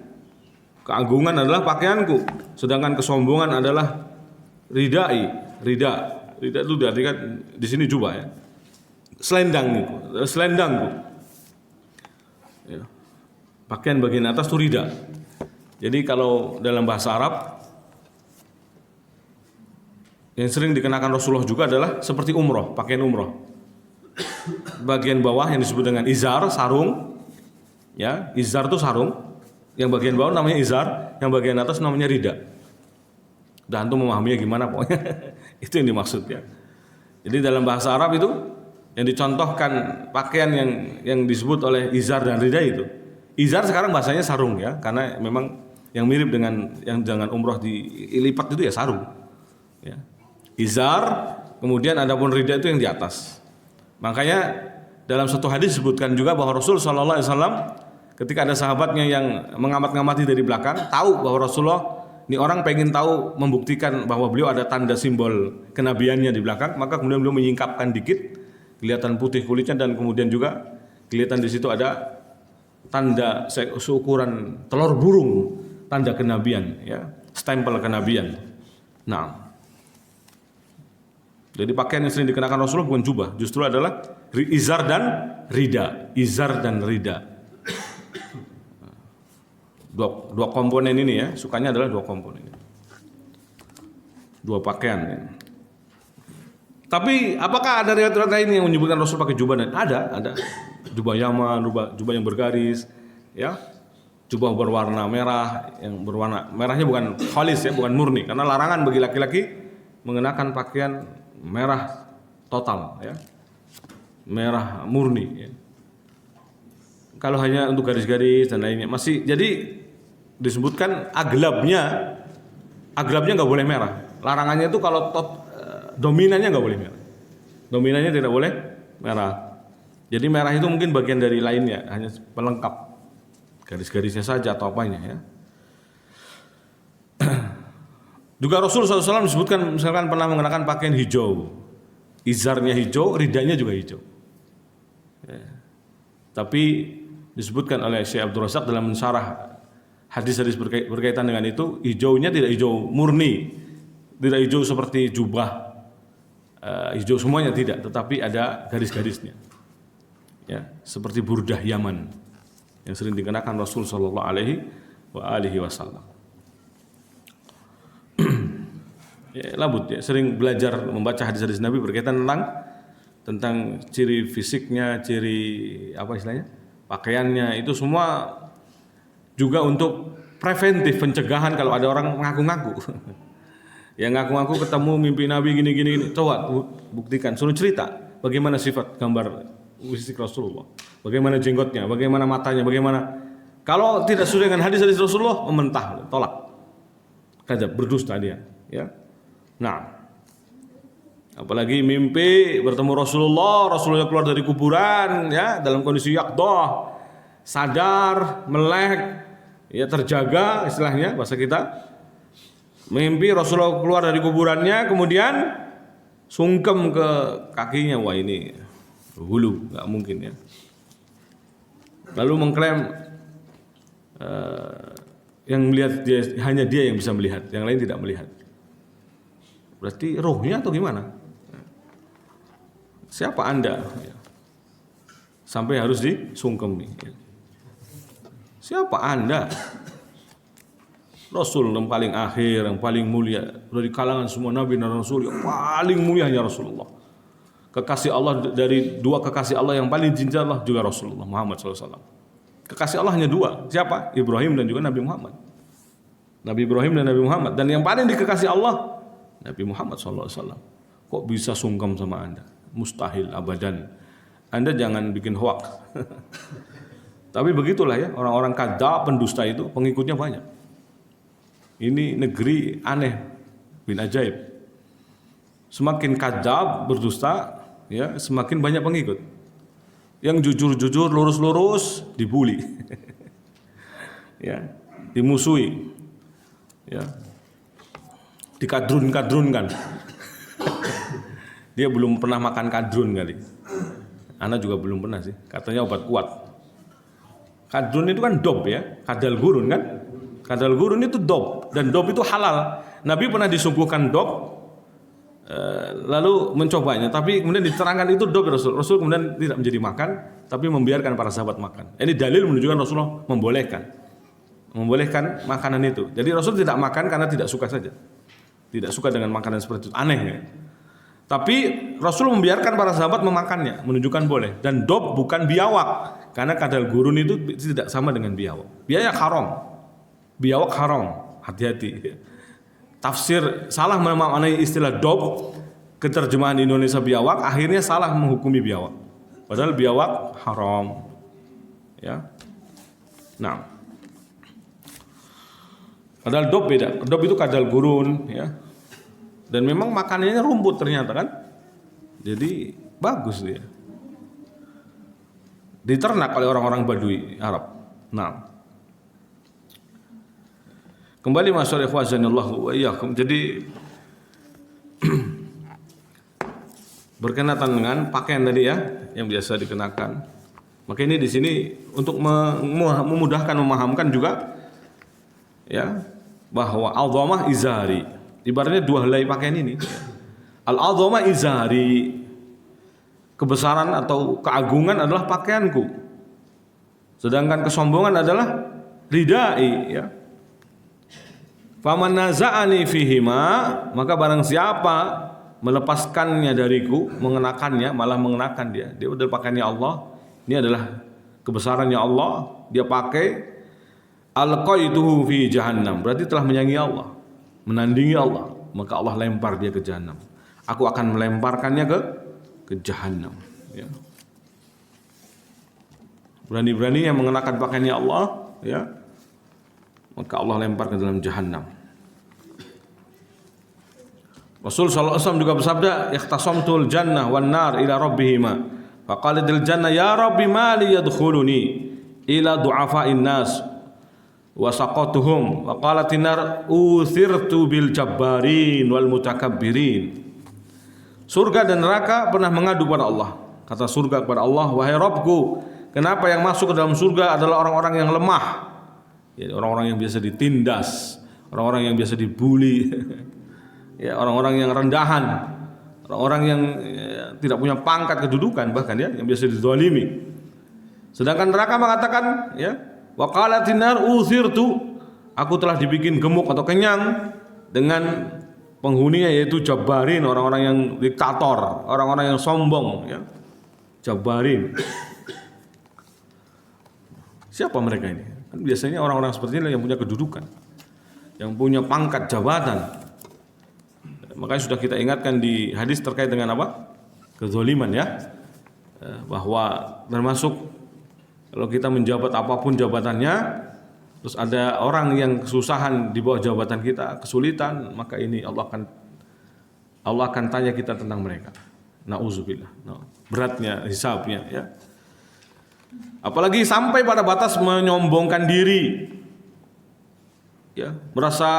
Keagungan adalah pakaianku, sedangkan kesombongan adalah ridai. Rida itu diartikan di sini jubah, ya. Selendangku. Ya. Pakaian bagian atas itu rida. Jadi kalau dalam bahasa Arab yang sering dikenakan Rasulullah juga adalah seperti umroh, pakaian umroh. Bagian bawah yang disebut dengan izar, sarung, ya, izar itu sarung. Yang bagian bawah namanya izar, yang bagian atas namanya rida. Dan antum memahaminya gimana pokoknya. Itu yang dimaksud, ya. Jadi dalam bahasa Arab itu yang dicontohkan pakaian yang disebut oleh izar dan rida itu. Izar sekarang bahasanya sarung, ya, karena memang yang mirip dengan yang jangan umroh dilipat itu ya sarung, ya. Izar, kemudian adapun rida itu yang di atas. Makanya dalam satu hadis disebutkan juga bahwa Rasul sallallahu alaihi wasallam ketika ada sahabatnya yang mengamat-ngamati dari belakang, tahu bahwa Rasulullah ini orang pengen tahu, membuktikan bahwa beliau ada tanda simbol kenabiannya di belakang, maka kemudian beliau menyingkapkan dikit, kelihatan putih kulitnya, dan kemudian juga kelihatan di situ ada tanda seukuran telur burung, tanda kenabian, ya, stempel kenabian. Nah, jadi pakaian yang sering dikenakan Rasulullah bukan jubah, justru adalah izar dan rida. Izar dan rida. Dua komponen ini, ya, sukanya adalah dua komponen. Dua pakaian, ya. Tapi apakah ada riwayat lain yang menyebutkan Rasul pakai jubah? Ada. Jubah Yaman, jubah yang bergaris, ya. Jubah berwarna merah, yang berwarna merahnya bukan khalis, ya, bukan murni, karena larangan bagi laki-laki mengenakan pakaian merah total, ya. Merah murni, ya. Kalau hanya untuk garis-garis dan lainnya masih, jadi disebutkan aglabnya nggak boleh merah. Larangannya itu kalau dominannya nggak boleh merah. Dominannya tidak boleh merah. Jadi merah itu mungkin bagian dari lainnya, hanya pelengkap garis-garisnya saja atau apanya, ya. Juga Rasulullah SAW disebutkan misalkan pernah mengenakan pakaian hijau, izarnya hijau, ridanya juga hijau, ya. Tapi disebutkan oleh Syekh Abdul Razak dalam mensyarah hadis-hadis berkaitan dengan itu, hijaunya tidak hijau murni, tidak hijau seperti jubah, hijau semuanya tidak, tetapi ada garis-garisnya, ya, seperti burdah Yaman yang sering dikenakan Rasul sallallahu alaihi wasallam. Ya, labut, ya, sering belajar membaca hadis-hadis Nabi berkaitan tentang ciri fisiknya, ciri apa istilahnya, pakaiannya, itu semua juga untuk preventif, pencegahan kalau ada orang mengaku-ngaku. Yang ngaku-ngaku ketemu mimpi Nabi gini, coba buktikan, suruh cerita bagaimana sifat gambar fisik Rasulullah, bagaimana jenggotnya, bagaimana matanya, bagaimana. Kalau tidak sesuai dengan hadis-hadis Rasulullah, mentah, tolak, kadzab, berdusta dia, ya. Nah, apalagi mimpi bertemu Rasulullah keluar dari kuburan, ya, dalam kondisi yaqdah, sadar, melek, ya, terjaga, istilahnya bahasa kita. Mimpi Rasulullah keluar dari kuburannya, kemudian sungkem ke kakinya. Wah, ini hulu, nggak mungkin, ya. lalu mengklaim yang melihat hanya dia yang bisa melihat, yang lain tidak melihat. Berarti rohnya atau gimana? Siapa Anda? Sampai harus disungkemi. Siapa Anda? Rasul yang paling akhir, yang paling mulia dari kalangan semua nabi dan rasul, yang paling mulia hanya Rasulullah. Kekasih Allah, dari dua kekasih Allah yang paling cinta Allah juga Rasulullah Muhammad SAW. Kekasih Allah hanya dua. Siapa? Ibrahim dan juga Nabi Muhammad. Nabi Ibrahim dan Nabi Muhammad. Dan yang paling dikekasih Allah Nabi Muhammad SAW. Kok bisa sungkem sama Anda? Mustahil, abadan. Anda jangan bikin hoak. Tapi begitulah ya, orang-orang kadzab, pendusta itu pengikutnya banyak. Ini negeri aneh, bin ajaib. Semakin kadzab, berdusta, ya semakin banyak pengikut. Yang jujur-jujur, lurus-lurus dibully. Ya, dimusuhi. Ya. Dikadrun-kadrunkan. Dia belum pernah makan kadrun kali. Ana juga belum pernah sih. Katanya obat kuat. Kadrun itu kan dob ya, kadal gurun kan? Kadal gurun itu dob, dan dob itu halal. Nabi pernah disuguhkan dob, lalu mencobanya, tapi kemudian diterangkan itu dob Rasul. Rasul kemudian tidak menjadi makan, tapi membiarkan para sahabat makan. Ini dalil menunjukkan Rasulullah membolehkan makanan itu. Jadi Rasul tidak makan karena tidak suka saja, tidak suka dengan makanan seperti itu, aneh ya. Tapi Rasul membiarkan para sahabat memakannya, menunjukkan boleh. Dan dob bukan biawak, karena kadal gurun itu tidak sama dengan biawak. Biawak haram, hati-hati. Tafsir salah memaknai istilah dob, keterjemahan Indonesia biawak, akhirnya salah menghukumi biawak. Padahal biawak haram. Ya. Nah. Padahal dob beda. Dob itu kadal gurun, ya. Dan memang makanannya rumput ternyata kan. Jadi bagus dia. Diternak oleh orang-orang Badui Arab. Nah. Kembali masyaallah ikhwazanillahu wa iyyakum. Jadi berkenaan dengan pakaian tadi ya yang biasa dikenakan. Maka ini di sini untuk memudahkan memahamkan juga ya bahwa al-dhamah izari. Ibaratnya dua helai pakaian ini. Al-'azamah izari, kebesaran atau keagungan adalah pakaianku. Sedangkan kesombongan adalah ridai, ya. Faman naza'ani fihima, maka barang siapa melepaskannya dariku, mengenakannya, malah mengenakan dia adalah pakaiannya Allah. Ini adalah kebesarannya Allah, dia pakai. Alqaituhu fi jahannam, berarti telah menyanyi Allah, menandingi Allah, maka Allah lempar dia ke jahannam. Aku akan melemparkannya ke jahannam, ya. Berani-beraninya mengenakan pakaiannya Allah, ya, maka Allah lempar ke dalam jahannam. Rasul sallallahu alaihi wasallam juga bersabda, "Ikhtasamtul jannah wan nar ila rabbihima." Faqala dil jannah, "Ya Rabbi, ma li yadkhuluni ila du'afa'in nas wa saqatuhum." Wa qalatin nar, "Uthirtu bil jabbarin wal mutakabbirin." Surga dan neraka pernah mengadu kepada Allah. Kata surga kepada Allah, "Wahai Rabbku, kenapa yang masuk ke dalam surga adalah orang-orang yang lemah?" Ya, orang-orang yang biasa ditindas, orang-orang yang biasa dibully, ya, orang-orang yang rendahan, orang-orang yang tidak punya pangkat kedudukan, bahkan ya yang biasa dizalimi. Sedangkan neraka mengatakan, ya, wa qalatin nar uthirtu, aku telah dibikin gemuk atau kenyang dengan penghuninya, yaitu jabbarin, orang-orang yang diktator, orang-orang yang sombong, ya. Jabbarin. Siapa mereka ini? Biasanya orang-orang seperti ini yang punya kedudukan, yang punya pangkat jabatan. Makanya sudah kita ingatkan di hadis terkait dengan apa? Kezaliman, ya. Bahwa termasuk kalau kita menjabat apapun jabatannya, terus ada orang yang kesusahan di bawah jabatan kita, kesulitan, maka ini Allah akan tanya kita tentang mereka. Nauzubillah. Beratnya hisabnya, ya. Apalagi sampai pada batas menyombongkan diri, ya, merasa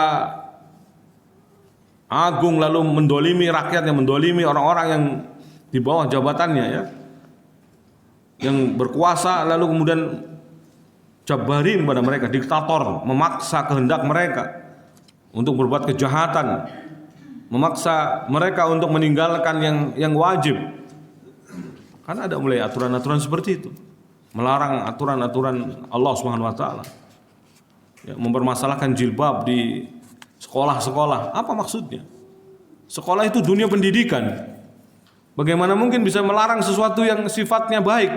agung lalu mendolimi rakyatnya, mendolimi orang-orang yang di bawah jabatannya, ya, yang berkuasa, lalu kemudian Jabbarin pada mereka, diktator, memaksa kehendak mereka untuk berbuat kejahatan, memaksa mereka untuk meninggalkan yang wajib. Karena ada mulai aturan-aturan seperti itu, melarang aturan-aturan Allah Subhanahu wa taala. Ya, mempermasalahkan jilbab di sekolah-sekolah. Apa maksudnya? Sekolah itu dunia pendidikan. Bagaimana mungkin bisa melarang sesuatu yang sifatnya baik?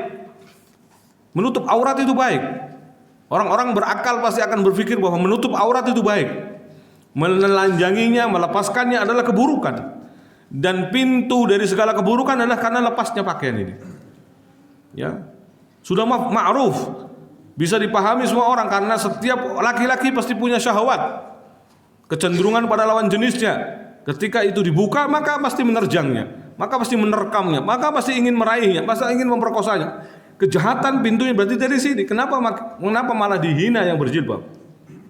Menutup aurat itu baik. Orang-orang berakal pasti akan berpikir bahwa menutup aurat itu baik. Menelanjanginya, melepaskannya adalah keburukan. Dan pintu dari segala keburukan adalah karena lepasnya pakaian ini. Ya. Sudah ma'ruf, bisa dipahami semua orang karena setiap laki-laki pasti punya syahwat, kecenderungan pada lawan jenisnya. Ketika itu dibuka, maka pasti menerjangnya, maka pasti menerkamnya, maka pasti ingin meraihnya, pasti ingin memperkosanya. Kejahatan pintunya berarti dari sini. Kenapa malah dihina yang berjilbab?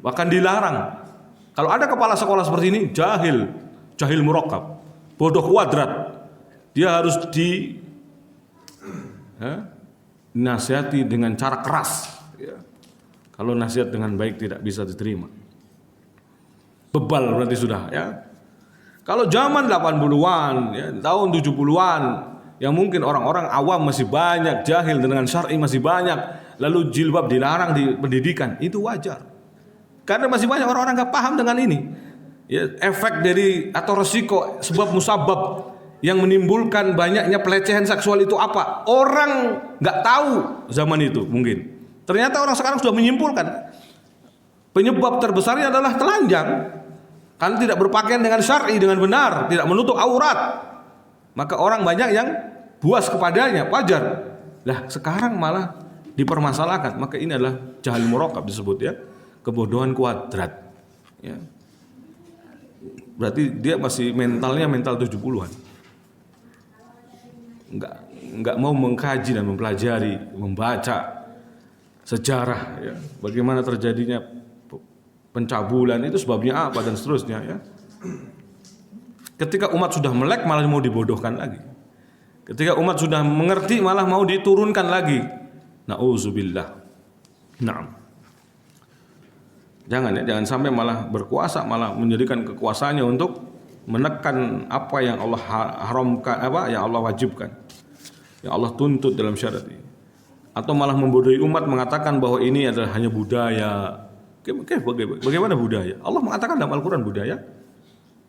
Bahkan dilarang. Kalau ada kepala sekolah seperti ini, jahil murakkab, bodoh kuadrat. Dia harus dinasihati dengan cara keras. Ya. Kalau nasihat dengan baik tidak bisa diterima. Bebal berarti sudah, ya. Kalau zaman 80-an, ya, tahun 70-an, yang mungkin orang-orang awam masih banyak, jahil dengan syar'i masih banyak, lalu jilbab dilarang di pendidikan, itu wajar. Karena masih banyak orang-orang nggak paham dengan ini. Ya, efek dari atau resiko sebab musabab yang menimbulkan banyaknya pelecehan seksual itu apa? Orang nggak tahu zaman itu mungkin. Ternyata orang sekarang sudah menyimpulkan penyebab terbesarnya adalah telanjang. Kan tidak berpakaian dengan syar'i, dengan benar, tidak menutup aurat. Maka orang banyak yang buas kepadanya, wajar. Lah sekarang malah dipermasalahkan. Maka ini adalah jahil murakkab disebut, ya, kebodohan kuadrat. Ya. Berarti dia masih mentalnya mental 70-an. Enggak mau mengkaji dan mempelajari, membaca sejarah, ya, bagaimana terjadinya pencabulan itu sebabnya apa dan seterusnya, ya. Ketika umat sudah melek malah mau dibodohkan lagi. Ketika umat sudah mengerti malah mau diturunkan lagi. Nauzubillah. Naam. Jangan sampai malah berkuasa, malah menjadikan kekuasaannya untuk menekan apa yang Allah haramkan, yang Allah wajibkan, yang Allah tuntut dalam syariat ini. Atau malah membodohi umat mengatakan bahwa ini adalah hanya budaya. Bagaimana budaya? Allah mengatakan dalam Al-Quran budaya.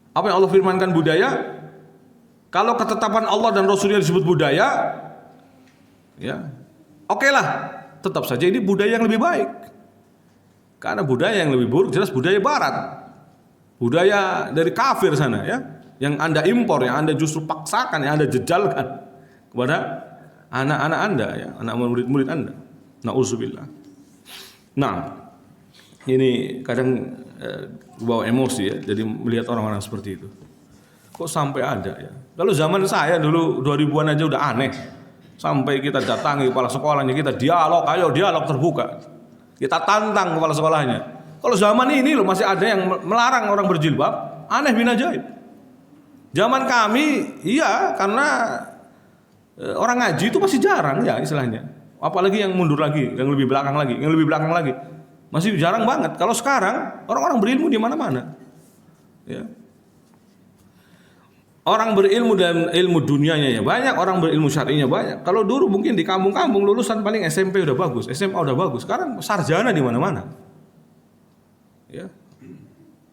Apa yang Allah firmankan budaya? Kalau ketetapan Allah dan Rasulnya disebut budaya, ya, oke lah, tetap saja ini budaya yang lebih baik. Karena budaya yang lebih buruk jelas budaya Barat, budaya dari kafir sana, ya, yang Anda impor, yang Anda justru paksakan, yang Anda jejalkan kepada anak-anak Anda, ya, anak murid-murid Anda. Nauzubillah. Nah, ini kadang bawa emosi, ya, jadi melihat orang-orang seperti itu. Kok sampai ada, ya? Kalau zaman saya dulu 2000-an aja udah aneh. Sampai kita datangi kepala sekolahnya, kita dialog, ayo dialog terbuka. Kita tantang kepala sekolahnya. Kalau zaman ini loh masih ada yang melarang orang berjilbab, aneh bin ajaib. Zaman kami, iya, karena orang ngaji itu masih jarang, ya, istilahnya. Apalagi yang mundur lagi, yang lebih belakang lagi. Masih jarang banget. Kalau sekarang orang-orang berilmu di mana-mana. Ya. Orang berilmu dan ilmu dunianya ya banyak, orang berilmu syar'inya banyak. Kalau dulu mungkin di kampung-kampung lulusan paling SMP udah bagus, SMA udah bagus. Sekarang sarjana di mana-mana. Ya.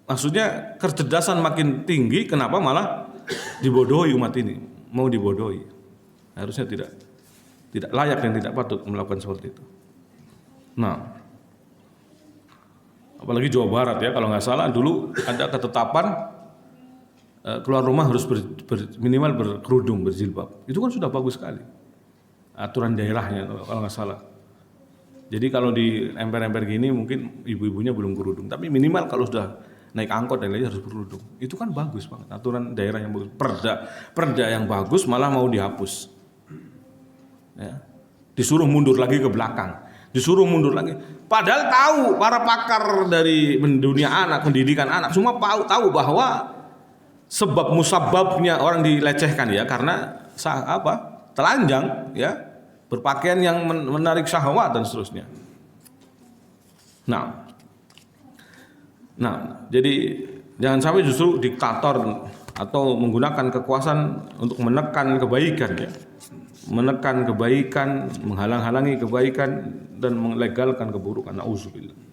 Maksudnya kecerdasan makin tinggi, kenapa malah dibodohi umat ini? Mau dibodohi. Harusnya tidak layak dan tidak patut melakukan seperti itu. Nah, apalagi Jawa Barat, ya, kalau nggak salah dulu ada ketetapan keluar rumah harus minimal berkerudung, berjilbab. Itu kan sudah bagus sekali aturan daerahnya kalau nggak salah. Jadi kalau di emper-emper gini mungkin ibu-ibunya belum kerudung, tapi minimal kalau sudah naik angkot dan lain harus berkerudung. Itu kan bagus banget, aturan daerah yang bagus. Perda yang bagus malah mau dihapus, ya. Disuruh mundur lagi ke belakang, disuruh mundur lagi. Padahal tahu para pakar dari dunia anak, pendidikan anak semua tahu bahwa sebab musababnya orang dilecehkan, ya, karena telanjang, ya, berpakaian yang menarik syahwat dan seterusnya. Nah, nah, jadi jangan sampai justru diktator atau menggunakan kekuasaan untuk menekan kebaikan, ya, menekan kebaikan, menghalang-halangi kebaikan dan melegalkan keburukan. Nauzubillah.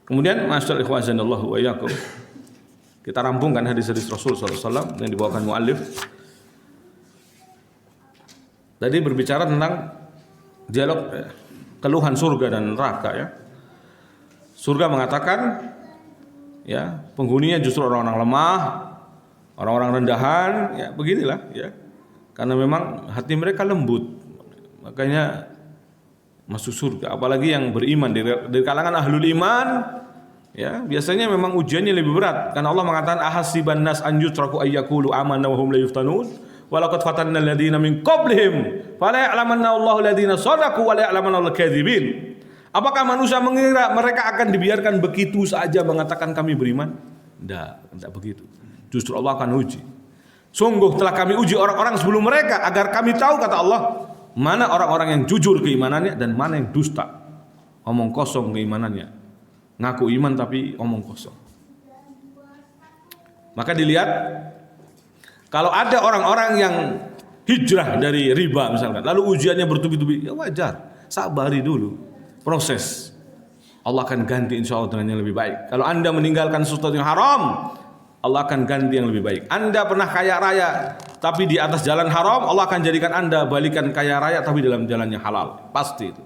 Kemudian masyaallah ikhwan wa iyyakum, kita rampungkan hadis-hadis Rasul sallallahu alaihi wasallam yang dibawakan muallif. Tadi berbicara tentang dialog keluhan surga dan neraka, ya. Surga mengatakan, ya, penghuninya justru orang-orang lemah, orang-orang rendahan, ya, beginilah, ya. Karena memang hati mereka lembut, makanya masuk surga. Apalagi yang beriman dari kalangan ahlul iman, ya, biasanya memang ujiannya lebih berat. Karena Allah mengatakan ahasiban nas an yutraku ayyaqulu amanna wa hum la yuftanun. Walaqad fatanna alladziina min qablihim fala ya'lamanna Allahu alladziina shadaqu wa la ya'lamanna al-kadzibin. Apakah manusia mengira mereka akan dibiarkan begitu saja mengatakan kami beriman? Tidak begitu. Justru Allah akan uji. Sungguh telah kami uji orang-orang sebelum mereka agar kami tahu, kata Allah, mana orang-orang yang jujur keimanannya dan mana yang dusta, omong kosong keimanannya, ngaku iman tapi omong kosong. Maka dilihat, kalau ada orang-orang yang hijrah dari riba misalkan, lalu ujiannya bertubi-tubi, ya wajar, sabari dulu proses. Allah akan ganti insya Allah dengan yang lebih baik. Kalau Anda meninggalkan sesuatu yang haram, Allah akan ganti yang lebih baik. Anda pernah kaya raya tapi di atas jalan haram, Allah akan jadikan Anda balikan kaya raya tapi dalam jalan yang halal. Pasti itu.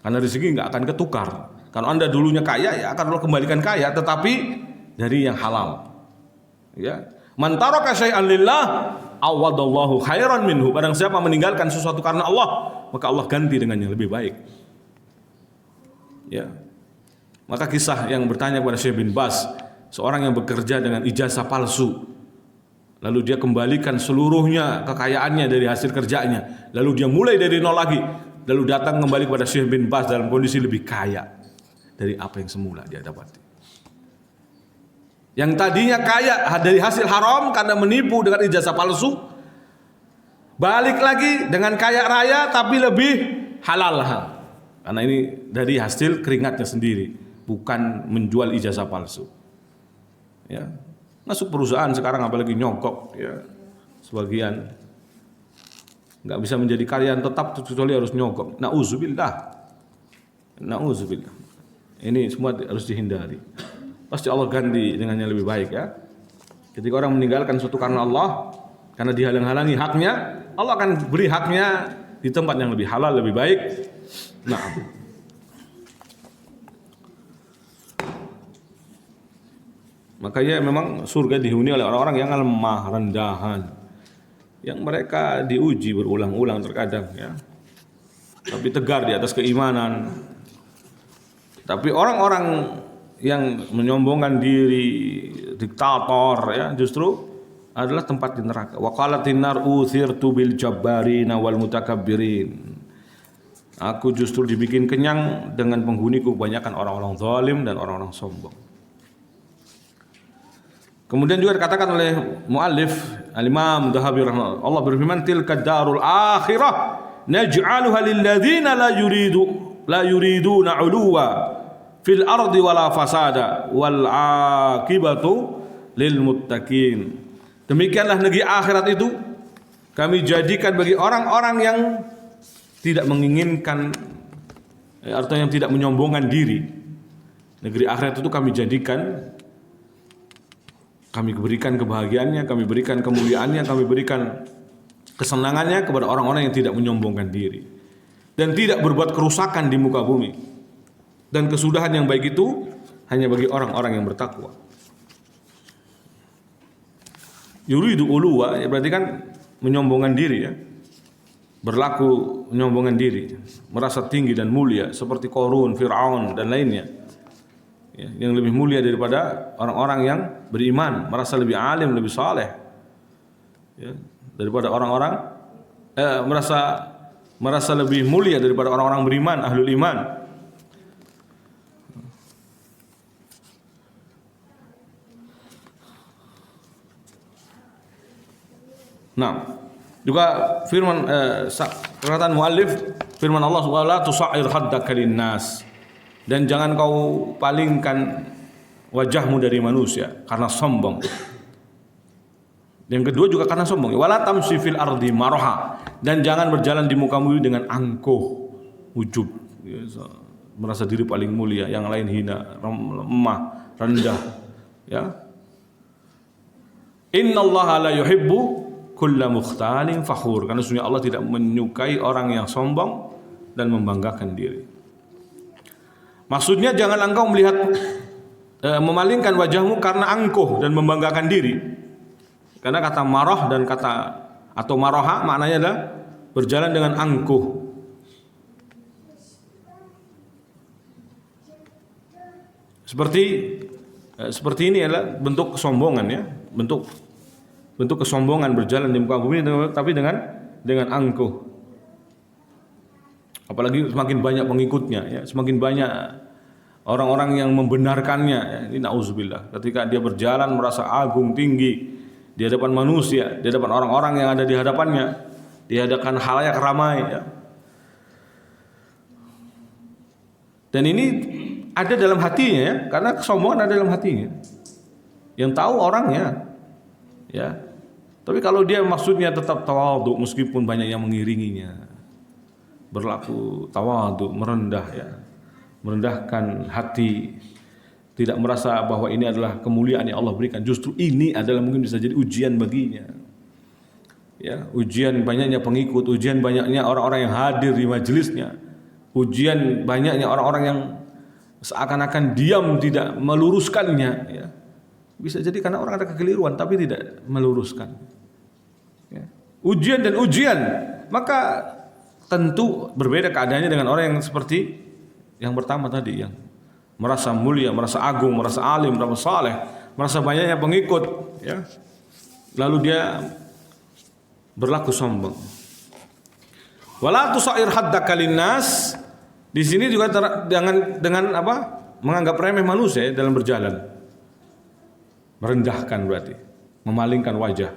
Karena rezeki nggak akan ketukar. Kalau Anda dulunya kaya, ya akan Allah kembalikan kaya, tetapi dari yang halal. Ya. Man taraka syai'an lillah awadallahu khairan minhu. Barang siapa meninggalkan sesuatu karena Allah, maka Allah ganti dengan yang lebih baik. Ya. Maka kisah yang bertanya kepada Syekh bin Baz, seorang yang bekerja dengan ijazah palsu, lalu dia kembalikan seluruhnya kekayaannya dari hasil kerjanya, lalu dia mulai dari nol lagi, lalu datang kembali kepada Syekh bin Baz dalam kondisi lebih kaya dari apa yang semula dia dapati. Yang tadinya kaya dari hasil haram karena menipu dengan ijazah palsu, balik lagi dengan kaya raya tapi lebih halal. Karena ini dari hasil keringatnya sendiri, bukan menjual ijazah palsu. Ya, masuk perusahaan sekarang apalagi nyogok, ya, sebagian nggak bisa menjadi karyawan tetap kecuali harus nyogok. Nauzubillah. Ini semua harus dihindari. Pasti Allah ganti dengan yang lebih baik, ya. Ketika orang meninggalkan sesuatu karena Allah, karena dihalang-halangi haknya, Allah akan beri haknya di tempat yang lebih halal, lebih baik. Nah, makanya memang surga dihuni oleh orang-orang yang lemah, rendahan, yang mereka diuji berulang-ulang terkadang, ya, tapi tegar di atas keimanan. Tapi orang-orang yang menyombongkan diri, diktator, ya, justru adalah tempat di neraka. Wa qalatin nar uthirtu bil jabbarina wal mutakabbirin. Aku justru dibikin kenyang dengan penghuniku kebanyakan orang-orang zalim dan orang-orang sombong. Kemudian juga dikatakan oleh muallif Al-Imam Dhahabi rahimahullah, Allah berfirman, tilka darul akhirah naj'aluha lil ladzina la yuriduna 'uluwa fil ardi wala fasada wal akibatu lil muttaqin. Demikianlah negeri akhirat itu kami jadikan bagi orang-orang yang tidak menginginkan, artinya yang tidak menyombongkan diri. Negeri akhirat itu kami jadikan, kami berikan kebahagiaannya, kami berikan kemuliaannya, kami berikan kesenangannya kepada orang-orang yang tidak menyombongkan diri dan tidak berbuat kerusakan di muka bumi. Dan kesudahan yang baik itu hanya bagi orang-orang yang bertakwa. Yuridu uluwa, ya, berarti kan menyombongkan diri, ya. Berlaku menyombongkan diri, merasa tinggi dan mulia seperti Qarun, Fir'aun dan lainnya. Ya, yang lebih mulia daripada orang-orang yang beriman, merasa lebih alim, lebih saleh, ya, daripada orang-orang merasa lebih mulia daripada orang-orang beriman, ahlul iman. Nah, juga firman perkataan muallif, firman Allah wala tusair haddaka linnas, dan jangan kau palingkan wajahmu dari manusia karena sombong. Yang kedua juga karena sombong. Wala tamshi fil ardi maraha, dan jangan berjalan di muka bumi dengan angkuh, ujub, merasa diri paling mulia, yang lain hina, lemah, rendah, ya. Innallaha la yuhibbu kulla mukhtalin fakhur, karena sesungguhnya Allah tidak menyukai orang yang sombong dan membanggakan diri. Maksudnya jangan engkau melihat memalingkan wajahmu karena angkuh dan membanggakan diri. Karena kata marah dan kata atau maraha maknanya adalah berjalan dengan angkuh. Seperti ini adalah bentuk kesombongan, ya, bentuk kesombongan berjalan di muka bumi, tapi dengan angkuh. Apalagi semakin banyak pengikutnya, ya, semakin banyak orang-orang yang membenarkannya, ya, ini nauzubillah. Ketika dia berjalan merasa agung tinggi di hadapan manusia, di hadapan orang-orang yang ada di hadapannya, di hadapan khalayak ramai, ya. Dan ini ada dalam hatinya, ya, karena kesombongan ada dalam hatinya. Yang tahu orangnya, ya. Tapi kalau dia maksudnya tetap tawadhu meskipun banyak yang mengiringinya, berlaku tawadhu, merendah, ya, merendahkan hati, tidak merasa bahwa ini adalah kemuliaan yang Allah berikan. Justru ini adalah mungkin bisa jadi ujian baginya, ya, ujian banyaknya pengikut, ujian banyaknya orang-orang yang hadir di majelisnya, ujian banyaknya orang-orang yang seakan-akan diam tidak meluruskannya, ya. Bisa jadi karena orang ada kekeliruan tapi tidak meluruskan, ya. Ujian dan ujian, maka tentu berbeda keadaannya dengan orang yang seperti yang pertama tadi, yang merasa mulia, merasa agung, merasa alim, merasa saleh, merasa banyaknya pengikut, ya, lalu dia berlaku sombong. Wala tusair haddaka linnas, di sini juga dengan apa? Menganggap remeh manusia, ya, dalam berjalan. Merendahkan berarti memalingkan wajah.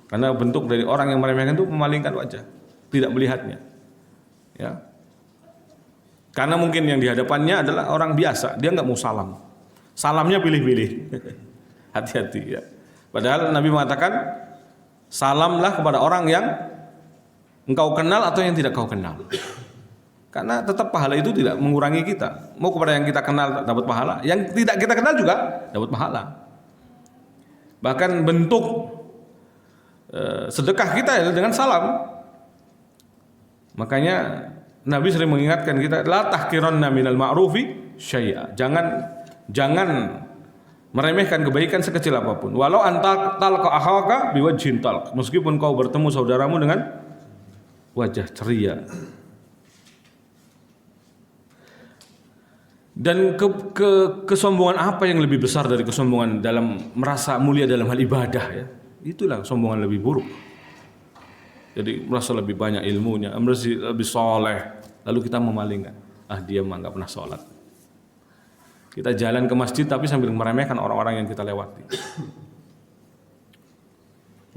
Karena bentuk dari orang yang meremehkan itu memalingkan wajah, tidak melihatnya, ya. Karena mungkin yang di hadapannya adalah orang biasa, dia nggak mau salam. Salamnya pilih-pilih. Hati-hati, ya. Padahal Nabi mengatakan salamlah kepada orang yang engkau kenal atau yang tidak kau kenal. Karena tetap pahala itu tidak mengurangi kita. Mau kepada yang kita kenal dapat pahala, yang tidak kita kenal juga dapat pahala. Bahkan bentuk sedekah kita adalah dengan salam. Makanya Nabi sering mengingatkan kita, la tahqiranna minal ma'rufi syai'a. Jangan meremehkan kebaikan sekecil apapun. Walau anta talqa akhaka biwajhin talq, meskipun kau bertemu saudaramu dengan wajah ceria. Dan kesombongan apa yang lebih besar dari kesombongan dalam merasa mulia dalam hal ibadah, ya? Itulah kesombongan lebih buruk. Jadi merasa lebih banyak ilmunya, merasa lebih soleh, lalu kita memalingkan, dia mah nggak pernah sholat. Kita jalan ke masjid tapi sambil meremehkan orang-orang yang kita lewati.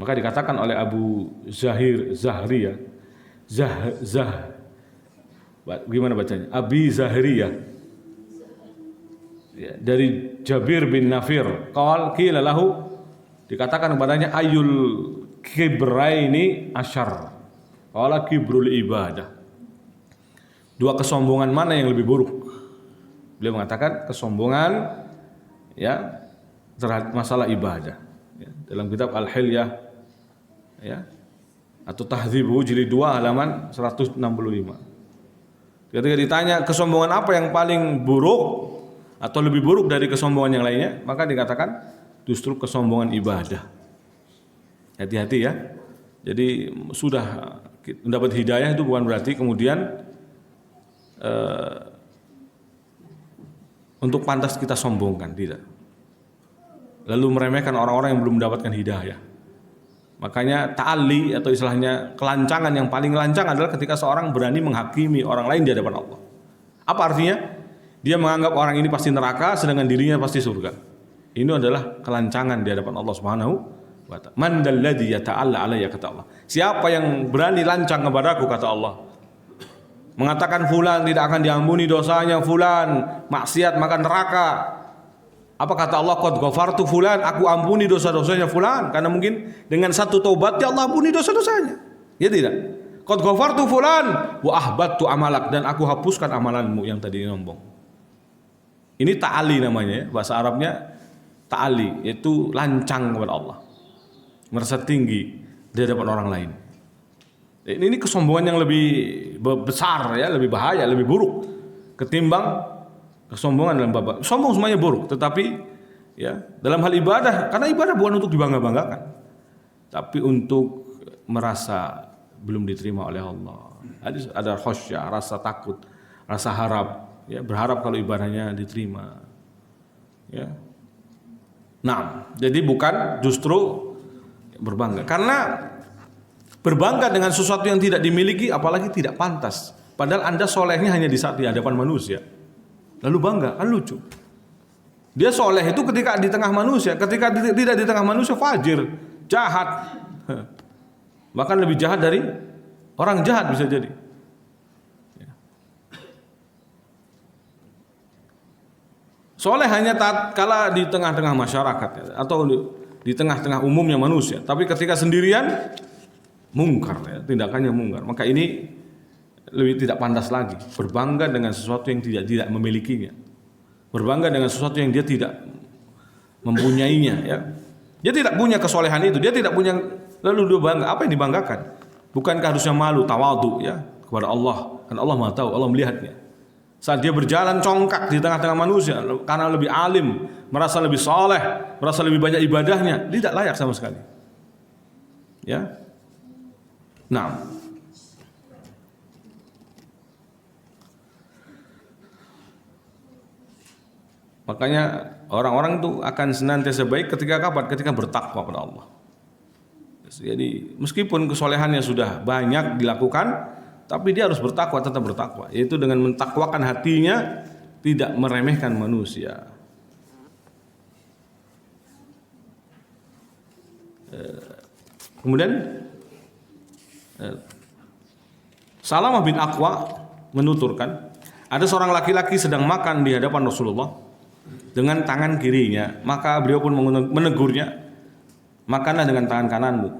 Maka dikatakan oleh Abu Zahri, ya, gimana bacanya? Abi Zahri, ya. Ya, dari Jabir bin Nafir, qila lahu, dikatakan kepadanya, ayul kibraini asyar, qala kibrul ibadah. Dua kesombongan mana yang lebih buruk? Beliau mengatakan kesombongan, ya, terhadap masalah ibadah, ya, dalam kitab Al-Hilyah, ya, atau Tahdzibu jilid 2 halaman 165. Ketika ditanya kesombongan apa yang paling buruk atau lebih buruk dari kesombongan yang lainnya, maka dikatakan justru kesombongan ibadah. Hati-hati, ya. Jadi sudah mendapat hidayah itu bukan berarti kemudian untuk pantas kita sombongkan, tidak. Lalu meremehkan orang-orang yang belum mendapatkan hidayah. Makanya ta'alli atau istilahnya kelancangan yang paling lancang adalah ketika seorang berani menghakimi orang lain di hadapan Allah. Apa artinya? Dia menganggap orang ini pasti neraka sedangkan dirinya pasti surga. Ini adalah kelancangan di hadapan Allah Subhanahu Man dalladzi yata'alla alayya, kata Allah. Siapa yang berani lancang kepadaku, kata Allah. Mengatakan fulan tidak akan diampuni dosanya, fulan maksiat maka neraka. Apa kata Allah? Qad ghafartu fulan, aku ampuni dosa-dosanya fulan. Karena mungkin dengan satu taubat ya Allah ampuni dosa-dosanya. Ya tidak? Qad ghafartu fulan wa ahbattu amalak, dan aku hapuskan amalanmu yang tadi nyombong. Ini ta'ali namanya, bahasa Arabnya ta'ali, yaitu lancang kepada Allah. Merasa tinggi di hadapan orang lain. Ini kesombongan yang lebih besar ya, lebih bahaya, lebih buruk ketimbang kesombongan dalam bab sombong. Semuanya buruk, tetapi ya dalam hal ibadah, karena ibadah bukan untuk dibangga-banggakan, tapi untuk merasa belum diterima oleh Allah. Ada khasyah, rasa takut, rasa harap, ya berharap kalau ibadahnya diterima. Ya. Nah, jadi bukan justru berbangga, karena berbangga dengan sesuatu yang tidak dimiliki apalagi tidak pantas. Padahal Anda solehnya hanya di saat di hadapan manusia. Lalu bangga, kan lucu. Dia soleh itu ketika di tengah manusia, ketika tidak di tengah manusia fajir, jahat. Bahkan lebih jahat dari orang jahat bisa jadi. Soleh hanya tatkala di tengah-tengah masyarakat atau di tengah-tengah umumnya manusia. Tapi ketika sendirian, mungkar ya, tindakannya mungkar. Maka ini lebih tidak pantas lagi, berbangga dengan sesuatu yang tidak memilikinya, berbangga dengan sesuatu yang dia tidak mempunyainya. Ya, dia tidak punya kesolehan itu, dia tidak punya, lalu dia bangga. Apa yang dibanggakan? Bukankah harusnya malu, tawadhu ya kepada Allah? Kan Allah Maha tahu, Allah melihatnya. Saat dia berjalan congkak di tengah-tengah manusia, karena lebih alim, merasa lebih soleh, merasa lebih banyak ibadahnya, tidak layak sama sekali. Ya, nah. Makanya orang-orang itu akan senantiasa baik ketika kapan? Ketika bertakwa kepada Allah. Jadi meskipun kesolehannya sudah banyak dilakukan, tapi dia harus bertakwa, tetap bertakwa. Yaitu dengan mentakwakan hatinya, tidak meremehkan manusia. Kemudian Salamah bin Aqwa menuturkan, ada seorang laki-laki sedang makan di hadapan Rasulullah dengan tangan kirinya, maka beliau pun menegurnya, makanlah dengan tangan kananmu.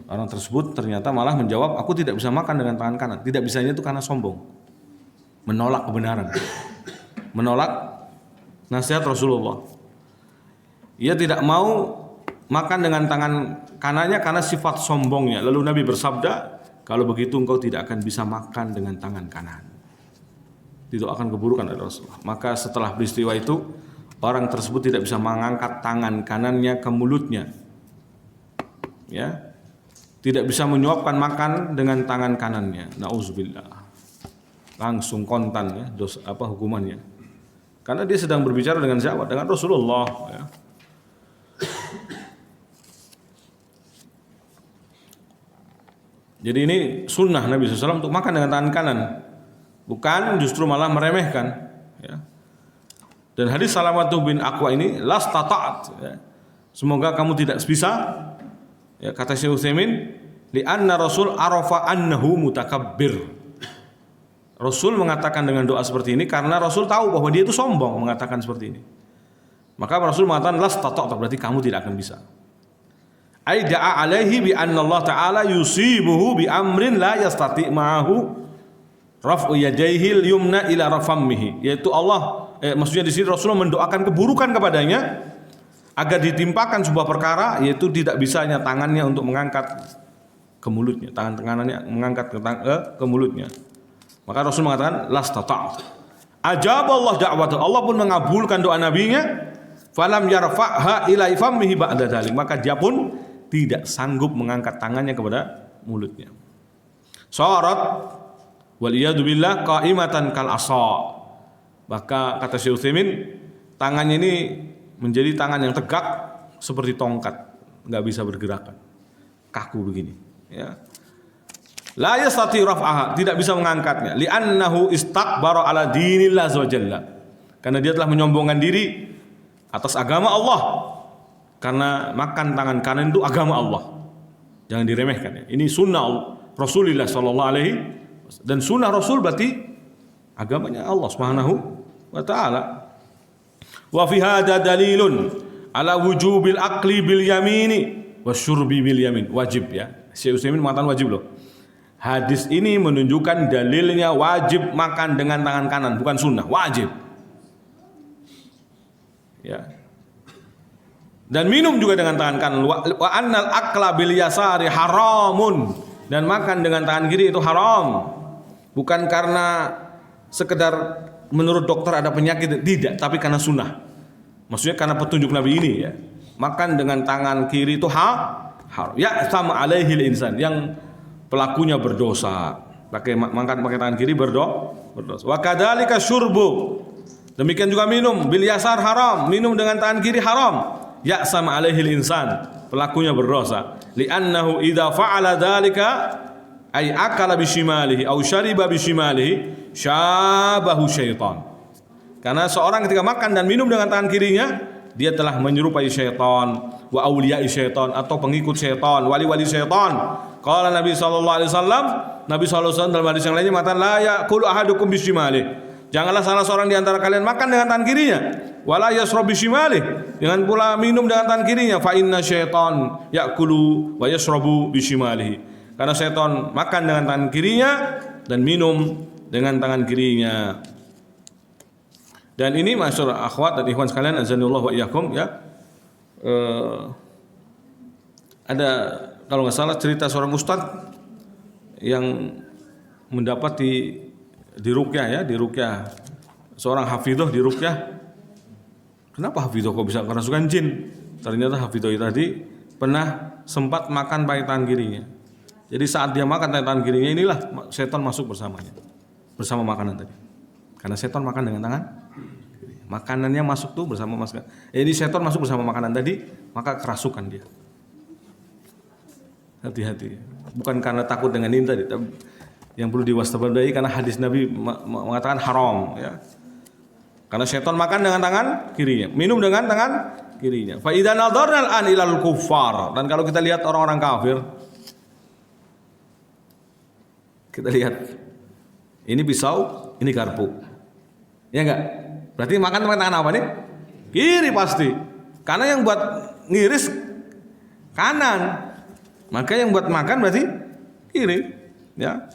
Orang tersebut ternyata malah menjawab, aku tidak bisa makan dengan tangan kanan. Tidak bisanya itu karena sombong, menolak kebenaran, menolak nasihat Rasulullah. Ia tidak mau makan dengan tangan kanannya karena sifat sombongnya. Lalu Nabi bersabda, kalau begitu engkau tidak akan bisa makan dengan tangan kanan. Itu akan keburukan dari Rasulullah. Maka setelah peristiwa itu, orang tersebut tidak bisa mengangkat tangan kanannya ke mulutnya. Ya. Tidak bisa menyuapkan makan dengan tangan kanannya. Nauzubillah. Langsung kontan ya, hukumannya. Karena dia sedang berbicara dengan siapa? Dengan Rasulullah, ya. Jadi ini sunnah Nabi SAW untuk makan dengan tangan kanan, bukan justru malah meremehkan. Ya. Dan hadis Salamah bin Aqwa ini, las tata'at. Ya. Semoga kamu tidak bisa. Ya, kata Syekh Utsaimin, li anna Rasul arafa annahu mutakabbir. Rasul mengatakan dengan doa seperti ini karena Rasul tahu bahwa dia itu sombong mengatakan seperti ini. Maka Rasul mengatakan las tata'at, berarti kamu tidak akan bisa. Ai da'a alaihi bi anna Allah taala yusibuhu bi amrin la yastati ma'ahu raf'u yadayhi al-yumna ila rafammihi, yaitu Allah maksudnya di sini Rasulullah mendoakan keburukan kepadanya agar ditimpakan sebuah perkara, yaitu tidak bisanya tangannya untuk mengangkat ke mulutnya, tangan kanannya mengangkat ke mulutnya. Maka Rasul mengatakan lastata'. Ajaballah da'wat, Allah pun mengabulkan doa nabinya, falam yarfa'ha ila fammihi ba'da dzalik, maka dia pun tidak sanggup mengangkat tangannya kepada mulutnya. Sarat wal iyadu billah qaimatan kal asa. Maka kata Syekh Utsaimin, tangannya ini menjadi tangan yang tegak seperti tongkat, enggak bisa bergerak, kaku begini, ya. La yastati raf'aha, tidak bisa mengangkatnya, li'annahu istakbara ala dinillah azza wajalla, karena dia telah menyombongkan diri atas agama Allah. Karena makan tangan kanan itu agama Allah. Jangan diremehkan ya. Ini sunnah Rasulullah sallallahu alaihi wasallam. Dan sunnah Rasul berarti agamanya Allah Subhanahu wa taala. Wa fi hadza dalilun ala wujubil aqli bil yamini wasyurbi bil yamin. Wajib ya. Syekh Utsaimin mengatakan wajib loh. Hadis ini menunjukkan dalilnya wajib makan dengan tangan kanan, bukan sunnah, wajib. Ya. Dan minum juga dengan tangan kanan. Wa annal akla bil yasari haramun, dan makan dengan tangan kiri itu haram. Bukan karena sekedar menurut dokter ada penyakit, tidak, tapi karena sunnah. Maksudnya karena petunjuk Nabi ini ya. Makan dengan tangan kiri itu haram. Ya sama alaihil insan, yang pelakunya berdosa. Makan pakai tangan kiri berdosa. Wa kadzalika syurbu. Demikian juga minum bil yasar haram, minum dengan tangan kiri haram. Ya sama alaihil insan, pelakunya berdosa. Li'annahu idza fa'ala dzalika ay akala bishimalihi aw syariba bishimalihi syabahu syaitan. Karena seorang ketika makan dan minum dengan tangan kirinya, dia telah menyerupai syaitan, wa auliya'i syaitan, atau pengikut syaitan, wali-wali syaitan. Qala Nabi sallallahu alaihi wasallam, Nabi sallallahu alaihi wasallam dalam hadis yang lainnya mengatakan la ya'kulu ahadukum bishimalihi. Janganlah salah seorang di antara kalian makan dengan tangan kirinya, wala yashrab bishimalihi, dengan pula minum dengan tangan kirinya. Fa inna syaitan ya'kulu wa yashrabu bishimalihi. Karena syaitan makan dengan tangan kirinya dan minum dengan tangan kirinya. Dan ini masyaallah akhwat dan ikhwan sekalian, azanillahu wa iyyakum ya. Ada kalau nggak salah cerita seorang ustaz yang mendapati di ruqyah ya, di ruqyah seorang hafidhah di ruqyah. Kenapa hafidhah kok bisa kerasukan jin? Ternyata hafidhah tadi pernah sempat makan pakai tangan kirinya. Jadi saat dia makan pakai tangan kirinya, inilah setan masuk bersamanya, bersama makanan tadi. Karena setan makan dengan tangan kiri. Makanannya masuk tuh bersama makanan. Ini setan masuk bersama makanan tadi, maka kerasukan dia. Hati-hati. Bukan karena takut dengan ini tadi, yang perlu diwaspadai karena hadis Nabi mengatakan haram ya. Karena setan makan dengan tangan kirinya, minum dengan tangan kirinya. Fa idza nadarna al-an ilal kuffar, dan kalau kita lihat orang-orang kafir, kita lihat ini pisau, ini garpu. Ya enggak? Berarti makan pakai tangan apa nih? Kiri pasti. Karena yang buat ngiris kanan. Maka yang buat makan berarti kiri, ya.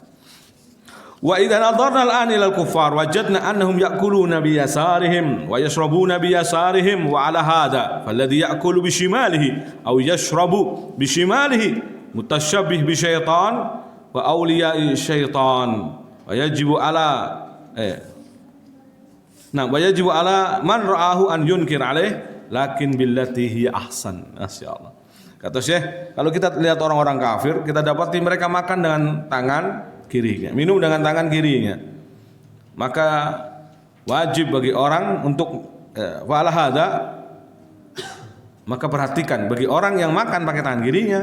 Wa idza nadarna al-an ila al-kuffar wajadna annahum ya'kuluna bi yasarihim wa yashrabuna bi yasarihim wa ala hadha falladhi ya'kulu bi shimalihi aw yashrabu bi shimalihi mutashabbih bi syaitan wa awliya'i syaitan wa yajibu ala wa yajibu ala man ra'ahu an yunkir alaih lakin billati hiya ahsan. Masyaallah. Kata Syekh, kalau kita lihat orang-orang kafir, kita dapati mereka makan dengan tangan kirinya, minum dengan tangan kirinya. Maka wajib bagi orang untuk wala hada, maka perhatikan bagi orang yang makan pakai tangan kirinya,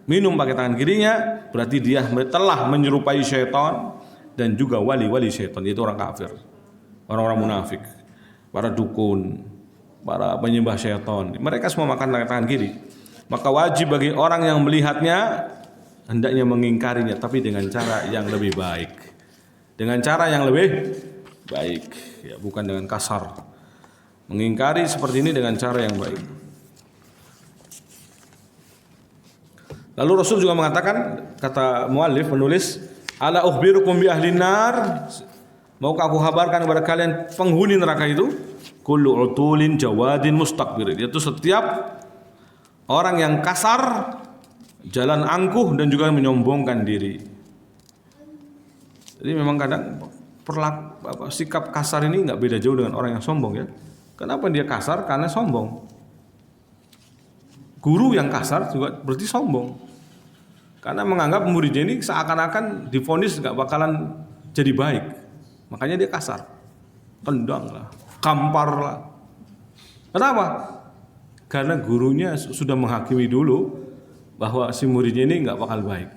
minum pakai tangan kirinya, berarti dia telah menyerupai syaitan dan juga wali-wali syaitan, yaitu orang kafir, orang-orang munafik, para dukun, para penyembah syaitan. Mereka semua makan pakai tangan kiri. Maka wajib bagi orang yang melihatnya hendaknya mengingkarinya, tapi dengan cara yang lebih baik. Dengan cara yang lebih baik, ya, bukan dengan kasar. Mengingkari seperti ini dengan cara yang baik. Lalu Rasul juga mengatakan, kata muallif penulis, ala ukhbirukum bi ahlin nar, maukah aku kabarkan kepada kalian penghuni neraka itu? Kullu utulin jawadin mustakbir, yaitu setiap orang yang kasar, jalan angkuh, dan juga menyombongkan diri. Jadi memang kadang sikap kasar ini nggak beda jauh dengan orang yang sombong ya. Kenapa dia kasar? Karena sombong. Guru yang kasar juga berarti sombong. Karena menganggap muridnya ini seakan-akan divonis nggak bakalan jadi baik. Makanya dia kasar. Tendang lah, kampar lah. Kenapa? Karena gurunya sudah menghakimi dulu bahwa si muridnya ini nggak bakal baik,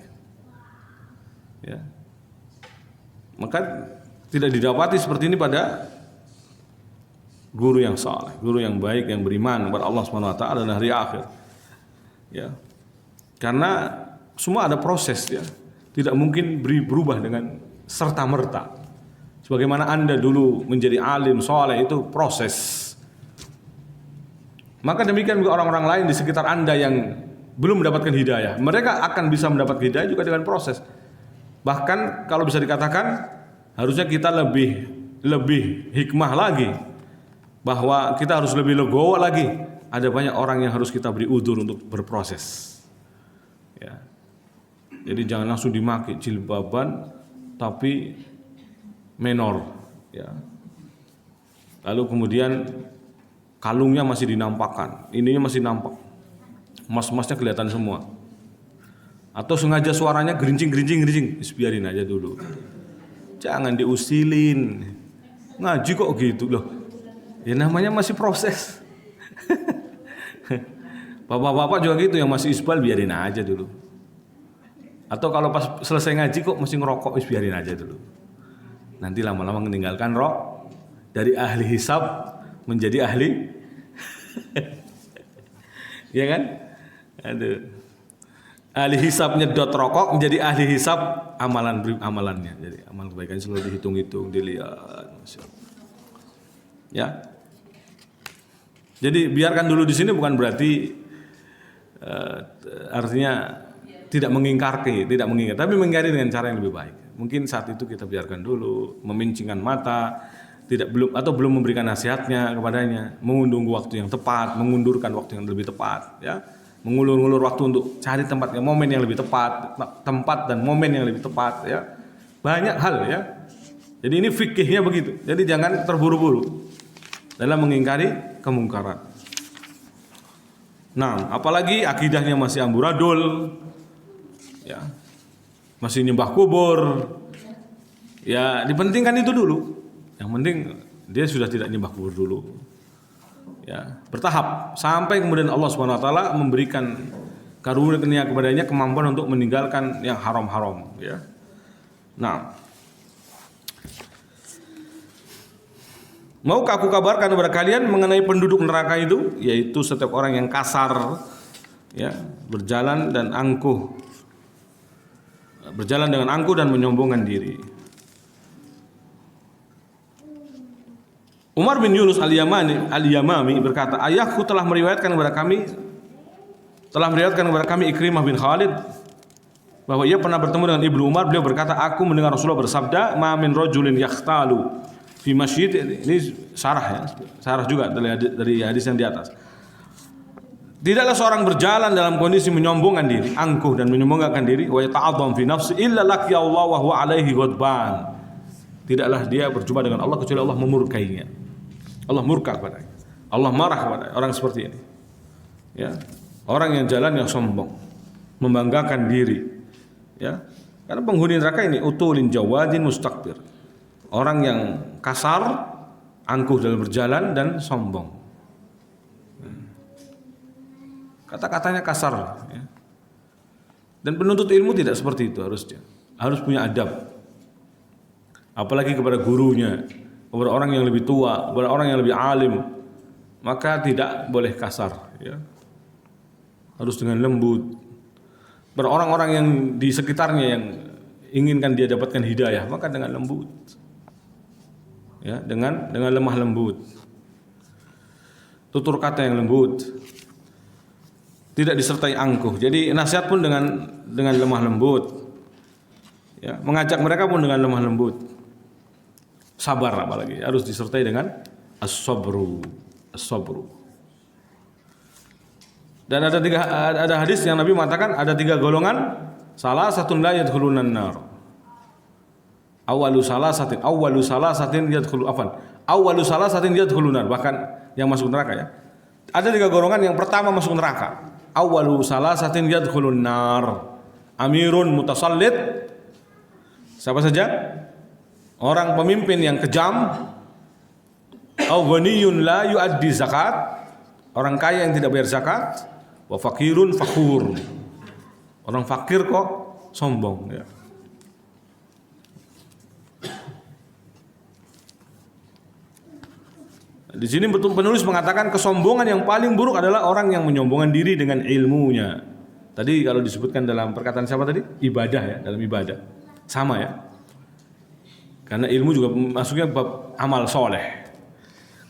ya. Maka tidak didapati seperti ini pada guru yang saleh, guru yang baik, yang beriman kepada Allah Subhanahu wa taala dan hari akhir. Ya. Karena semua ada proses ya. Tidak mungkin berubah dengan serta-merta. Sebagaimana Anda dulu menjadi alim saleh itu proses. Maka demikian juga orang-orang lain di sekitar Anda yang belum mendapatkan hidayah. Mereka akan bisa mendapat hidayah juga dengan proses. Bahkan kalau bisa dikatakan harusnya kita lebih hikmah lagi, bahwa kita harus lebih legowo lagi. Ada banyak orang yang harus kita beri udzur untuk berproses. Ya. Jadi jangan langsung dimaki jilbaban tapi menor. Ya. Lalu kemudian kalungnya masih dinampakkan, ininya masih nampak, emas-emasnya kelihatan semua. Atau sengaja suaranya gerincing, biarin aja dulu. Jangan diusilin. Ngaji kok gitu loh. Ya namanya masih proses. Bapak-bapak juga gitu yang masih isbal, biarin aja dulu. Atau kalau pas selesai ngaji kok masih ngerokok, biarin aja dulu. Nanti lama-lama meninggalkan rok, dari ahli hisab menjadi ahli ya kan? Aduh. Ahli hisab nyedot rokok menjadi ahli hisab amalannya. Jadi amal kebaikan selalu dihitung-hitung, dilihat. Ya. Jadi biarkan dulu di sini bukan berarti artinya tidak mengingkari, tapi mengingkari dengan cara yang lebih baik. Mungkin saat itu kita biarkan dulu, memincingkan mata, belum memberikan nasihatnya kepadanya, mengundurkan waktu yang tepat, mengundurkan waktu yang lebih tepat, ya, mengulur-ulur waktu untuk cari momen yang lebih tepat, tempat dan momen yang lebih tepat, ya, banyak hal, ya. Jadi ini fikihnya begitu. Jadi jangan terburu-buru dalam mengingkari kemungkaran. Nah, apalagi akidahnya masih amburadul, ya, masih nyembah kubur, ya dipentingkan itu dulu. Yang penting dia sudah tidak nyembah kubur dulu, ya, bertahap sampai kemudian Allah Subhanahu Wa Taala memberikan karunia kepadanya kemampuan untuk meninggalkan yang haram-haram, ya. Nah, maukah aku kabarkan kepada kalian mengenai penduduk neraka itu, yaitu setiap orang yang kasar, ya, berjalan dengan angkuh dan menyombongkan diri. Umar bin Yunus al-Yamami berkata, ayahku telah meriwayatkan kepada kami Ikrimah bin Khalid bahwa ia pernah bertemu dengan Ibnu Umar. Beliau berkata, aku mendengar Rasulullah bersabda, ma min rajulin yakhtalu fi masjid. Ini sarah juga dari hadis yang di atas. Tidaklah seorang berjalan dalam kondisi menyombongkan diri, angkuh dan menyombongkan diri, wa yata'azzam fi nafsi illa laqiya Allah wa huwa alaihi ghadban. Tidaklah dia berjumpa dengan Allah kecuali Allah memurkainya. Allah murka kepadanya. Allah marah kepada orang seperti ini. Ya. Orang yang jalan yang sombong, membanggakan diri. Ya. Karena penghuni neraka ini utulin jawadin mustakbir. Orang yang kasar, angkuh dalam berjalan dan sombong. Kata-katanya kasar, ya. Dan penuntut ilmu tidak seperti itu harusnya. Harus punya adab. Apalagi kepada gurunya, kepada orang yang lebih tua, kepada orang yang lebih alim, maka tidak boleh kasar, ya. Harus dengan lembut. Pada orang-orang yang di sekitarnya yang inginkan dia dapatkan hidayah, maka dengan lembut, ya, dengan lemah lembut, tutur kata yang lembut, tidak disertai angkuh. Jadi nasihat pun dengan lemah lembut, ya, mengajak mereka pun dengan lemah lembut. Sabar apalagi harus disertai dengan as-sabru. Dan ada hadis yang Nabi mengatakan ada 3 golongan, salah satu la yadkhulunan nar. Awwalu salasatin yadkhulun nar, bahkan yang masuk neraka, ya. Ada 3 golongan, yang pertama masuk neraka. Awwalu salasatin yadkhulun nar. Amirun mutasallid. Siapa saja? Orang pemimpin yang kejam, au ghaniyun la yuaddi zakat, orang kaya yang tidak bayar zakat, wa fakirun fakhur, orang fakir kok sombong, ya. Di sini penulis mengatakan kesombongan yang paling buruk adalah orang yang menyombongkan diri dengan ilmunya. Tadi kalau disebutkan dalam perkataan siapa tadi? Ibadah ya, dalam ibadah. Sama ya. Karena ilmu juga masuknya bab amal soleh.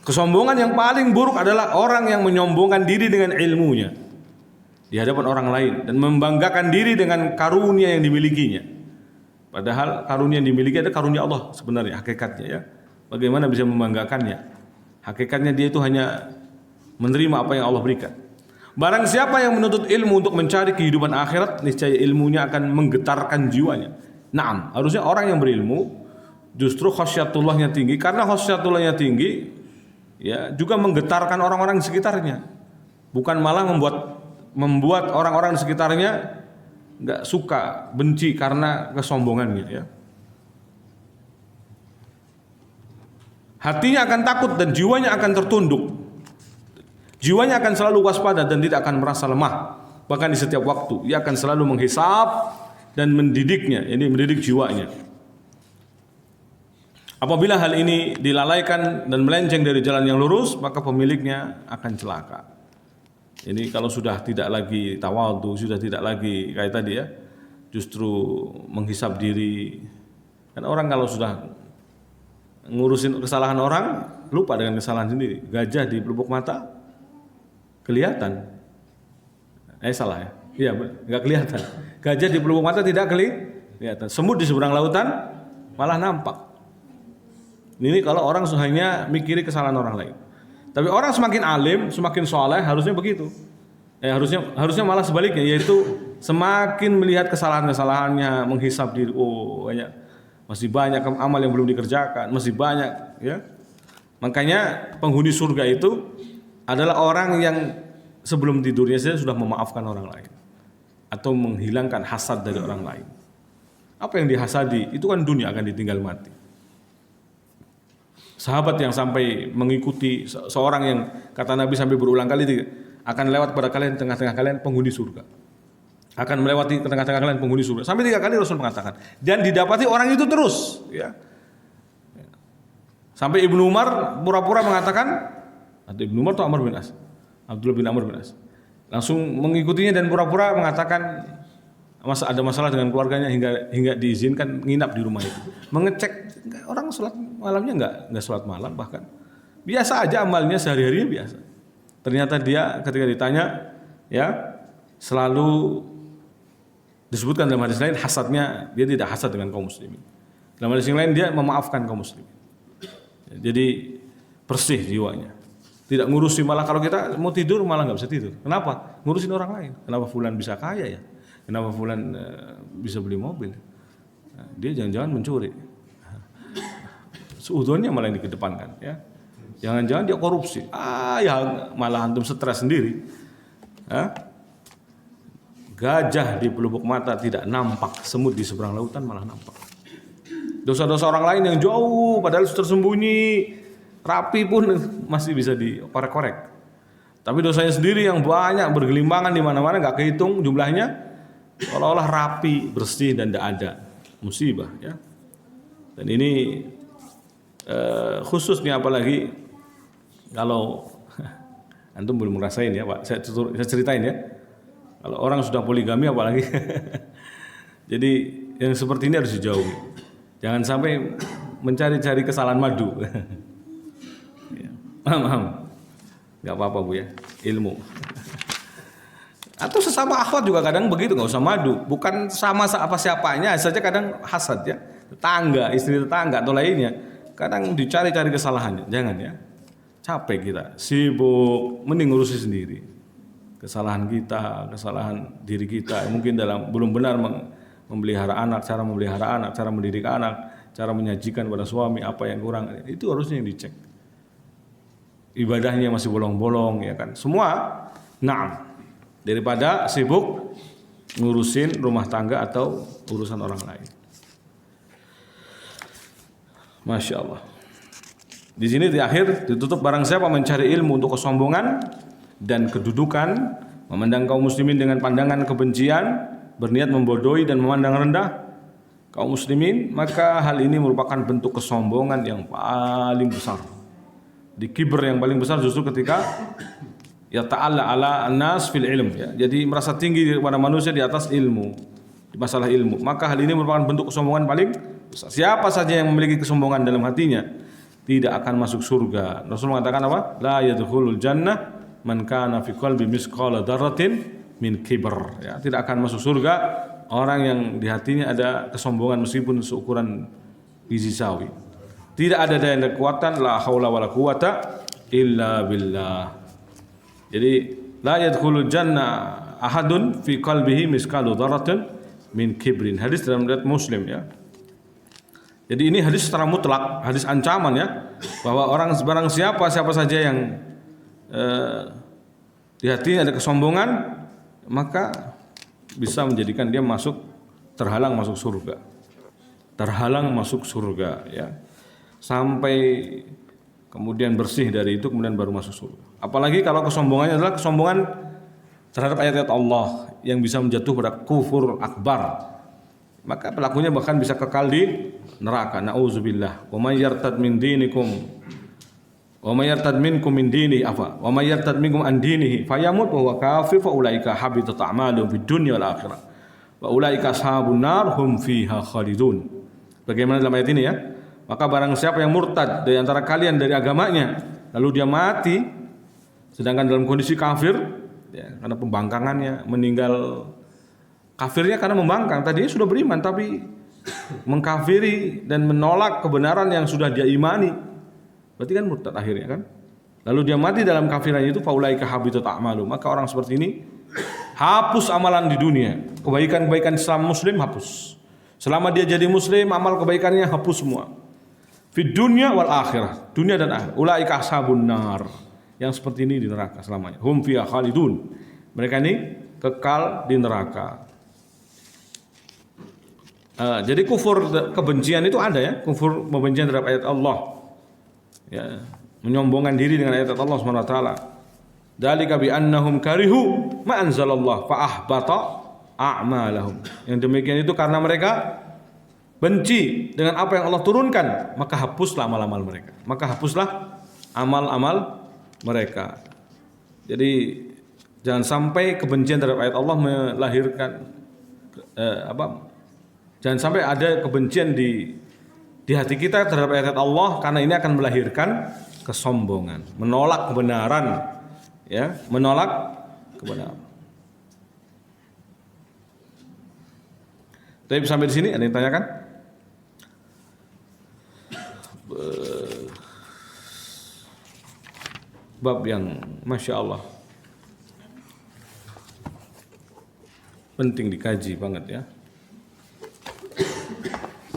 Kesombongan yang paling buruk adalah orang yang menyombongkan diri dengan ilmunya di hadapan orang lain dan membanggakan diri dengan karunia yang dimilikinya. Padahal karunia yang dimiliki adalah karunia Allah sebenarnya, hakikatnya ya. Bagaimana bisa membanggakannya? Hakikatnya dia itu hanya menerima apa yang Allah berikan. Barang siapa yang menuntut ilmu untuk mencari kehidupan akhirat, niscaya ilmunya akan menggetarkan jiwanya. Naam, harusnya orang yang berilmu justru khasyatullahnya tinggi, karena khasyatullahnya tinggi ya juga menggetarkan orang-orang di sekitarnya. Bukan malah membuat orang-orang di sekitarnya enggak suka, benci karena kesombongannya ya. Hatinya akan takut dan jiwanya akan tertunduk. Jiwanya akan selalu waspada dan tidak akan merasa lemah. Bahkan di setiap waktu ia akan selalu menghisap dan mendidiknya, ini mendidik jiwanya. Apabila hal ini dilalaikan dan melenceng dari jalan yang lurus, maka pemiliknya akan celaka. Ini kalau sudah tidak lagi tawadhu, sudah tidak lagi kayak tadi ya, justru menghisap diri. Kan orang kalau sudah ngurusin kesalahan orang, lupa dengan kesalahan sendiri. Gajah di pelupuk mata kelihatan. Salah ya? Iya, nggak kelihatan. Gajah di pelupuk mata tidak kelihatan. Semut di seberang lautan malah nampak. Ini kalau orang hanya mikiri kesalahan orang lain. Tapi orang semakin alim, semakin soleh harusnya begitu. Harusnya malah sebaliknya, yaitu semakin melihat kesalahan-kesalahannya, menghisap diri. Oh, masih banyak amal yang belum dikerjakan, masih banyak. Ya. Makanya penghuni surga itu adalah orang yang sebelum tidurnya saja sudah memaafkan orang lain atau menghilangkan hasad dari orang lain. Apa yang dihasadi itu kan dunia akan ditinggal mati. Sahabat yang sampai mengikuti seorang yang kata Nabi sampai berulang kali akan lewat pada kalian, tengah-tengah kalian penghuni surga. Akan melewati tengah-tengah kalian penghuni surga. Sampai 3 kali Rasul mengatakan. Dan didapati orang itu terus. Ya. Sampai Ibnu Umar pura-pura mengatakan, atau Ibnu Umar atau Amr bin As, Abdullah bin Amr bin As, langsung mengikutinya dan pura-pura mengatakan ada masalah dengan keluarganya hingga diizinkan nginap di rumah itu. Mengecek orang sholat malamnya enggak sholat malam, bahkan biasa aja amalnya sehari-harinya biasa. Ternyata dia ketika ditanya ya selalu disebutkan dalam hadis lain hasadnya, dia tidak hasad dengan kaum muslimin. Dalam hadis yang lain dia memaafkan kaum muslimin. Jadi bersih jiwanya. Tidak ngurusin, malah kalau kita mau tidur malah nggak bisa tidur. Kenapa? Ngurusin orang lain. Kenapa fulan bisa kaya ya? Kenapa fulan bisa beli mobil? Dia jangan-jangan mencuri. Seudahnya malah yang dikedepankan ya. Jangan-jangan dia korupsi. Ya malah antum stres sendiri. Gajah di pelupuk mata tidak nampak, semut di seberang lautan malah nampak. Dosa-dosa orang lain yang jauh padahal tersembunyi, rapi pun masih bisa dikorek-korek. Tapi dosanya sendiri yang banyak bergelimbangan di mana-mana enggak kehitung jumlahnya, seolah-olah rapi, bersih dan tidak ada musibah ya. Dan ini khususnya apalagi kalau antum belum ngerasain ya Pak, saya ceritain ya. Kalau orang sudah poligami apalagi. Jadi yang seperti ini harus dijauhi. Jangan sampai mencari-cari kesalahan madu. Ya. Paham. Enggak apa-apa Bu ya, ilmu. Atau sesama akhwat juga kadang begitu, enggak usah madu. Bukan sama siapanya saja kadang hasad ya. Tetangga, istri tetangga atau lainnya. Kadang dicari-cari kesalahannya. Jangan ya. Capek kita, sibuk, mending ngurusi sendiri. Kesalahan kita, kesalahan diri kita, mungkin dalam belum benar memelihara anak, cara memelihara anak, cara mendidik anak, cara menyajikan pada suami apa yang kurang, itu harusnya yang dicek. Ibadahnya masih bolong-bolong ya kan. Semua naam. Daripada sibuk ngurusin rumah tangga atau urusan orang lain. Masya Allah. Di sini di akhir ditutup barang siapa mencari ilmu untuk kesombongan dan kedudukan, memandang kaum muslimin dengan pandangan kebencian, berniat membodohi dan memandang rendah kaum muslimin, maka hal ini merupakan bentuk kesombongan yang paling besar. Di kibr yang paling besar justru ketika ya ta'ala ala an-nas fil ilm, ya. Jadi merasa tinggi kepada manusia di atas ilmu, di masalah ilmu. Maka hal ini merupakan bentuk kesombongan paling besar. Siapa saja yang memiliki kesombongan dalam hatinya tidak akan masuk surga. Rasul mengatakan apa? La yadkhulul jannah man kana fi qalbi misqala dzarratin min kibr. Ya, tidak akan masuk surga orang yang di hatinya ada kesombongan meskipun seukuran biji sawi. Tidak ada daya dan kekuatan, la haula wala quwata illa billah. Jadi la yadkhulul jannah ahadun fi qalbihi misqalu dzarratin min kibrin. Hadis dalam riwayat Muslim, ya. Jadi ini hadis secara mutlak, hadis ancaman, ya, bahwa orang barang siapa saja yang di hatinya ada kesombongan, maka bisa menjadikan dia terhalang masuk surga. Terhalang masuk surga, ya. Sampai kemudian bersih dari itu, kemudian baru masuk surga. Apalagi kalau kesombongannya adalah kesombongan terhadap ayat-ayat Allah yang bisa menjatuh pada kufur akbar, maka pelakunya bahkan bisa kekal di neraka. Nauzubillah. Wa may yartad min dinikum wa may yartad minkum min dinihi wa may yartad minkum an dinihi fayamut wa huwa kafir fa ulaika habitat a'maluhum fid dunya wal akhirah wa ulaika ashabun nar hum fiha khalidun. Bagaimana dalam ayat ini, ya? Maka barang siapa yang murtad dari antara kalian dari agamanya, lalu dia mati sedangkan dalam kondisi kafir, ya, karena pembangkangannya, meninggal kafirnya karena membangkang. Tadinya sudah beriman tapi mengkafiri dan menolak kebenaran yang sudah dia imani, berarti kan murtad akhirnya, kan? Lalu dia mati dalam kafirannya itu, faulaika habitat a'malu. Maka orang seperti ini hapus amalan di dunia, kebaikan-kebaikan Islam muslim hapus. Selama dia jadi muslim, amal kebaikannya hapus semua. Fid dunya wal akhirah, dunia dan akhirat. Ulaika ashabun nar, yang seperti ini di neraka selamanya. Hum fiha khalidun, mereka ini kekal di neraka. Jadi kufur kebencian itu ada, ya, kufur kebencian terhadap ayat Allah, ya, menyombongkan diri dengan ayat Allah Subhanahu wa taala. Dzalika bi annahum karihu ma anzalallah fa ahbata a'malahum. Yang demikian itu karena mereka benci dengan apa yang Allah turunkan, maka hapuslah amal-amal mereka. Maka hapuslah amal-amal mereka. Jadi jangan sampai kebencian terhadap ayat Allah melahirkan jangan sampai ada kebencian di hati kita terhadap ayat Allah, karena ini akan melahirkan kesombongan, menolak kebenaran, ya, menolak kebenaran. Tapi sampai di sini ada yang tanyakan? Bab yang Masya Allah penting dikaji banget, ya,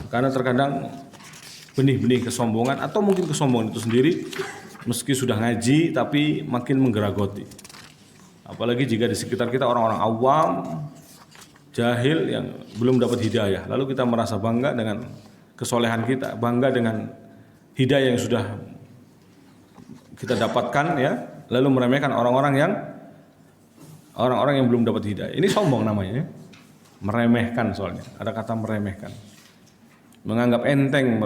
karena terkadang benih-benih kesombongan atau mungkin kesombongan itu sendiri meski sudah ngaji tapi makin menggeragoti. Apalagi jika di sekitar kita orang-orang awam, jahil yang belum dapat hidayah, lalu kita merasa bangga dengan kesolehan kita, bangga dengan hidayah yang sudah kita dapatkan, ya, lalu meremehkan orang-orang yang belum dapat hidayah. Ini sombong namanya, ya. Meremehkan, soalnya ada kata meremehkan, menganggap enteng,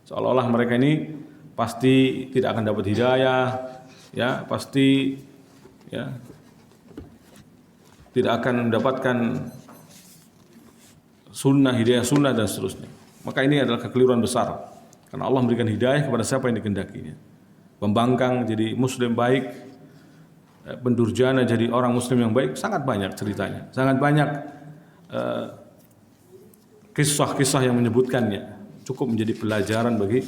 seolah-olah mereka ini pasti tidak akan dapat hidayah, ya, pasti, ya, tidak akan mendapatkan hidayah sunnah dan seterusnya. Maka ini adalah kekeliruan besar, karena Allah memberikan hidayah kepada siapa yang dikehendakinya. Pembangkang jadi muslim baik, pendurjana jadi orang muslim yang baik, sangat banyak ceritanya, sangat banyak kisah-kisah yang menyebutkannya. Cukup menjadi pelajaran bagi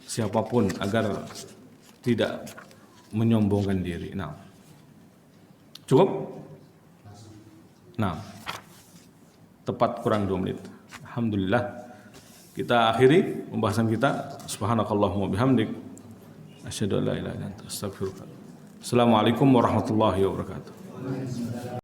siapapun agar tidak menyombongkan diri. Nah, cukup? Nah, tepat kurang 2 menit. Alhamdulillah, kita akhiri pembahasan kita. Subhanakallahumma bihamdik, asyhadu an la ilaha illa anta, astaghfiruka. Assalamualaikum warahmatullahi wabarakatuh.